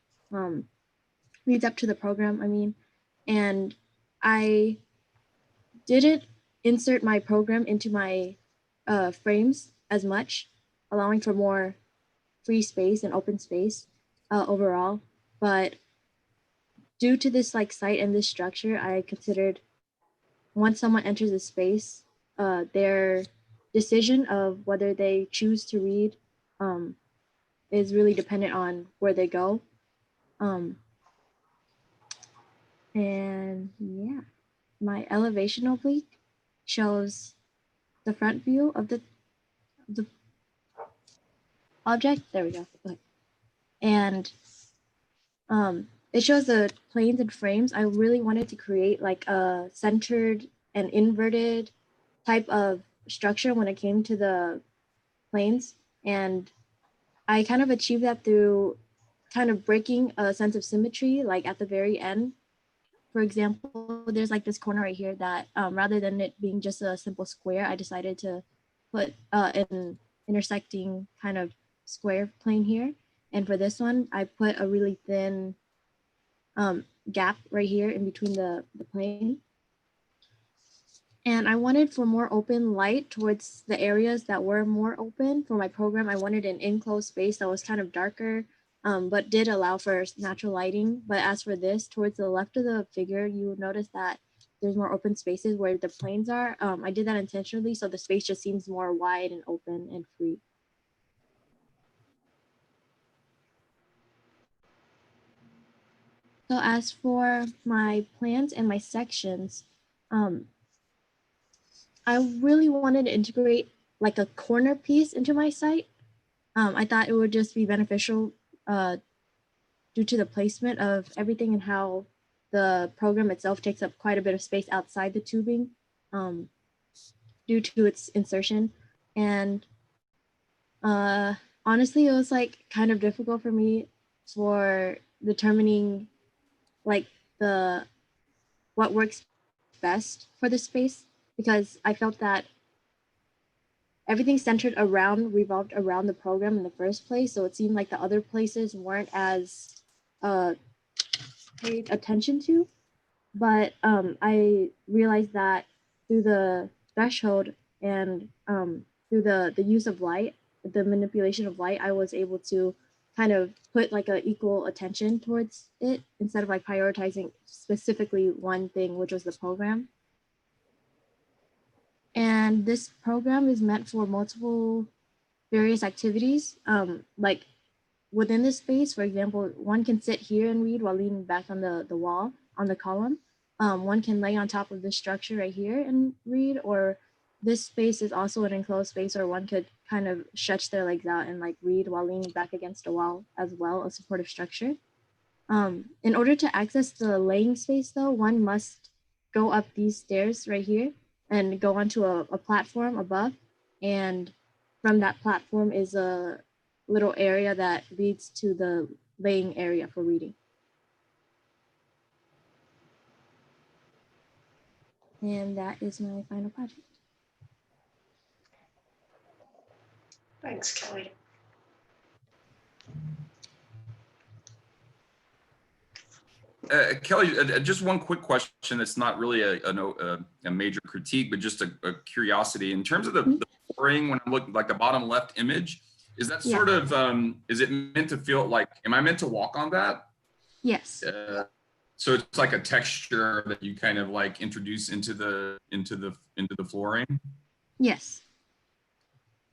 leads up to the program, I mean. And I didn't insert my program into my frames as much, allowing for more free space and open space overall. But due to this like site and this structure, I considered once someone enters the space, their decision of whether they choose to read is really dependent on where they go. And yeah, my elevation oblique shows the front view of the object. There we go. Okay. And it shows the planes and frames. I really wanted to create like a centered and inverted type of structure when it came to the planes. And I kind of achieved that through kind of breaking a sense of symmetry, like at the very end. For example, there's like this corner right here that rather than it being just a simple square, I decided to put an intersecting kind of square plane here. And for this one, I put a really thin gap right here in between the plane. And I wanted for more open light towards the areas that were more open. For my program, I wanted an enclosed space that was kind of darker, but did allow for natural lighting. But as for this, towards the left of the figure, you will notice that there's more open spaces where the planes are. I did that intentionally, so the space just seems more wide and open and free. So as for my plans and my sections, I really wanted to integrate like a corner piece into my site. I thought it would just be beneficial due to the placement of everything and how the program itself takes up quite a bit of space outside the tubing due to its insertion. And honestly, it was like kind of difficult for me for determining like what works best for the space, because I felt that everything revolved around the program in the first place. So it seemed like the other places weren't as paid attention to. But I realized that through the threshold and through the use of light, the manipulation of light, I was able to kind of put like an equal attention towards it instead of like prioritizing specifically one thing, which was the program. And this program is meant for multiple various activities. Like within this space, for example, one can sit here and read while leaning back on the wall, on the column. One can lay on top of this structure right here and read, or this space is also an enclosed space where one could kind of stretch their legs out and like read while leaning back against a wall as well, a supportive structure. In order to access the laying space though, one must go up these stairs right here and go onto a platform above. And from that platform is a little area that leads to the laying area for reading. And that is my final project. Thanks, Kelly. Kelly, just one quick question that's not really a major critique, but just a curiosity. In terms of the boring, when I look like the bottom left image, is that sort of, is it meant to feel like, am I meant to walk on that? Yes. So it's like a texture that you kind of like introduce into the flooring. Yes.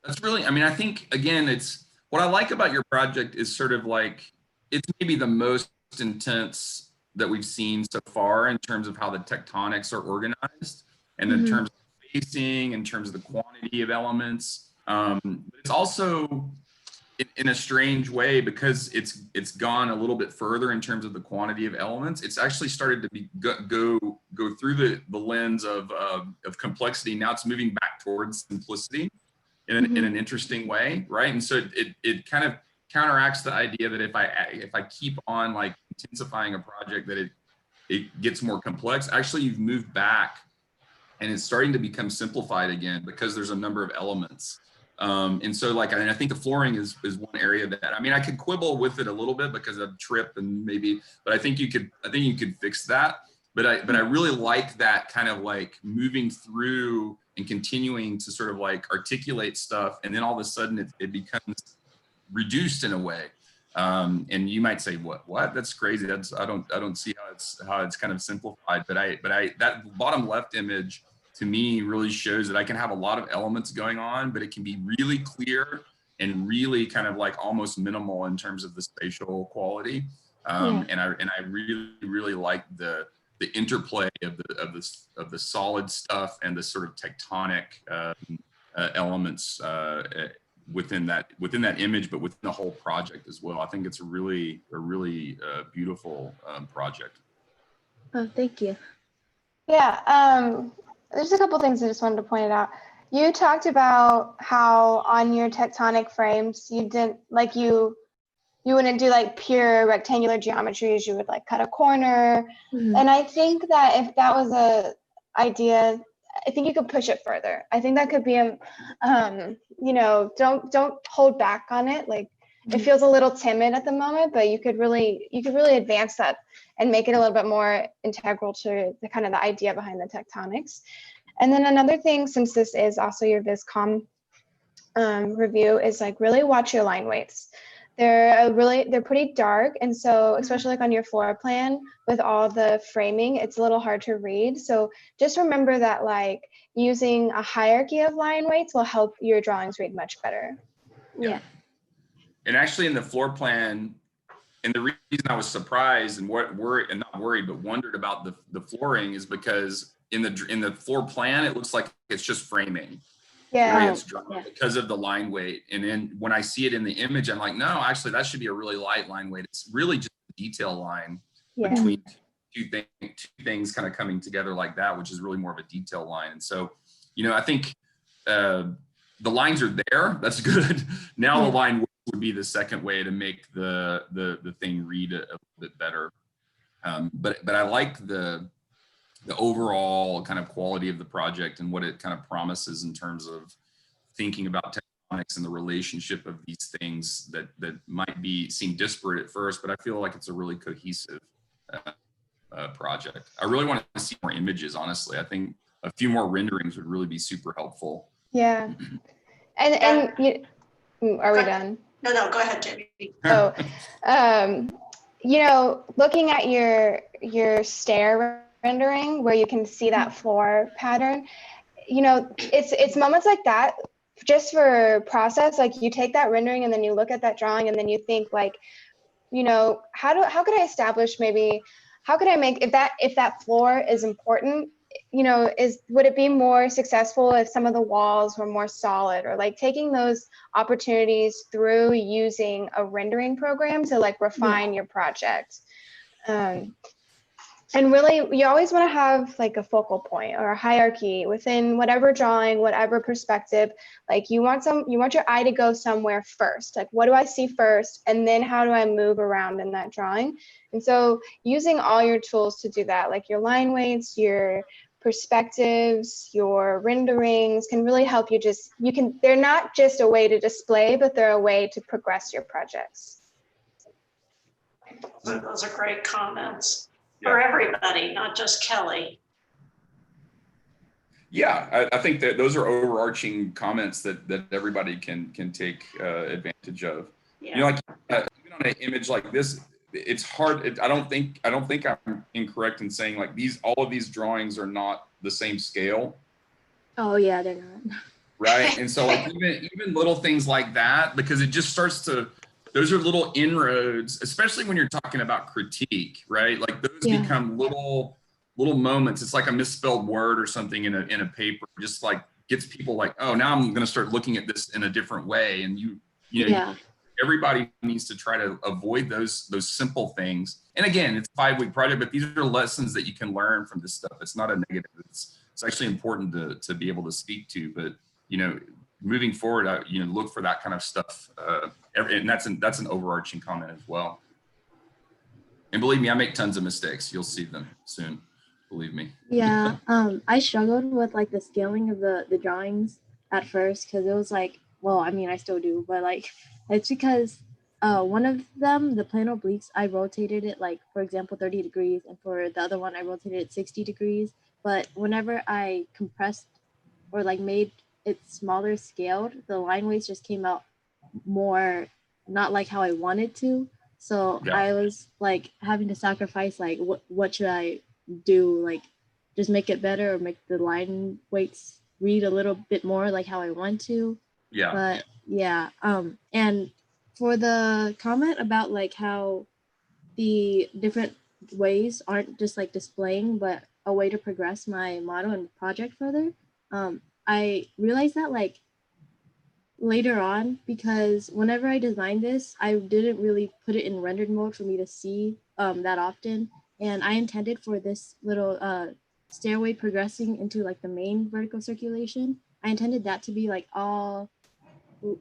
That's really, I mean, I think again, it's what I like about your project is sort of like, it's maybe the most intense that we've seen so far in terms of how the tectonics are organized and in terms of spacing, in terms of the quantity of elements. But it's also in a strange way, because it's gone a little bit further in terms of the quantity of elements. It's actually started to be go through the lens of complexity. Now it's moving back towards simplicity in an interesting way, right? And so it kind of counteracts the idea that if I keep on like intensifying a project, that it gets more complex. Actually, you've moved back, and it's starting to become simplified again because there's a number of elements. And so like, I think the flooring is one area that, I mean, I could quibble with it a little bit because of trip and maybe, but I think you could fix that. But I really like that kind of like moving through and continuing to sort of like articulate stuff. And then all of a sudden it becomes reduced in a way. And you might say, what? That's crazy. I don't see how it's kind of simplified, but that bottom left image to me really shows that I can have a lot of elements going on, but it can be really clear and really kind of like almost minimal in terms of the spatial quality. And I really like the interplay of the solid stuff and the sort of tectonic elements within that image, but within the whole project as well. I think it's a really beautiful project. Oh, thank you. Yeah, there's a couple things I just wanted to point out. You talked about how on your tectonic frames, you didn't like you wouldn't do like pure rectangular geometries. You would like cut a corner. And I think that if that was a idea, I think you could push it further. I think that could be a, you know, don't hold back on it. Like it feels a little timid at the moment, but you could really advance that and make it a little bit more integral to the kind of the idea behind the tectonics. And then another thing, since this is also your Viscom review, is like really watch your line weights. They're pretty dark, and so especially like on your floor plan with all the framing, it's a little hard to read. So just remember that like using a hierarchy of line weights will help your drawings read much better. Yeah. And actually in the floor plan, and the reason I was surprised and not worried, but wondered about the flooring is because in the floor plan, it looks like it's just framing. Yeah. It's because of the line weight. And then when I see it in the image, I'm like, no, actually that should be a really light line weight. It's really just a detail line between two things kind of coming together like that, which is really more of a detail line. And so, you know, I think the lines are there. That's good. Now the line weight would be the second way to make the thing read a little bit better. But I like the overall kind of quality of the project and what it kind of promises in terms of thinking about tectonics and the relationship of these things that might seem disparate at first, but I feel like it's a really cohesive project. I really want to see more images, honestly. I think a few more renderings would really be super helpful. Yeah. And are we done? No, go ahead, Jamie. Oh, you know, looking at your stair rendering where you can see that floor pattern, you know, it's moments like that just for process. Like you take that rendering and then you look at that drawing and then you think like, you know, how could I establish maybe, how could I make, if that floor is important, you know, would it be more successful if some of the walls were more solid, or like taking those opportunities through using a rendering program to like refine your project. And really, you always want to have like a focal point or a hierarchy within whatever drawing, whatever perspective. Like you want your eye to go somewhere first. Like, what do I see first? And then how do I move around in that drawing? And so using all your tools to do that, like your line weights, your perspectives, your renderings can really help you they're not just a way to display, but they're a way to progress your projects. Those are great comments. For everybody, not just Kelly. Yeah, I think that those are overarching comments that everybody can take advantage of. Yeah. You know, like even on an image like this, it's hard. I don't think I'm incorrect in saying like all of these drawings are not the same scale. Oh yeah, they're not. Right. And so like even little things like that, because it just starts to, those are little inroads, especially when you're talking about critique, right? Like those become little moments. It's like a misspelled word or something in a paper, just like gets people like, oh, now I'm going to start looking at this in a different way. And you know, everybody needs to try to avoid those simple things. And again, it's a 5-week project, but these are lessons that you can learn from this stuff. It's not a negative. It's actually important to be able to speak to, but you know, moving forward, you know, look for that kind of stuff. And that's an overarching comment as well. And believe me, I make tons of mistakes. You'll see them soon. Believe me. Yeah. I struggled with like the scaling of the drawings at first because it was like, well, I mean, I still do, but like, it's because one of them, the plano obliques, I rotated it like, for example, 30 degrees. And for the other one, I rotated it 60 degrees. But whenever I compressed or like made it smaller scaled, the line weights just came out more not like how I wanted to. So I was like having to sacrifice like what should I do, like just make it better or make the line weights read a little bit more like how I want to. But yeah, and for the comment about like how the different ways aren't just like displaying but a way to progress my model and project further, I realized that like later on, because whenever I designed this, I didn't really put it in rendered mode for me to see that often. And I intended for this little stairway progressing into like the main vertical circulation. I intended that to be like all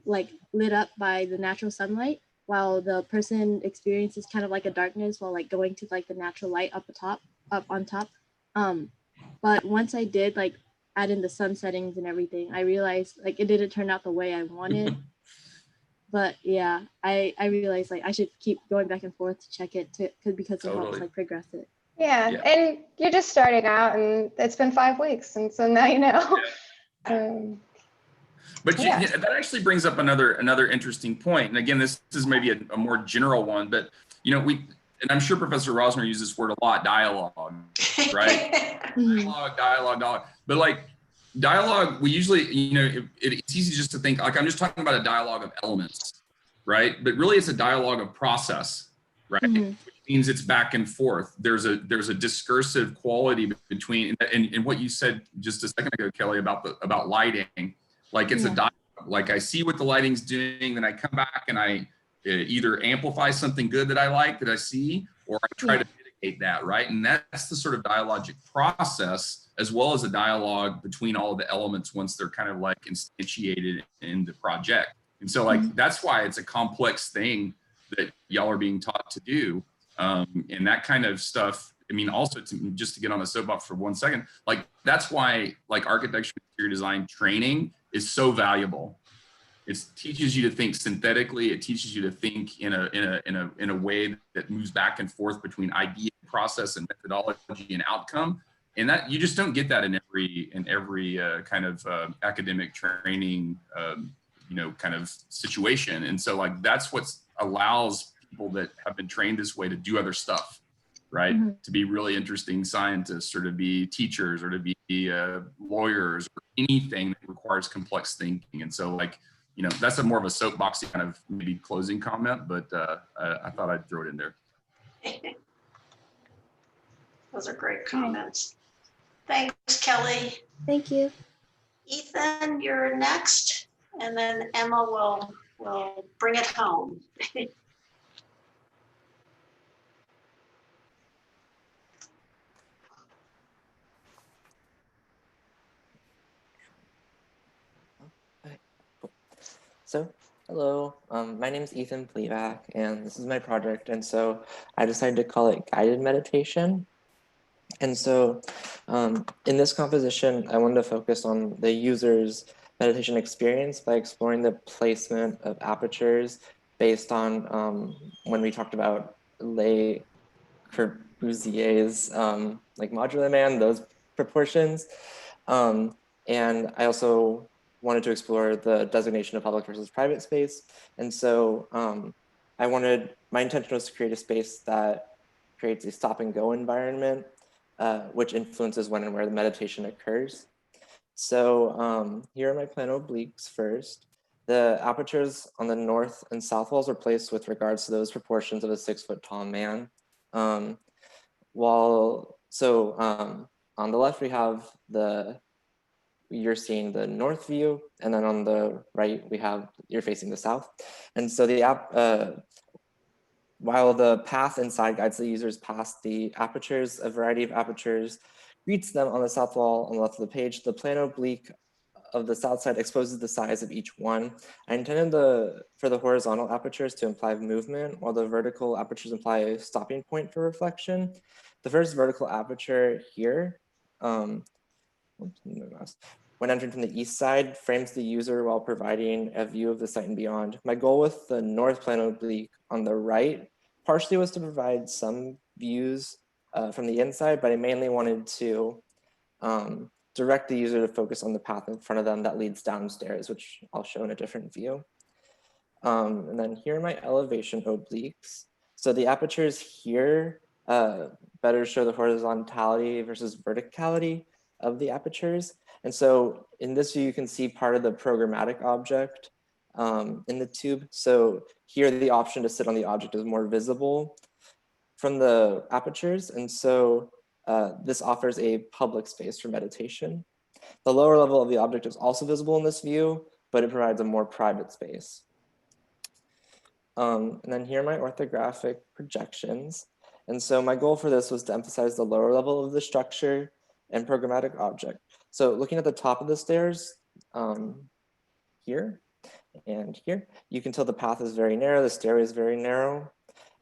like lit up by the natural sunlight, while the person experiences kind of like a darkness while like going to like the natural light up on top. But once I did like add in the sun settings and everything, I realized like it didn't turn out the way I wanted. But yeah, I realized like I should keep going back and forth to check it because it helps like progress it. Yeah, and you're just starting out, and it's been 5 weeks, and so now you know. But that actually brings up another interesting point. And again, this is maybe a more general one, but you know, and I'm sure Professor Rosner uses this word a lot, dialogue, right? Dialogue. But like dialogue, we usually, you know, it's easy just to think like, I'm just talking about a dialogue of elements, right? But really it's a dialogue of process, right? Which means it's back and forth. There's a discursive quality between, and what you said just a second ago, Kelly, about lighting, like it's a dialogue. Like I see what the lighting's doing, then I come back and I either amplify something good that I like, that I see, or I try to mitigate that, right? And that's the sort of dialogic process, as well as a dialogue between all of the elements once they're kind of like instantiated in the project. And so like, that's why it's a complex thing that y'all are being taught to do. And that kind of stuff, I mean, also just to get on the soapbox for 1 second, like that's why like architecture and interior design training is so valuable. It teaches you to think synthetically. It teaches you to think in a way that moves back and forth between idea, process, and methodology and outcome. And that you just don't get that in every kind of academic training, you know, kind of situation. And so like that's what allows people that have been trained this way to do other stuff, right? To be really interesting scientists, or to be teachers, or to be lawyers, or anything that requires complex thinking. And so like, you know, that's more of a soapboxy kind of maybe closing comment, but I thought I'd throw it in there. Those are great comments. Thanks, Kelly. Thank you. Ethan, you're next, and then Emma will bring it home. So, hello, my name is Ethan Plevac, and this is my project. And so I decided to call it Guided Meditation. And so in this composition, I wanted to focus on the user's meditation experience by exploring the placement of apertures based on when we talked about Le Corbusier's like modular man, those proportions. And I also wanted to explore the designation of public versus private space. And so my intention was to create a space that creates a stop and go environment, which influences when and where the meditation occurs. So here are my plano obliques first. The apertures on the north and south walls are placed with regards to those proportions of a 6-foot-tall man. On the left, we have you're seeing the north view, and then on the right, you're facing the south. And so while the path inside guides the users past the apertures, a variety of apertures greets them on the south wall on the left of the page. The plano oblique of the south side exposes the size of each one. I intended for the horizontal apertures to imply movement, while the vertical apertures imply a stopping point for reflection. The first vertical aperture here, when entering from the east side, frames the user while providing a view of the site and beyond. My goal with the north plano oblique on the right partially was to provide some views from the inside, but I mainly wanted to direct the user to focus on the path in front of them that leads downstairs, which I'll show in a different view. And then here are my elevation obliques. So the apertures here better show the horizontality versus verticality of the apertures. And so in this view, you can see part of the programmatic object in the tube. So here the option to sit on the object is more visible from the apertures. And so this offers a public space for meditation. The lower level of the object is also visible in this view, but it provides a more private space. And then here are my orthographic projections. And so my goal for this was to emphasize the lower level of the structure and programmatic object. So looking at the top of the stairs, here and here, you can tell the path is very narrow, the stairway is very narrow.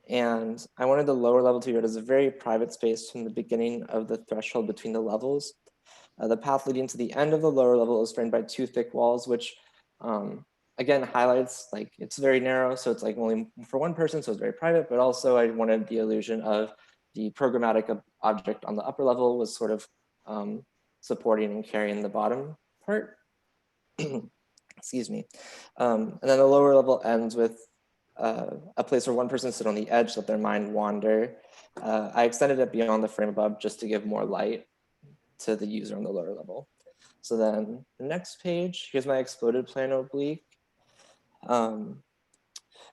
And I wanted the lower level to be as a very private space from the beginning of the threshold between the levels. The path leading to the end of the lower level is framed by 2 thick walls, which again highlights like it's very narrow. So it's like only for one person, so it's very private, but also I wanted the illusion of the programmatic object on the upper level was sort of supporting and carrying the bottom part. Excuse me. And then the lower level ends with a place where one person sit on the edge, let their mind wander. I extended it beyond the frame above just to give more light to the user on the lower level. So then the next page, here's my exploded plano oblique.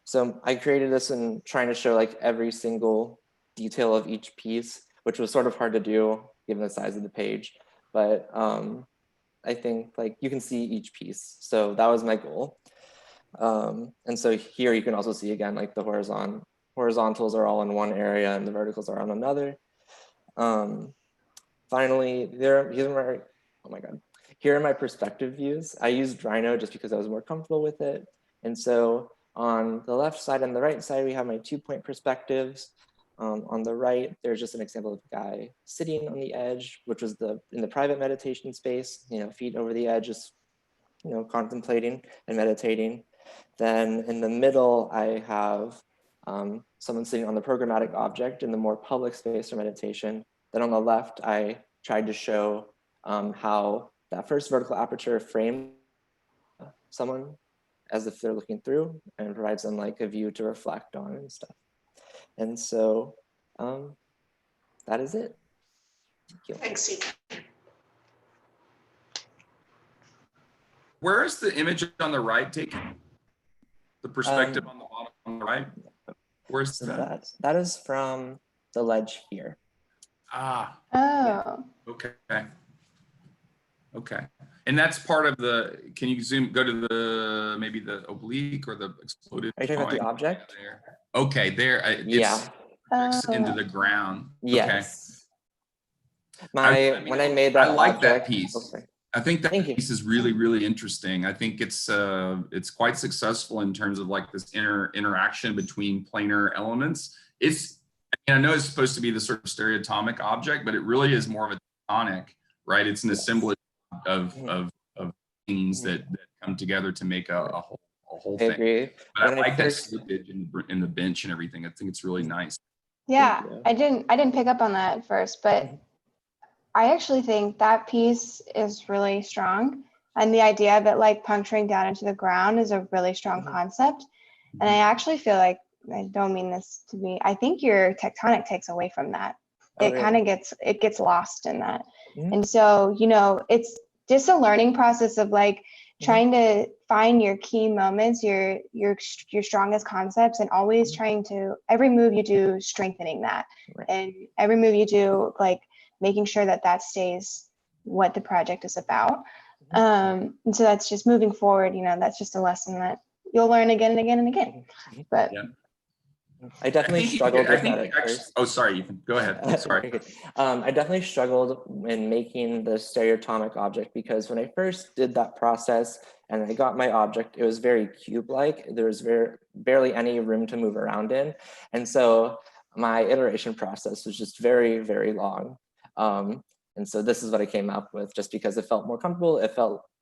So I created this in trying to show like every single detail of each piece, which was sort of hard to do given the size of the page. But I think like you can see each piece. So that was my goal. And so here you can also see again, like the horizontals are all in one area and the verticals are on another. Finally, here are my perspective views. I used Rhino just because I was more comfortable with it. And so on the left side and the right side, we have my 2-point perspectives. On the right, there's just an example of a guy sitting on the edge, which was in the private meditation space, feet over the edge, just, contemplating and meditating. Then in the middle, I have someone sitting on the programmatic object in the more public space for meditation. Then on the left, I tried to show how that first vertical aperture frames someone as if they're looking through and provides them like a view to reflect on and stuff. And so that is it. Thank you. Thanks, Ethan. Where is the image on the right taken? The perspective on the bottom on the right? Where's that? That is from the ledge here. Ah. Oh. Okay. Okay. And that's part of can you go to maybe the oblique or the exploded? Are you talking about the object? There. Okay, there. It's into the ground. Yes. Okay. When I made that I like object, that piece. I think that piece is really, really interesting. I think it's quite successful in terms of like this interaction between planar elements. I know it's supposed to be the sort of stereotomic object, but it really is more of a tectonic, right? It's an assemblage of things that come together to make a whole thing. I agree. But I like that slippage in the bench and everything. I think it's really nice. Yeah, I didn't pick up on that at first, but I actually think that piece is really strong. And the idea of it like puncturing down into the ground is a really strong concept. And I actually feel like I don't mean this to be, I think your tectonic takes away from that. Oh, It kind really? of gets lost in that. Mhm. And so, you know, it's just a learning process of like trying to find your key moments, your strongest concepts, and always trying to, every move you do, strengthening that. Right. And every move you do, like making sure that that stays what the project is about. And so that's just moving forward, you know, that's just a lesson that you'll learn again and again and again. But Yeah. I definitely struggled with that at actually, first. oh, sorry, Ethan, go ahead. Sorry. Okay. I definitely struggled in making the stereotomic object because when I first did that process and I got my object, it was very cube-like. There was barely any room to move around in. And so my iteration process was just very, very long. And so this is what I came up with just because it felt more comfortable.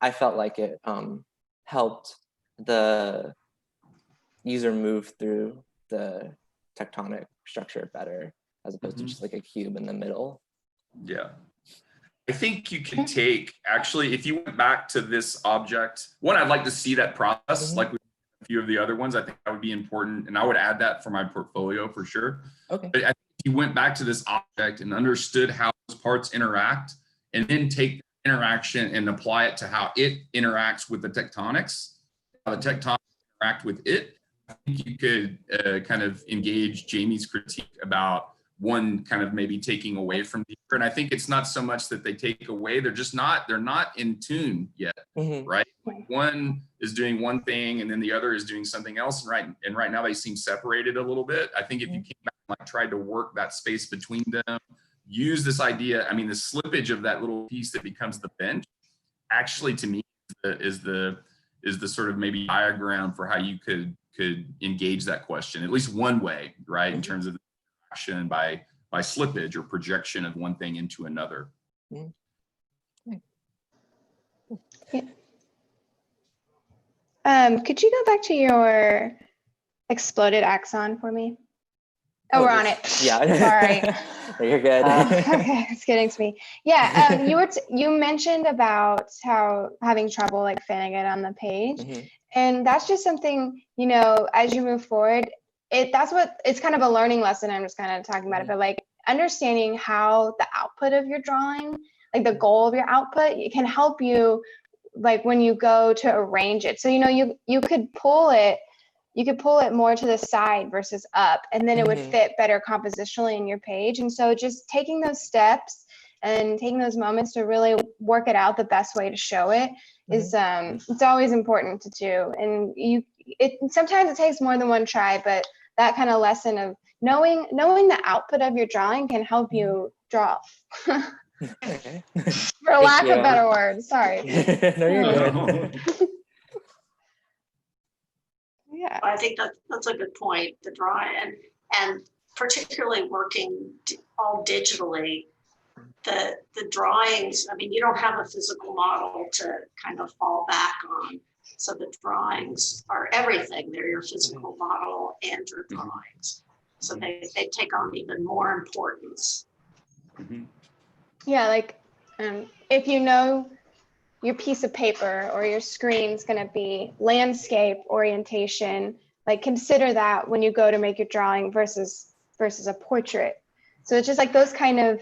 I felt like it helped the user move through the tectonic structure better as opposed to just like a cube in the middle. Yeah. I think you can take, actually, if you went back to this object, one, I'd like to see that process like we a few of the other ones. I think that would be important. And I would add that for my portfolio for sure. Okay. But I think if you went back to this object and understood how those parts interact and then take the interaction and apply it to how it interacts with the tectonics, how the tectonics interact with it, I think you could kind of engage Jamie's critique about one kind of maybe taking away from the other. And I think it's not so much that they take away, they're not in tune yet, right? Like one is doing one thing and then the other is doing something else. And right now they seem separated a little bit. I think if you came back and like tried to work that space between them, use this idea, I mean, the slippage of that little piece that becomes the bench, actually to me is the sort of maybe diagram for how you could engage that question, at least one way, right? In terms of action by slippage or projection of one thing into another. Yeah. Could you go back to your exploded axon for me? Oh, we're on it. Yeah. Sorry. You're good. Okay, it's getting to me. Yeah, you mentioned about how having trouble like fitting it on the page, and that's just something, you know, as you move forward, it's kind of a learning lesson. I'm just kind of talking about it, but like understanding how the output of your drawing, like the goal of your output, it can help you like when you go to arrange it. So, you know, you could pull it more to the side versus up, and then it would fit better compositionally in your page. And so just taking those steps and taking those moments to really work it out the best way to show it is it's always important to do. And sometimes it takes more than one try, but that kind of lesson of knowing the output of your drawing can help you draw. Okay. For lack of better words, sorry. No, you're good. Yeah, I think that's a good point, the drawing, and particularly working all digitally, the drawings, I mean, you don't have a physical model to kind of fall back on. So the drawings are everything. They're your physical model and your drawings. So they take on even more importance. Yeah, like if you know your piece of paper or your screen's going to be landscape orientation, like consider that when you go to make your drawing versus a portrait. So it's just like those kind of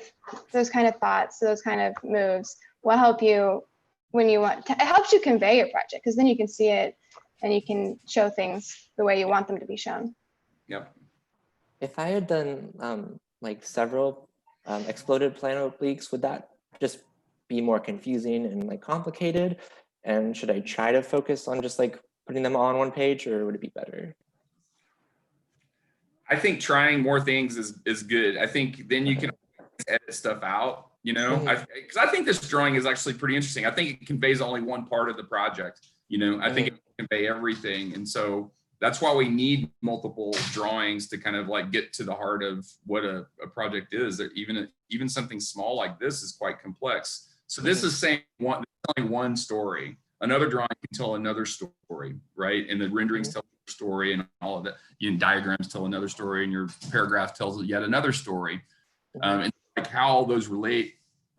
thoughts, those kind of moves will help you when you want to, it helps you convey your project, because then you can see it and you can show things the way you want them to be shown. Yep. If I had done like several exploded plano obliques, would that just be more confusing and like complicated? And should I try to focus on just like putting them all on one page, or would it be better? I think trying more things is good. I think then you can edit stuff out, you know, because I think this drawing is actually pretty interesting. I think it conveys only one part of the project, you know, I think it can convey everything. And so that's why we need multiple drawings to kind of like get to the heart of what a project is. That even something small like this is quite complex. So this is saying telling one story. Another drawing can tell another story, right? And the renderings tell a story, and all of that. Diagrams tell another story, and your paragraph tells yet another story. And like how all those relate,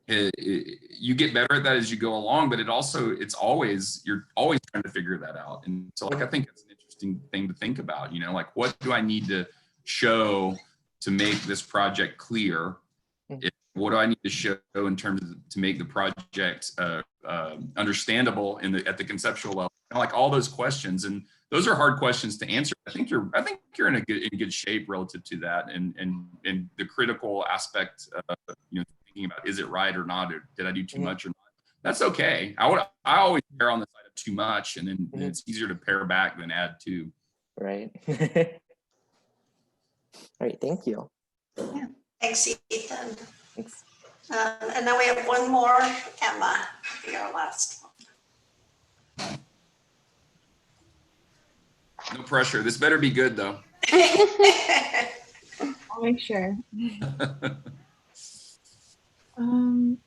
you get better at that as you go along. But you're always trying to figure that out. And so like I think it's an interesting interesting thing to think about, you know, like what do I need to show to make this project clear? What do I need to show in terms of to make the project understandable at the conceptual level? And like all those questions, and those are hard questions to answer. I think you're in good shape relative to that, and the critical aspect, you know, thinking about is it right or not, or did I do too much or not? That's okay. I always err on the side of too much, and then it's easier to pare back than add to. Right. All right. Thank you. Yeah. Thanks, Ethan. Thanks. And then we have one more, Emma, be our last one. No pressure. This better be good though. I'll make sure. I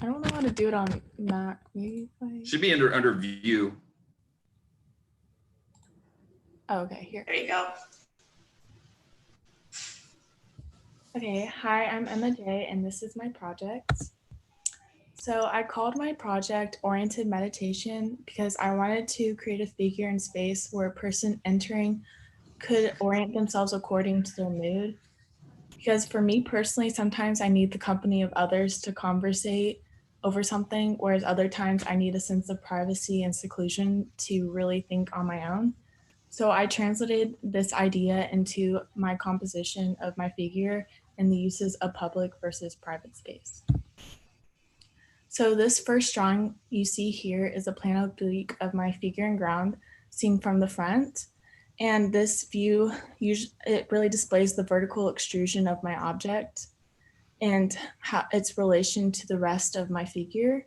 don't know how to do it on Mac. Maybe Should be under view. Oh, okay, here. There you go. Okay, hi, I'm Emma Day, and this is my project. So I called my project Oriented Meditation because I wanted to create a figure in space where a person entering could orient themselves according to their mood. Because for me personally, sometimes I need the company of others to conversate over something, whereas other times I need a sense of privacy and seclusion to really think on my own. So I translated this idea into my composition of my figure and the uses of public versus private space. So this first drawing you see here is a plan oblique of my figure and ground seen from the front. And this view, it really displays the vertical extrusion of my object and how its relation to the rest of my figure.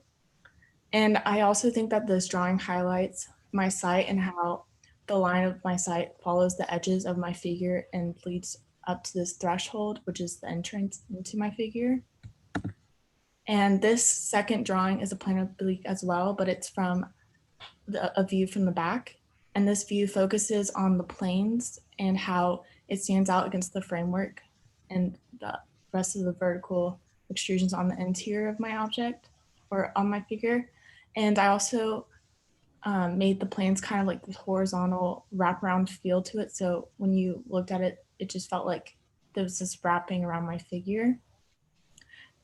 And I also think that this drawing highlights my site and how the line of my site follows the edges of my figure and leads up to this threshold, which is the entrance into my figure. And this second drawing is a plan oblique as well, but it's from a view from the back. And this view focuses on the planes and how it stands out against the framework and the rest of the vertical extrusions on the interior of my object or on my figure. And I also made the planes kind of like this horizontal wraparound feel to it. So when you looked at it, it just felt like there was this wrapping around my figure.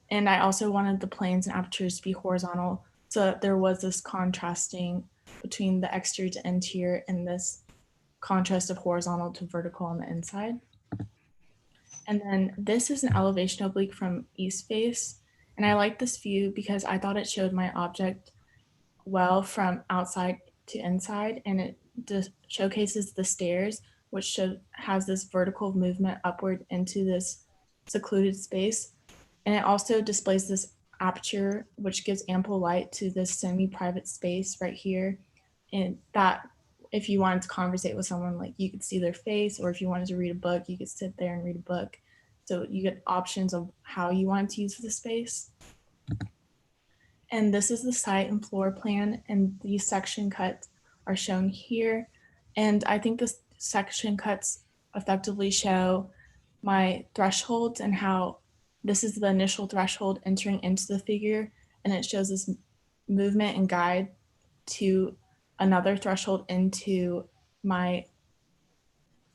And I also wanted the planes and apertures to be horizontal so that there was this contrasting between the exterior to interior and this contrast of horizontal to vertical on the inside. And then this is an elevation oblique from east face. And I like this view because I thought it showed my object well from outside to inside, and it showcases the stairs, which has this vertical movement upward into this secluded space. And it also displays this aperture, which gives ample light to this semi-private space right here. And that if you wanted to conversate with someone, like you could see their face, or if you wanted to read a book, you could sit there and read a book. So you get options of how you want to use the space. And this is the site and floor plan, and these section cuts are shown here. And I think the section cuts effectively show my thresholds and how this is the initial threshold entering into the figure, and it shows this movement and guide to another threshold into my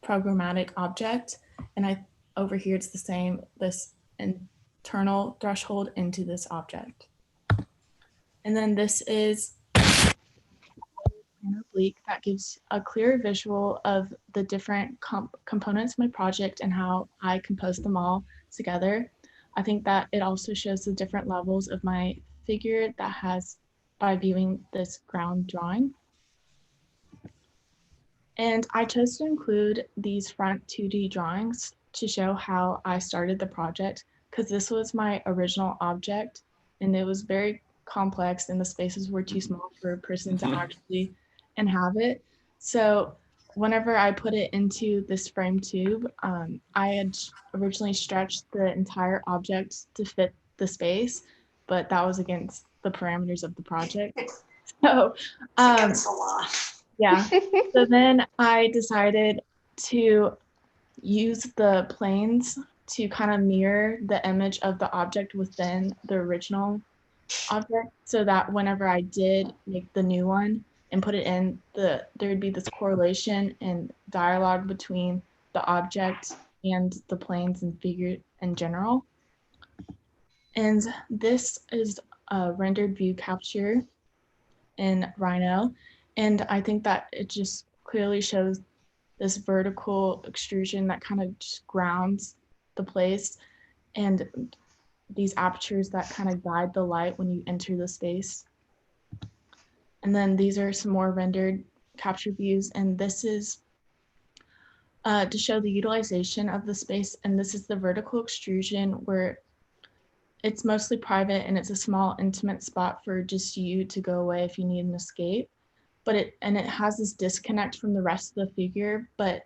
programmatic object. And over here it's the same, this internal threshold into this object. And then this is an oblique that gives a clear visual of the different components of my project and how I composed them all together. I think that it also shows the different levels of my figure that has by viewing this ground drawing. And I chose to include these front 2D drawings to show how I started the project, because this was my original object and it was very complex and the spaces were too small for a person to actually inhabit. So whenever I put it into this frame tube, I had originally stretched the entire object to fit the space, but that was against the parameters of the project. So against the law. Yeah. So then I decided to use the planes to kind of mirror the image of the object within the original object, so that whenever I did make the new one, and put it in, there would be this correlation and dialogue between the object and the planes and figure in general. And this is a rendered view capture in Rhino. And I think that it just clearly shows this vertical extrusion that kind of just grounds the place, and these apertures that kind of guide the light when you enter the space. And then these are some more rendered capture views, and this is to show the utilization of the space. And this is the vertical extrusion, where it's mostly private and it's a small intimate spot for just you to go away if you need an escape. But it has this disconnect from the rest of the figure, but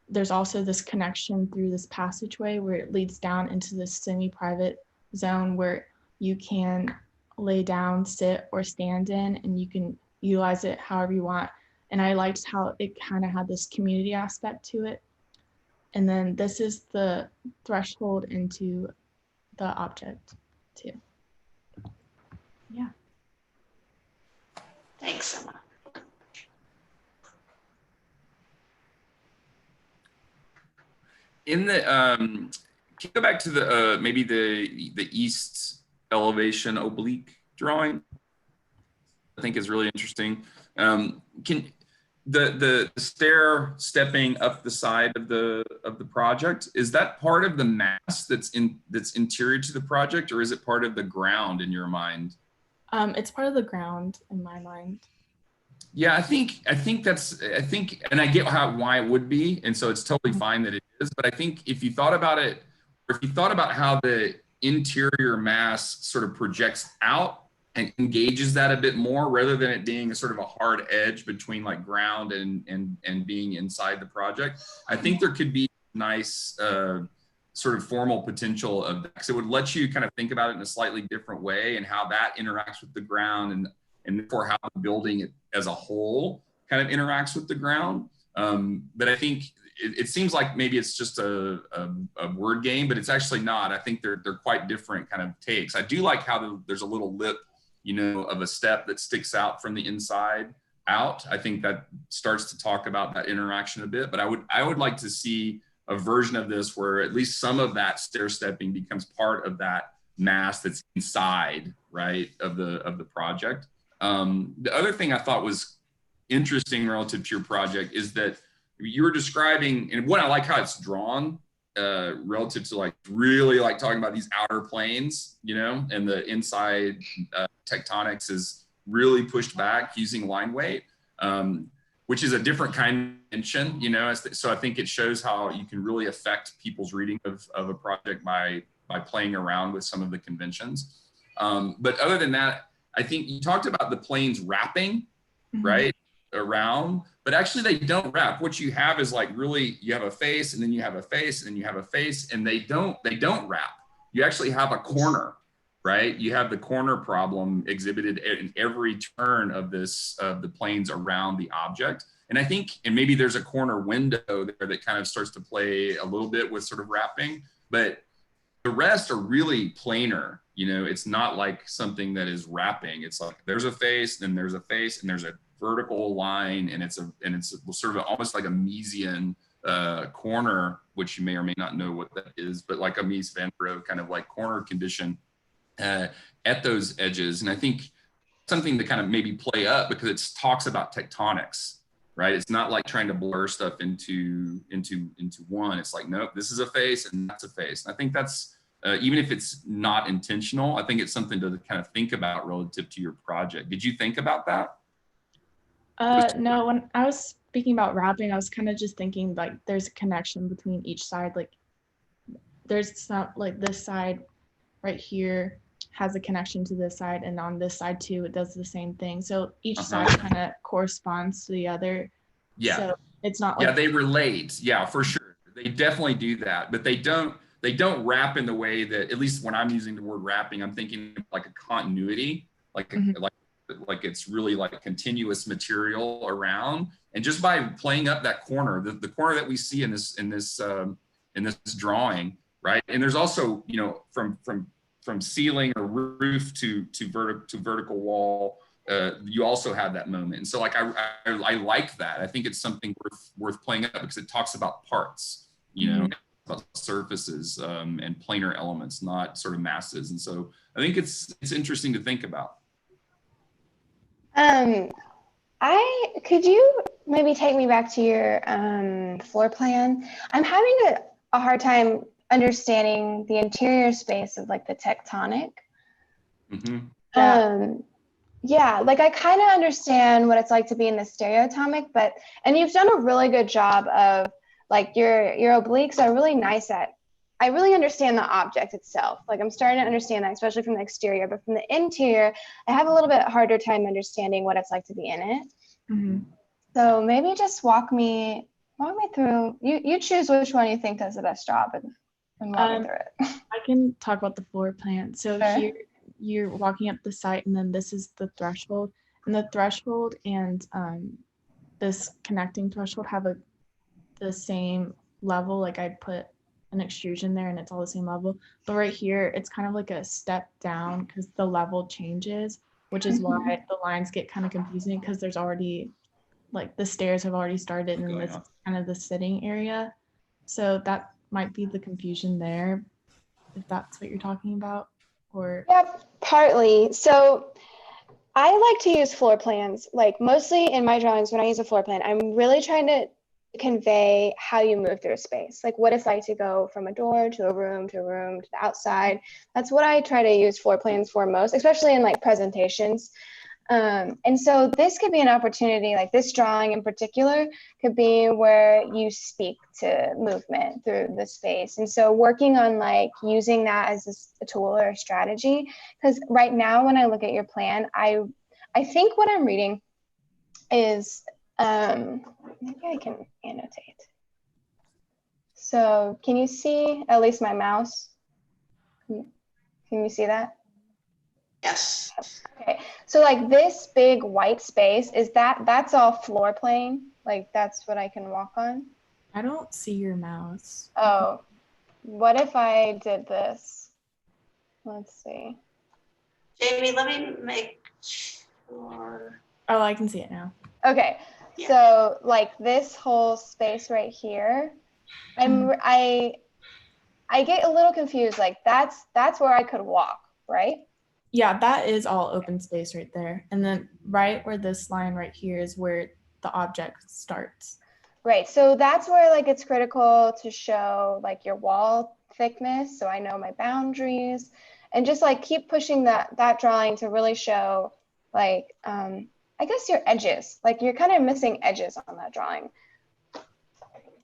there's also this connection through this passageway where it leads down into this semi-private zone where you can lay down, sit, or stand in, and you can utilize it however you want. And I liked how it kind of had this community aspect to it. And then this is the threshold into the object too. Yeah. Thanks, Emma. In the can you go back to the maybe the east elevation oblique drawing? I think is really interesting. Can the stair stepping up the side of the project, is that part of the mass that's interior to the project, or is it part of the ground in your mind? It's part of the ground in my mind. Yeah, I think, and I get why it would be, and so it's totally fine that it is. But I think if you thought about it, or if you thought about how the interior mass sort of projects out and engages that a bit more, rather than it being a sort of a hard edge between like ground and being inside the project, I think there could be nice sort of formal potential of that, because it would let you kind of think about it in a slightly different way and how that interacts with the ground, and therefore how the building as a whole kind of interacts with the ground. But I think it seems like maybe it's just a word game, but it's actually not. I think they're quite different kind of takes. I do like how there's a little lip, you know, of a step that sticks out from the inside out. I think that starts to talk about that interaction a bit, but I would like to see a version of this where at least some of that stair stepping becomes part of that mass that's inside, right, of the project. The other thing I thought was interesting relative to your project is that you were describing, and what I like how it's drawn relative to like really like talking about these outer planes, you know, and the inside tectonics is really pushed back using line weight, which is a different kind of tension, you know. So I think it shows how you can really affect people's reading of a project by playing around with some of the conventions. But other than that, I think you talked about the planes wrapping, right, around, but actually they don't wrap. What you have is like really, you have a face, and then you have a face, and then you have a face, and they don't wrap. You actually have a corner, right? You have the corner problem exhibited in every turn of the planes around the object. And I think, and maybe there's a corner window there that kind of starts to play a little bit with sort of wrapping, but the rest are really planar. You know, it's not like something that is wrapping. It's like there's a face, then there's a face, and there's a vertical line, and it's sort of almost like a Miesian corner, which you may or may not know what that is, but like a Mies van der Rohe kind of like corner condition at those edges. And I think something to kind of maybe play up, because it talks about tectonics, right? It's not like trying to blur stuff into one. It's like, nope, this is a face and that's a face. And I think that's, even if it's not intentional, I think it's something to kind of think about relative to your project. Did you think about that? No, when I was speaking about wrapping, I was kind of just thinking like there's a connection between each side. Like there's some, like this side right here has a connection to this side, and on this side too, it does the same thing. So each side kind of corresponds to the other. Yeah. So it's not like, yeah, they relate. Yeah, for sure. They definitely do that, but they don't wrap in the way that, at least when I'm using the word wrapping, I'm thinking like a continuity, like like it's really like a continuous material around. And just by playing up that corner, the corner that we see in this drawing, right? And there's also, you know, from ceiling or roof to vertical wall, you also have that moment. And so like, I like that. I think it's something worth playing up because it talks about parts, you know, about surfaces and planar elements, not sort of masses. And so I think it's interesting to think about. Could you maybe take me back to your floor plan? I'm having a hard time understanding the interior space of like the tectonic. Yeah, like I kind of understand what it's like to be in the stereotomic, and you've done a really good job of like your obliques are really nice at, I really understand the object itself. Like I'm starting to understand that, especially from the exterior, but from the interior, I have a little bit harder time understanding what it's like to be in it. So maybe just walk me through, you choose which one you think does the best job and walk me through it. I can talk about the floor plan. So Sure. here you're walking up the site, and then this is the threshold. And the threshold and this connecting threshold have the same level. Like I put an extrusion there and it's all the same level. But right here, it's kind of like a step down because the level changes, which is why the lines get kind of confusing because there's already, like the stairs have already started and this is kind of the sitting area. So that might be the confusion there, if that's what you're talking about. Or yeah, partly. So I like to use floor plans, like mostly in my drawings. When I use a floor plan, I'm really trying to convey how you move through a space, like what it's like to go from a door to a room to the outside. That's what I try to use floor plans for most, especially in like presentations. And so this could be an opportunity, like this drawing in particular could be where you speak to movement through the space. And so working on like using that as a tool or a strategy, because right now when I look at your plan, I think what I'm reading is, maybe I can annotate. So can you see at least my mouse? Can you see that? Yes. Okay, so like this big white space, that's all floor plane? Like that's what I can walk on? I don't see your mouse. Oh, what if I did this? Let's see. Jamie, let me make sure. Oh, I can see it now. Okay, so like this whole space right here, I get a little confused. Like that's where I could walk, right? Yeah, that is all open space right there. And then right where this line right here is where the object starts. Right, so that's where like it's critical to show like your wall thickness, so I know my boundaries, and just like keep pushing that drawing to really show like, I guess your edges, like you're kind of missing edges on that drawing.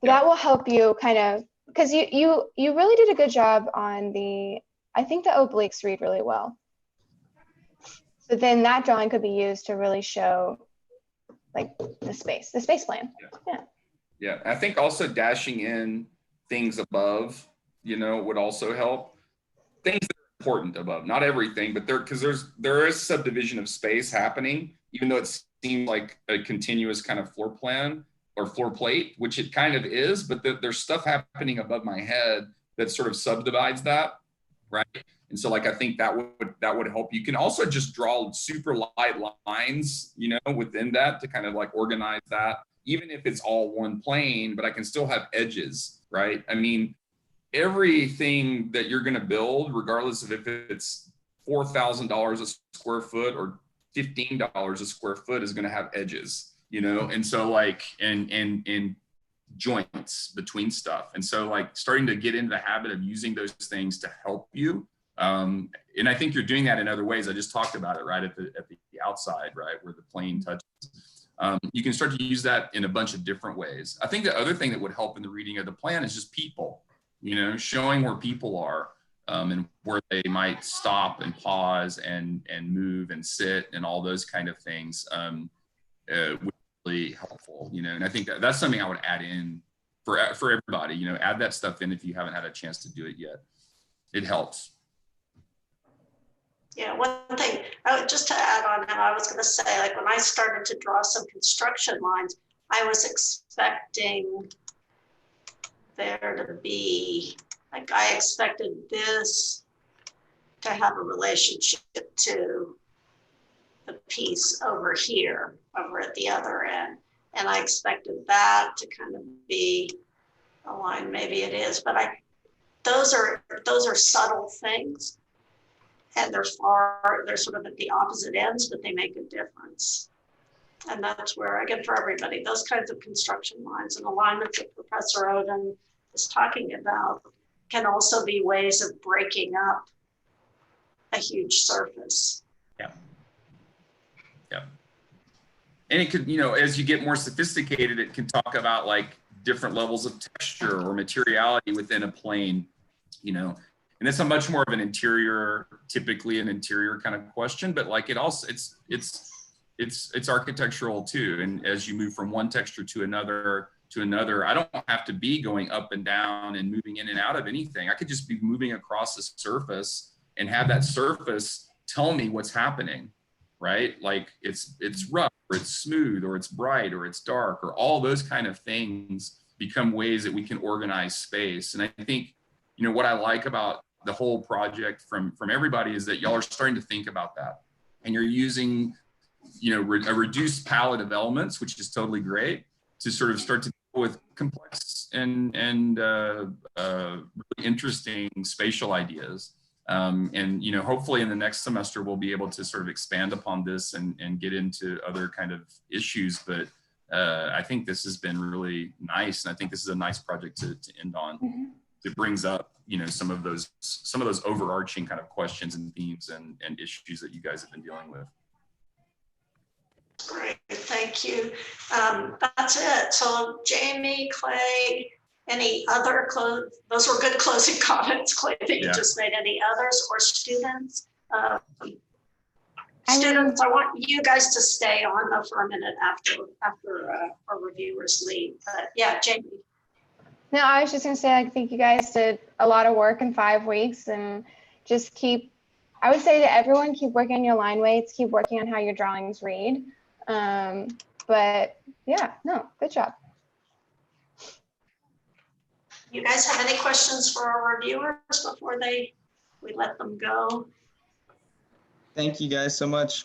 That will help you kind of, because you really did a good job on I think the obliques read really well. So then that drawing could be used to really show like the space plan. Yeah, I think also dashing in things above, you know, would also help. Things that are important above, not everything, but there is subdivision of space happening, even though it seems like a continuous kind of floor plan or floor plate, which it kind of is, but there's stuff happening above my head that sort of subdivides that, right? And so like, I think that would help. You can also just draw super light lines, you know, within that to kind of like organize that, even if it's all one plane, but I can still have edges, right? I mean, everything that you're going to build, regardless of if it's $4,000 a square foot or $15 a square foot, is going to have edges, you know? And so like, and joints between stuff. And so like starting to get into the habit of using those things to help you. And I think you're doing that in other ways. I just talked about it right at the outside, right, where the plane touches. You can start to use that in a bunch of different ways. I think the other thing that would help in the reading of the plan is just people, you know, showing where people are and where they might stop and pause and move and sit and all those kind of things would be really helpful, you know. And I think that's something I would add in for everybody, you know, add that stuff in if you haven't had a chance to do it yet. It helps. Yeah, one thing, just to add on, and I was going to say, like when I started to draw some construction lines, I was expecting there to be, like I expected this to have a relationship to the piece over here, over at the other end. And I expected that to kind of be aligned. Maybe it is, but those are subtle things. And they're sort of at the opposite ends, but they make a difference. And that's where, again, for everybody, those kinds of construction lines and alignments that Professor Oden is talking about can also be ways of breaking up a huge surface. Yeah. Yeah. And it could, you know, as you get more sophisticated, it can talk about like different levels of texture or materiality within a plane, you know, and it's a much more of an interior, typically an interior kind of question, but like it also, it's architectural too. And as you move from one texture to another, I don't have to be going up and down and moving in and out of anything. I could just be moving across the surface and have that surface tell me what's happening, right? Like it's rough, or it's smooth, or it's bright, or it's dark, or all those kind of things become ways that we can organize space. And I think, you know, what I like about the whole project from everybody is that y'all are starting to think about that. And you're using, you know, a reduced palette of elements, which is totally great, to sort of start to deal with complex and really interesting spatial ideas. And, you know, hopefully in the next semester, we'll be able to sort of expand upon this and get into other kind of issues. But I think this has been really nice. And I think this is a nice project to end on. Mm-hmm. It brings up, you know, some of those overarching kind of questions and themes and issues that you guys have been dealing with. Great, thank you. That's it. So Jamie, Clay, any other those were good closing comments, Clay, that you just made. Any others, or students? Students, I want you guys to stay on though for a minute after our reviewers leave. But yeah, Jamie. No, I was just gonna say, I think you guys did a lot of work in 5 weeks, and just I would say to everyone, keep working on your line weights, keep working on how your drawings read. But yeah, no, good job. You guys have any questions for our reviewers before we let them go? Thank you guys so much.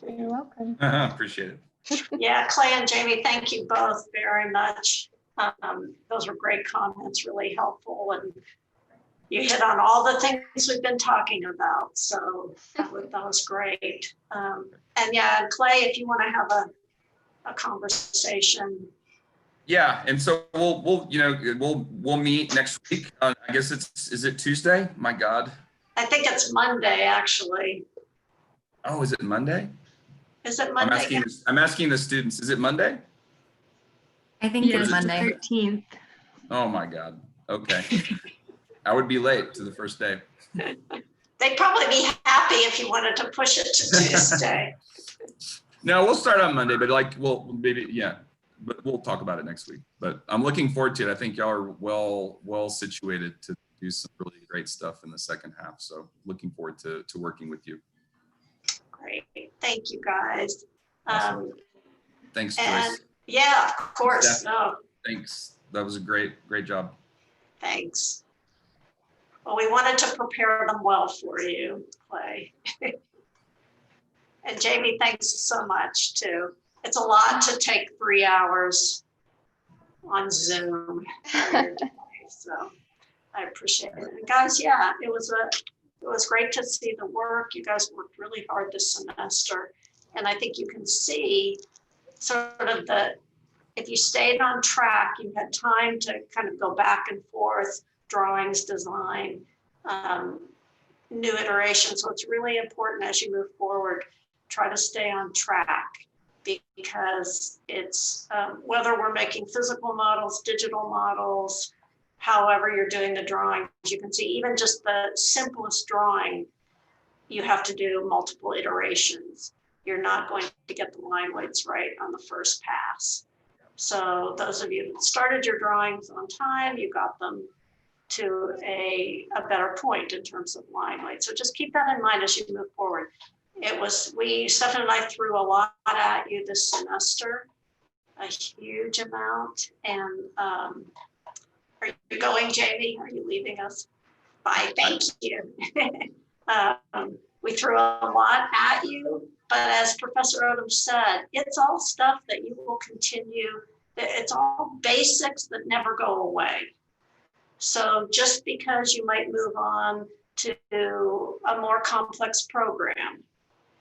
You're welcome. Appreciate it. Yeah, Clay and Jamie, thank you both very much. Those were great comments, really helpful, and you hit on all the things we've been talking about. So that was great. And yeah, Clay, if you want to have a conversation. Yeah, and so we'll meet next week. I guess is it Tuesday? My God. I think it's Monday, actually. Oh, is it Monday? Is it Monday? I'm asking the students. Is it Monday? I think it's Monday. 13th. Oh my God. Okay. I would be late to the first day. They'd probably be happy if you wanted to push it to Tuesday. No, we'll start on Monday, but but we'll talk about it next week. But I'm looking forward to it. I think y'all are well situated to do some really great stuff in the second half. So looking forward to working with you. Great. Thank you, guys. Awesome. Thanks, Joyce. Yeah, of course. No. Thanks. That was a great job. Thanks. Well, we wanted to prepare them well for you, Clay. And Jamie, thanks so much too. It's a lot to take 3 hours on Zoom. So I appreciate it. And guys, yeah, it was great to see the work. You guys worked really hard this semester. And I think you can see sort of if you stayed on track, you had time to kind of go back and forth, drawings, design, new iterations. So it's really important as you move forward, try to stay on track, because it's whether we're making physical models, digital models, however you're doing the drawing, you can see even just the simplest drawing, you have to do multiple iterations. You're not going to get the line weights right on the first pass. So those of you that started your drawings on time, you got them to a better point in terms of line weight. So just keep that in mind as you move forward. Stefan and I threw a lot at you this semester, a huge amount. And are you going, Jamie? Are you leaving us? Bye, thank you. We threw a lot at you, as Professor Odom said, it's all stuff that you will continue. It's all basics that never go away. So just because you might move on to a more complex program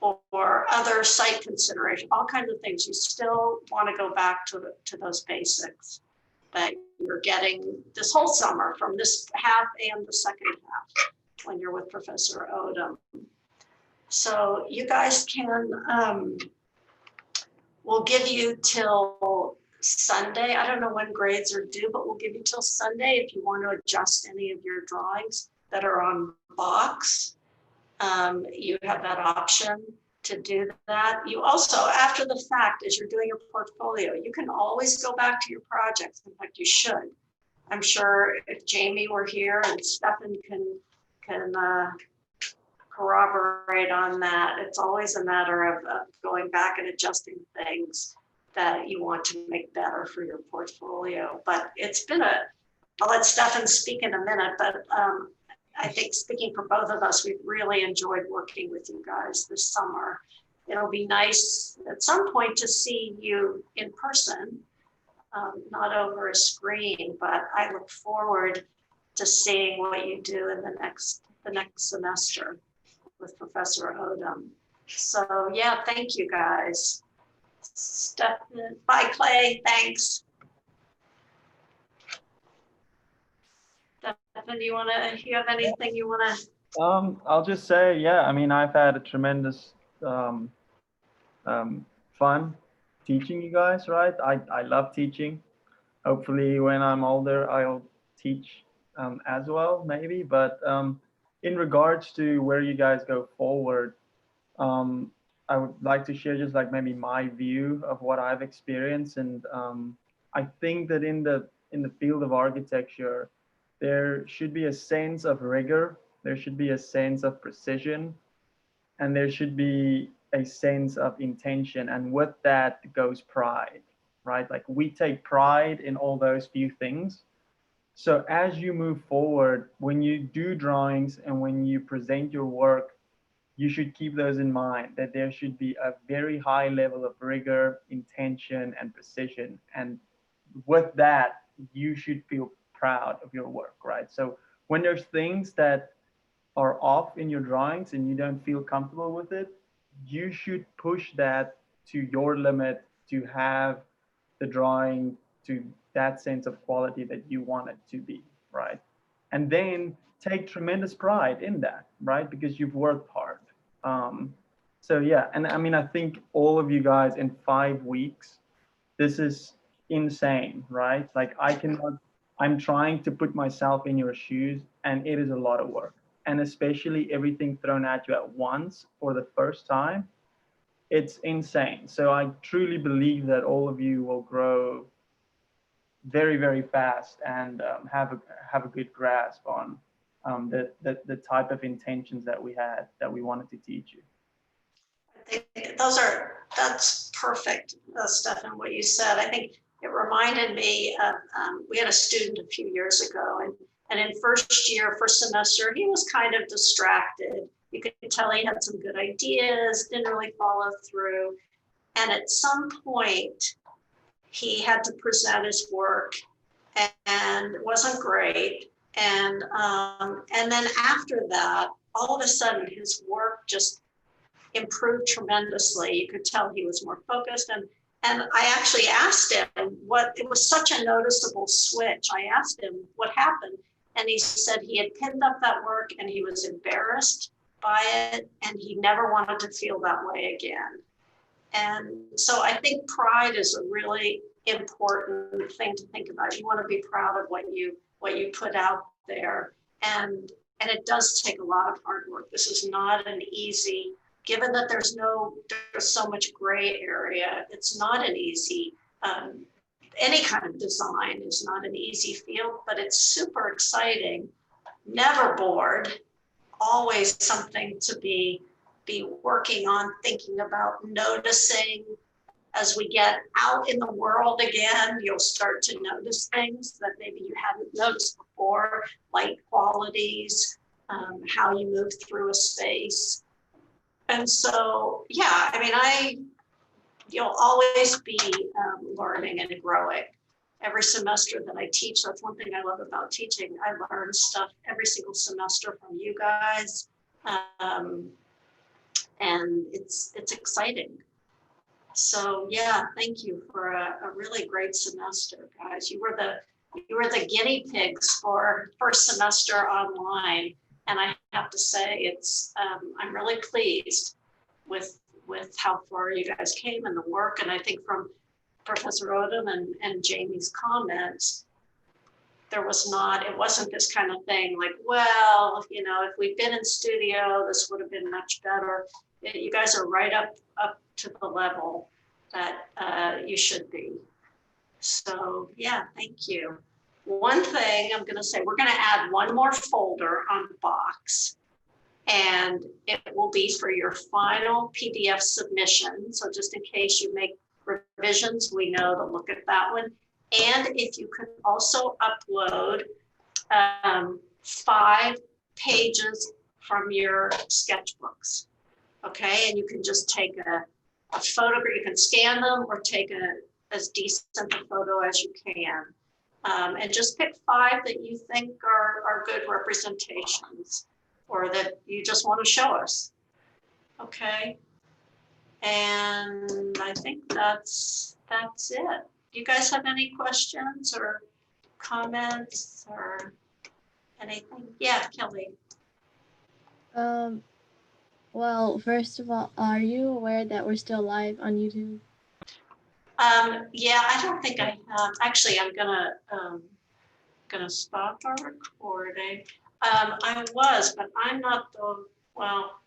or other site consideration, all kinds of things, you still want to go back to those basics that you're getting this whole summer from this half and the second half when you're with Professor Odom. So you guys can, we'll give you till Sunday. I don't know when grades are due, but we'll give you till Sunday if you want to adjust any of your drawings that are on box. You have that option to do that. You also, after the fact, as you're doing your portfolio, you can always go back to your projects. In fact, you should. I'm sure if Jamie were here and Stefan can corroborate on that, it's always a matter of going back and adjusting things that you want to make better for your portfolio. But it's been I'll let Stefan speak in a minute, but I think speaking for both of us, we've really enjoyed working with you guys this summer. It'll be nice at some point to see you in person, not over a screen, but I look forward to seeing what you do in the next semester with Professor Odom. So yeah, thank you guys. Stefan, bye Clay, thanks. Stefan, you have anything you wanna? I'll just say, yeah, I mean, I've had a tremendous fun teaching you guys, right? I love teaching. Hopefully when I'm older, I'll teach as well, maybe. But in regards to where you guys go forward, I would like to share just like maybe my view of what I've experienced. And I think that in the field of architecture, there should be a sense of rigor, there should be a sense of precision, and there should be a sense of intention. And with that goes pride, right? Like we take pride in all those few things. So as you move forward, when you do drawings and when you present your work, you should keep those in mind, that there should be a very high level of rigor, intention, and precision. And with that, you should feel proud of your work, right? So when there's things that are off in your drawings and you don't feel comfortable with it, you should push that to your limit to have the drawing to that sense of quality that you want it to be, right? And then take tremendous pride in that, right? Because you've worked hard. So yeah, and I mean, I think all of you guys in 5 weeks, this is insane, right? Like I'm trying to put myself in your shoes and it is a lot of work. And especially everything thrown at you at once for the first time, it's insane. So I truly believe that all of you will grow very, very fast and have a good grasp on the type of intentions that we had, that we wanted to teach you. I think that's perfect, Stefan, what you said. I think it reminded me of, we had a student a few years ago, and in first semester, he was kind of distracted. You could tell he had some good ideas, didn't really follow through. And at some point, he had to present his work and it wasn't great. And then after that, all of a sudden his work just improved tremendously. You could tell he was more focused. And I actually asked him it was such a noticeable switch. I asked him what happened. And he said he had pinned up that work and he was embarrassed by it. And he never wanted to feel that way again. And so I think pride is a really important thing to think about. You want to be proud of what you put out there. And it does take a lot of hard work. This is not an easy, given that there's so much gray area, it's not an easy, any kind of design is not an easy field, but it's super exciting, never bored, always something to be working on, thinking about, noticing. As we get out in the world again, you'll start to notice things that maybe you hadn't noticed before, light qualities, how you move through a space. And so, yeah, I mean, you'll always be learning and growing. Every semester that I teach, that's one thing I love about teaching. I learn stuff every single semester from you guys. And it's exciting. So yeah, thank you for a really great semester, guys. You were the guinea pigs for first semester online, and I have to say it's I'm really pleased with how far you guys came in the work. And I think from Professor Odom and Jamie's comments, it wasn't this kind of thing like, well, you know, if we'd been in studio, this would have been much better. You guys are right up to the level that you should be. So yeah, thank you. One thing I'm gonna say, we're gonna add one more folder on Box, and it will be for your final PDF submission. So just in case you make revisions, we know to look at that one. And if you could also upload 5 pages from your sketchbooks, okay? And you can just take a photograph, you can scan them or take as decent a photo as you can. And just pick 5 that you think are good representations or that you just want to show us, okay? And I think that's it. Do you guys have any questions or comments or anything? Yeah, Kelly. Well, first of all, are you aware that we're still live on YouTube? Yeah, I don't think I have. Actually, I'm gonna stop our recording. I was, but I'm not the, well,